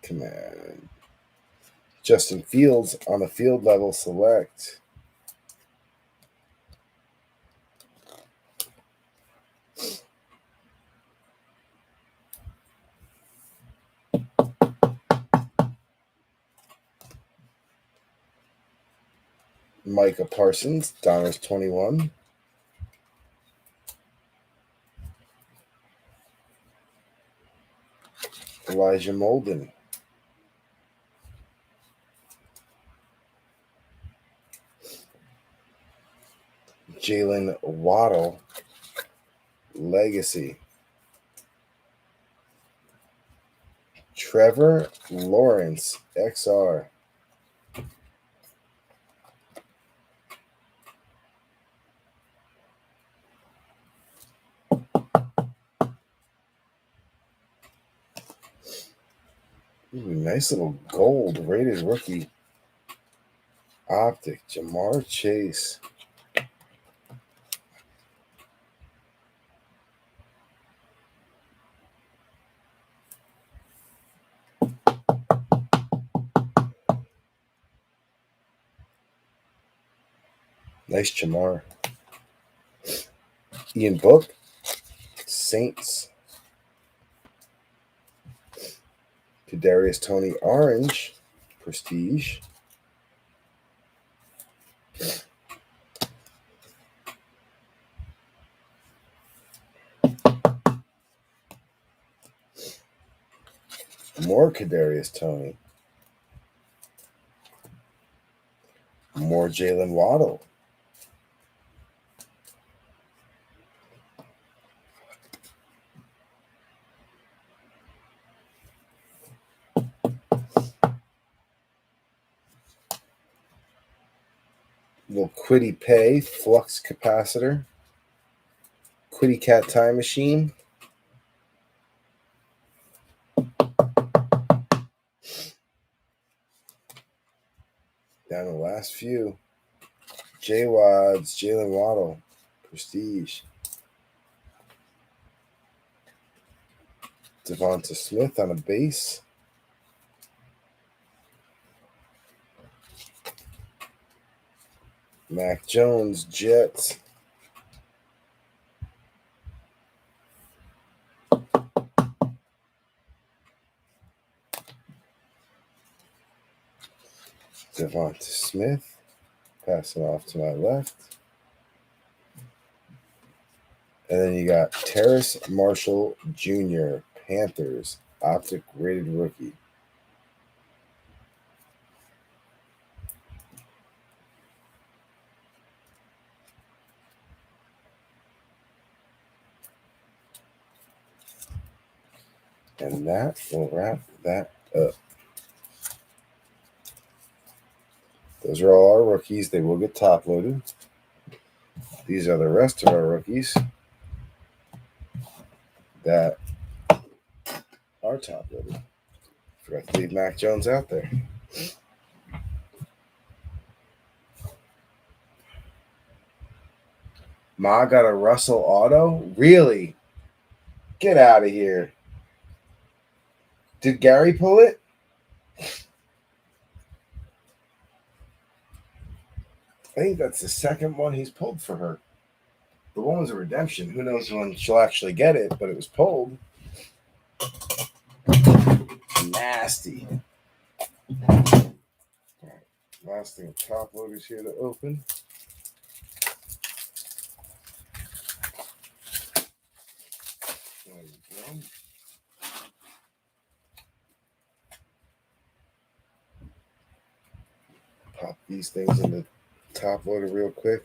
Come on. Justin Fields on a field level select. Micah Parsons, Donruss 21. Elijah Molden. Jalen Waddle, Legacy. Trevor Lawrence, XR. Ooh, nice little gold rated rookie. Optic, Jamar Chase. Nice Jamar. Ian Book, Saints. Kadarius Toney Orange, Prestige. More Kadarius Toney. More Jalen Waddle. Little Quiddy Pay, Flux Capacitor. Quiddy Cat Time Machine. Down the last few. J-Wads, Jalen Waddle, Prestige. Javonta Smith on a base. Mac Jones, Jets. Javonta Smith. Passing off to my left. And then you got Terrace Marshall Jr., Panthers, Optic rated rookie. And that will wrap that up. Those are all our rookies. They will get top loaded. These are the rest of our rookies that are top loaded. Forgot to leave Mac Jones out there. Ma got a Russell auto? Really? Get out of here. Did Gary pull it? I think that's the second one he's pulled for her. The one was a redemption. Who knows when she'll actually get it, but it was pulled. Nasty. All right. Last thing, top loaders here to open. There you go. Pop these things in the top loader real quick.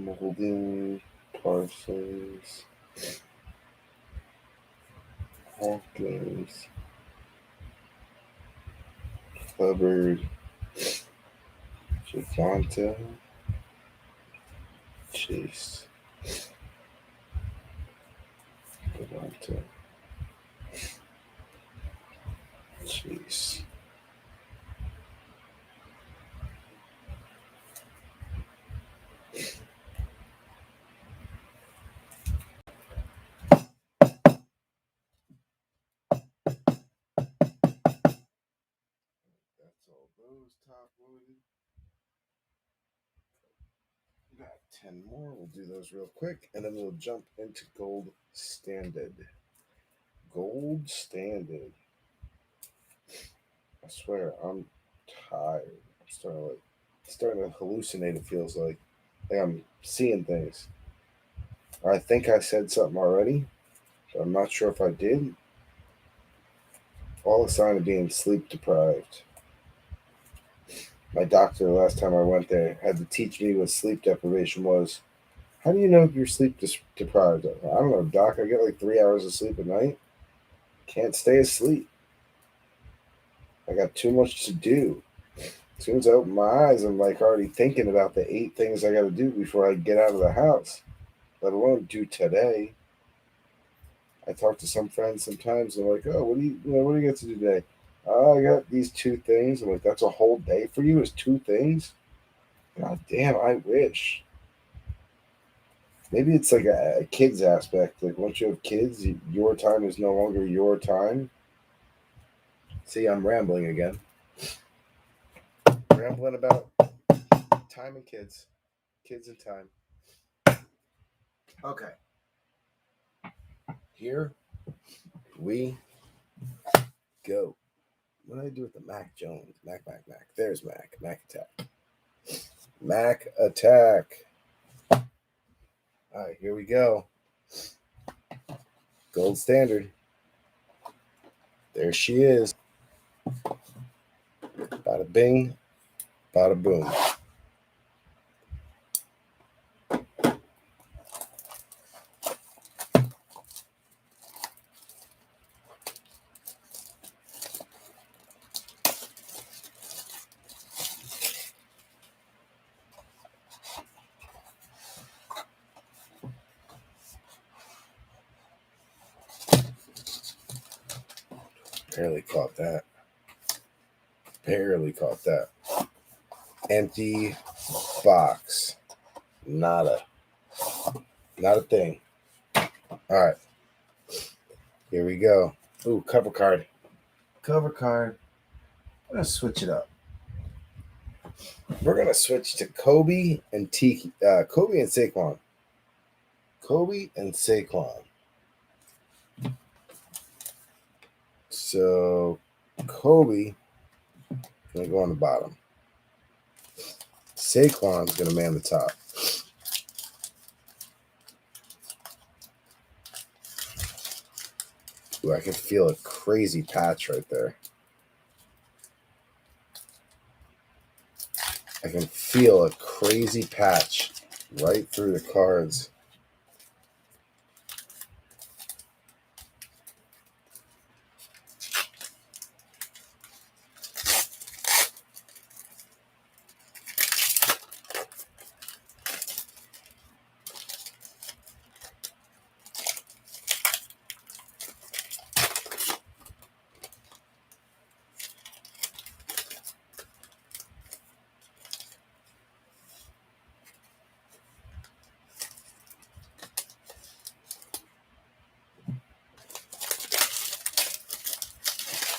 Molden, Parsons, Hawkins, Hubbard, Javonta, Chase, Javonta, Chase. That's all those top loaded. We got 10 more. We'll do those real quick, and then we'll jump into gold standard. Gold standard. I swear, I'm tired. I'm starting to hallucinate. It feels like I'm seeing things. I think I said something already, but I'm not sure if I did. All a sign of being sleep deprived. My doctor, last time I went there, had to teach me what sleep deprivation was. How do you know if you're sleep deprived? I don't know, doc. I get like 3 hours of sleep a night. Can't stay asleep. I got too much to do. As soon as I open my eyes, I'm like already thinking about the 8 things I got to do before I get out of the house, let alone do today. I talk to some friends sometimes. They're like, "Oh, what do you get to do today?" "Oh, I got these 2 things." I'm like, "That's a whole day for you? Is 2 things? God damn, I wish." Maybe it's like a kids aspect. Like once you have kids, your time is no longer your time. See, I'm rambling again. Rambling about time and kids and time. Okay. Here we go. What did I do with the Mac Jones? Mac. There's Mac. Mac attack. Mac attack. All right, here we go. Gold standard. There she is. Bada bing, bada boom. Barely caught that. Empty box. Not a thing. All right. Here we go. Ooh, cover card. I'm going to switch it up. We're going to switch to Kobe and Saquon. Kobe and Saquon. So, Kobe going to go on the bottom. Saquon's going to man the top. Ooh, I can feel a crazy patch right there. I can feel a crazy patch right through the cards.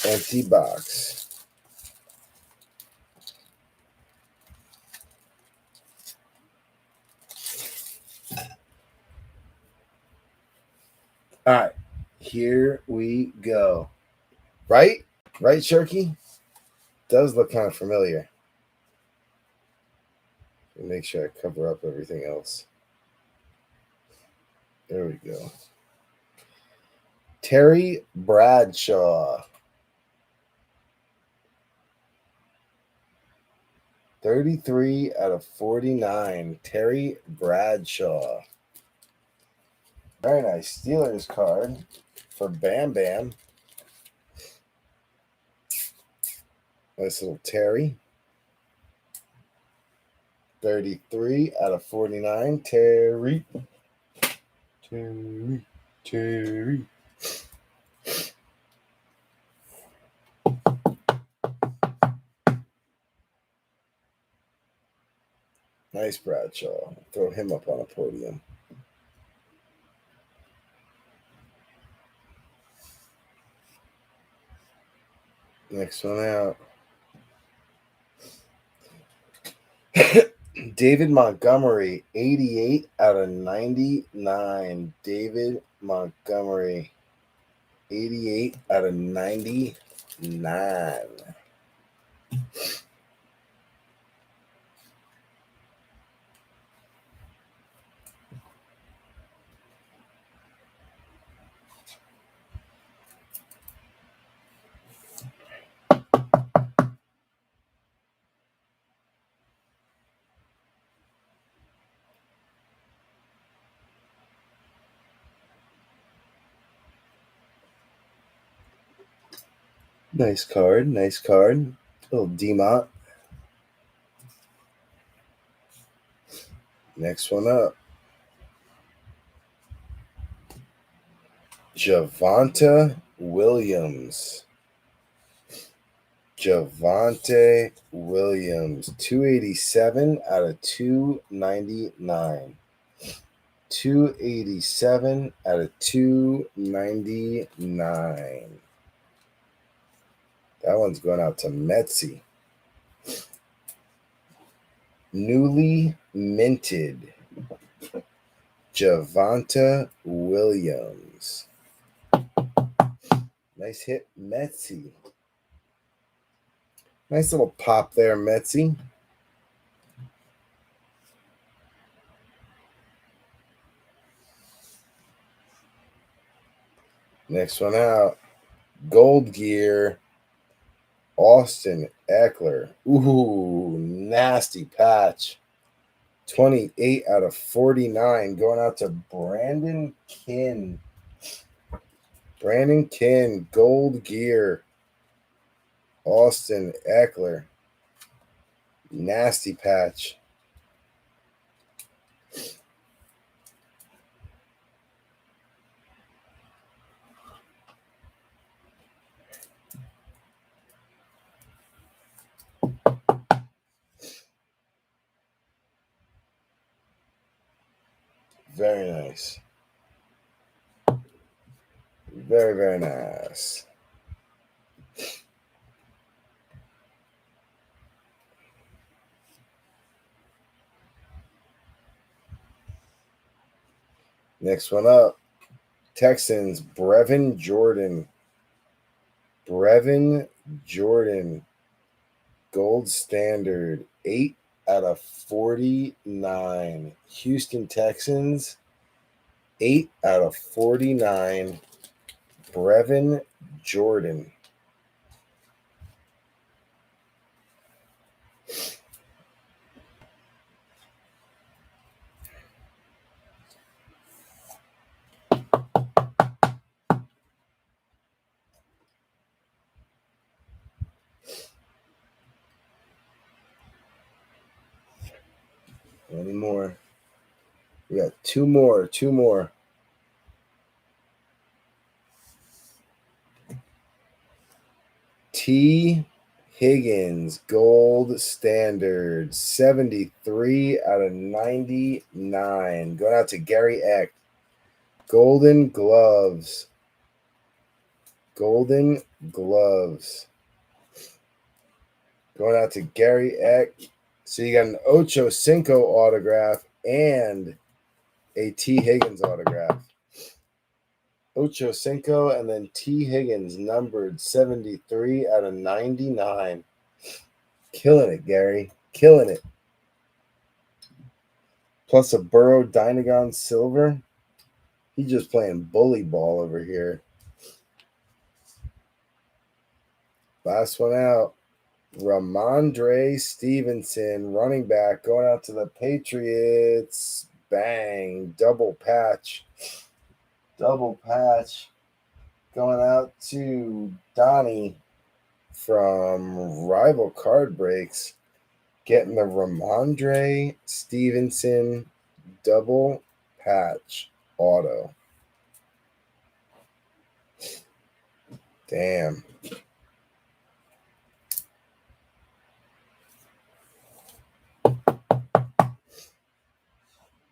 Empty box. All right, here we go. Right, Shirky? Does look kind of familiar. Make sure I cover up everything else. There we go. Terry Bradshaw. 33 out of 49. Terry Bradshaw. Very nice Steelers card for Bam Bam. Nice little Terry. 33 out of 49. Terry. Nice Bradshaw. Throw him up on a podium. Next one out. David Montgomery, 88 out of 99. David Montgomery, 88 out of 99. Nice card, nice card. Little D-Mont. Next one up. Javonta Williams. Javonta Williams. 287 out of 299. 287 out of 299. That one's going out to Metzi. Newly minted Javonta Williams. Nice hit, Metzi. Nice little pop there, Metzi. Next one out. Gold Gear. Austin Eckler. Ooh, nasty patch. 28 out of 49. Going out to Brandon Kinn. Brandon Kinn. Gold Gear. Austin Eckler. Nasty patch. Very nice. Very, very nice. Next one up. Texans, Brevin Jordan. Brevin Jordan. Gold standard. 8 out of 49. Houston Texans. 8 out of 49. Brevin Jordan. Any more? We got two more. T. Higgins, gold standard, 73 out of 99. Going out to Gary Eck. Golden gloves. Golden gloves. Going out to Gary Eck. So you got an Ocho Cinco autograph and a T. Higgins autograph. Ocho Cinco and then T. Higgins, numbered 73 out of 99. Killing it, Gary. Killing it. Plus a Burrow Dynagon silver. He's just playing bully ball over here. Last one out. Ramondre Stevenson, running back, going out to the Patriots. Bang. Double patch. Going out to Donnie from Rival Card Breaks. Getting the Ramondre Stevenson double patch auto. Damn.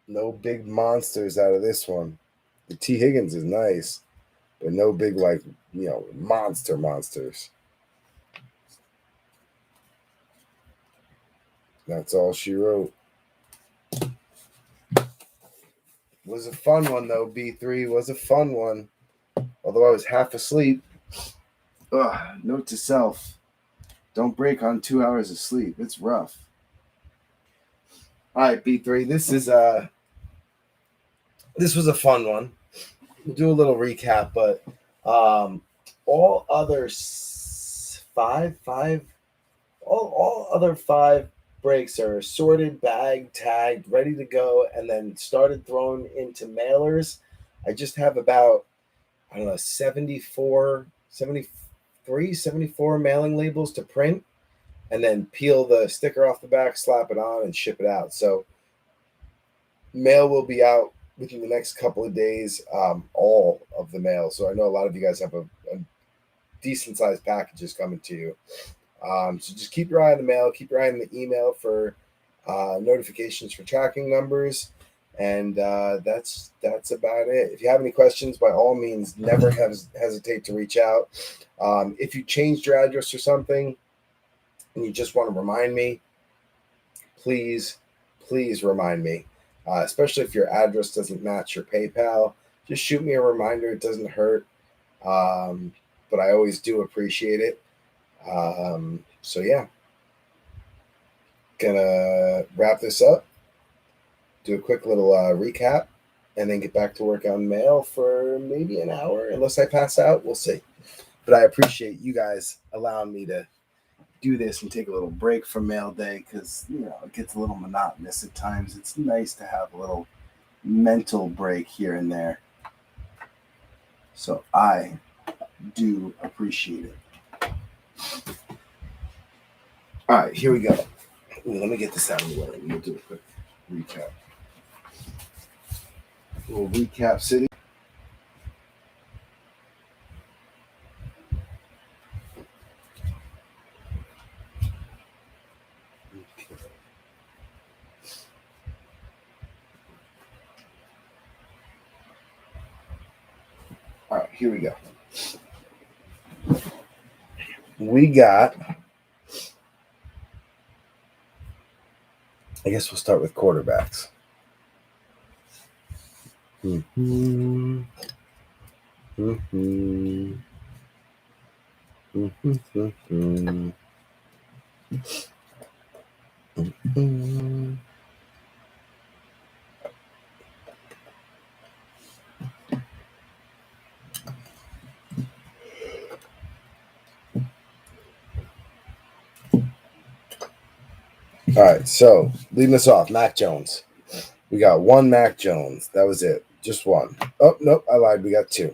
No big monsters out of this one. The T. Higgins is nice, but no big, monsters. That's all she wrote. Was a fun one, though, B3. Was a fun one. Although I was half asleep. Note to self. Don't break on 2 hours of sleep. It's rough. All right, B3. This was a fun one. We'll do a little recap, but all other five breaks are sorted, bagged, tagged, ready to go, and then started thrown into mailers. I just have about, 74 mailing labels to print, and then peel the sticker off the back, slap it on, and ship it out. So mail will be out within the next couple of days, all of the mail. So I know a lot of you guys have a decent sized packages coming to you. So just keep your eye on the mail, keep your eye on the email for notifications for tracking numbers. And that's about it. If you have any questions, by all means, never hesitate to reach out. If you changed your address or something and you just want to remind me, please remind me. Especially if your address doesn't match your PayPal, just shoot me a reminder. It doesn't hurt, but I always do appreciate it. So yeah, gonna wrap this up, do a quick little recap, and then get back to work on mail for maybe an hour. Unless I pass out, we'll see. But I appreciate you guys allowing me to do this and take a little break from mail day, because it gets a little monotonous at times. It's nice to have a little mental break here and there. So I do appreciate it. All right, here we go. Let me get this out of the way. We'll do a quick recap. We'll recap City. All right, here we go. We got, I guess we'll start with quarterbacks. All right, so leading us off, Mac Jones. We got one Mac Jones. That was it. Just one. Oh, nope, I lied. We got two.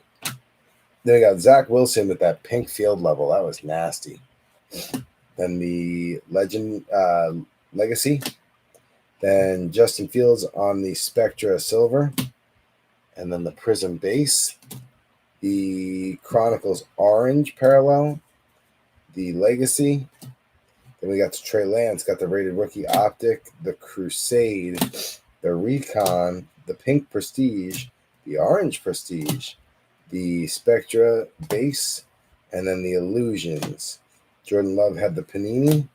Then we got Zach Wilson with that pink field level. That was nasty. Then the Legend Legacy. Then Justin Fields on the Spectra Silver. And then the Prizm Base. The Chronicles Orange Parallel. The Legacy. Then we got the Trey Lance, got the Rated Rookie Optic, the Crusade, the Recon, the Pink Prestige, the Orange Prestige, the Spectra Base, and then the Illusions. Jordan Love had the Panini.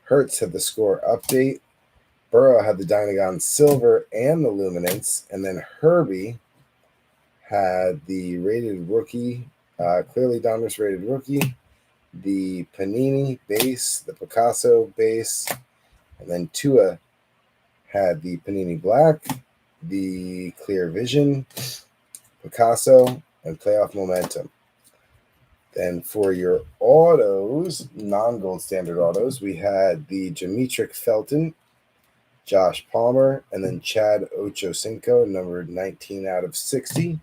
Hertz had the Score Update. Burrow had the Dynagon Silver and the Luminance. And then Herbie had the Rated Rookie, clearly Donruss Rated Rookie, the Panini Base, the Picasso Base, and then Tua had the Panini Black, the Clear Vision, Picasso, and Playoff Momentum. Then for your autos, non-gold standard autos, we had the Demetric Felton, Josh Palmer, and then Chad Ochocinco, numbered 19 out of 60.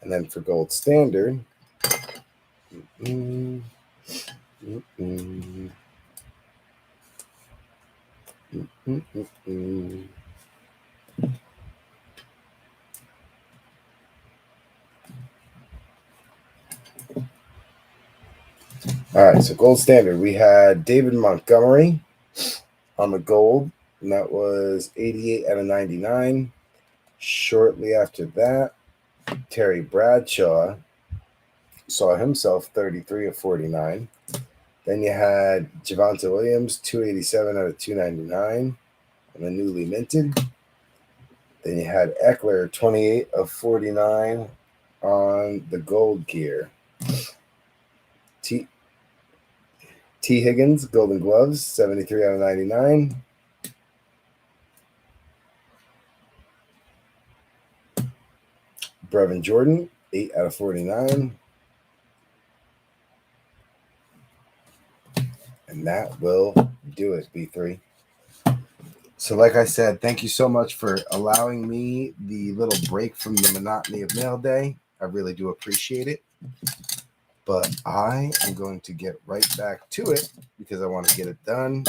And then for gold standard, all right, so gold standard, we had David Montgomery on the gold, and that was 88 out of 99. Shortly after that, Terry Bradshaw saw himself 33 of 49. Then you had Javonta Williams, 287 out of 299, and the newly minted. Then you had Eckler, 28 of 49 on the gold gear. T. Higgins, golden gloves, 73 out of 99. Brevin Jordan, 8 out of 49. And that will do it, B3. So like I said, thank you so much for allowing me the little break from the monotony of mail day. I really do appreciate it. But I am going to get right back to it because I want to get it done,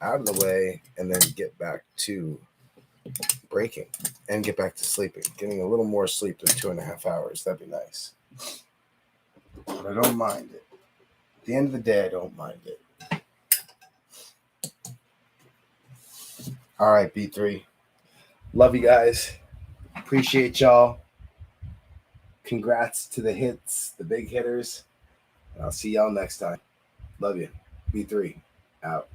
out of the way, and then get back to breaking and get back to sleeping. Getting a little more sleep than 2.5 hours. That'd be nice. But I don't mind it. At the end of the day, I don't mind it. All right, B3. Love you guys. Appreciate y'all. Congrats to the hits, the big hitters. And I'll see y'all next time. Love you. B3 out.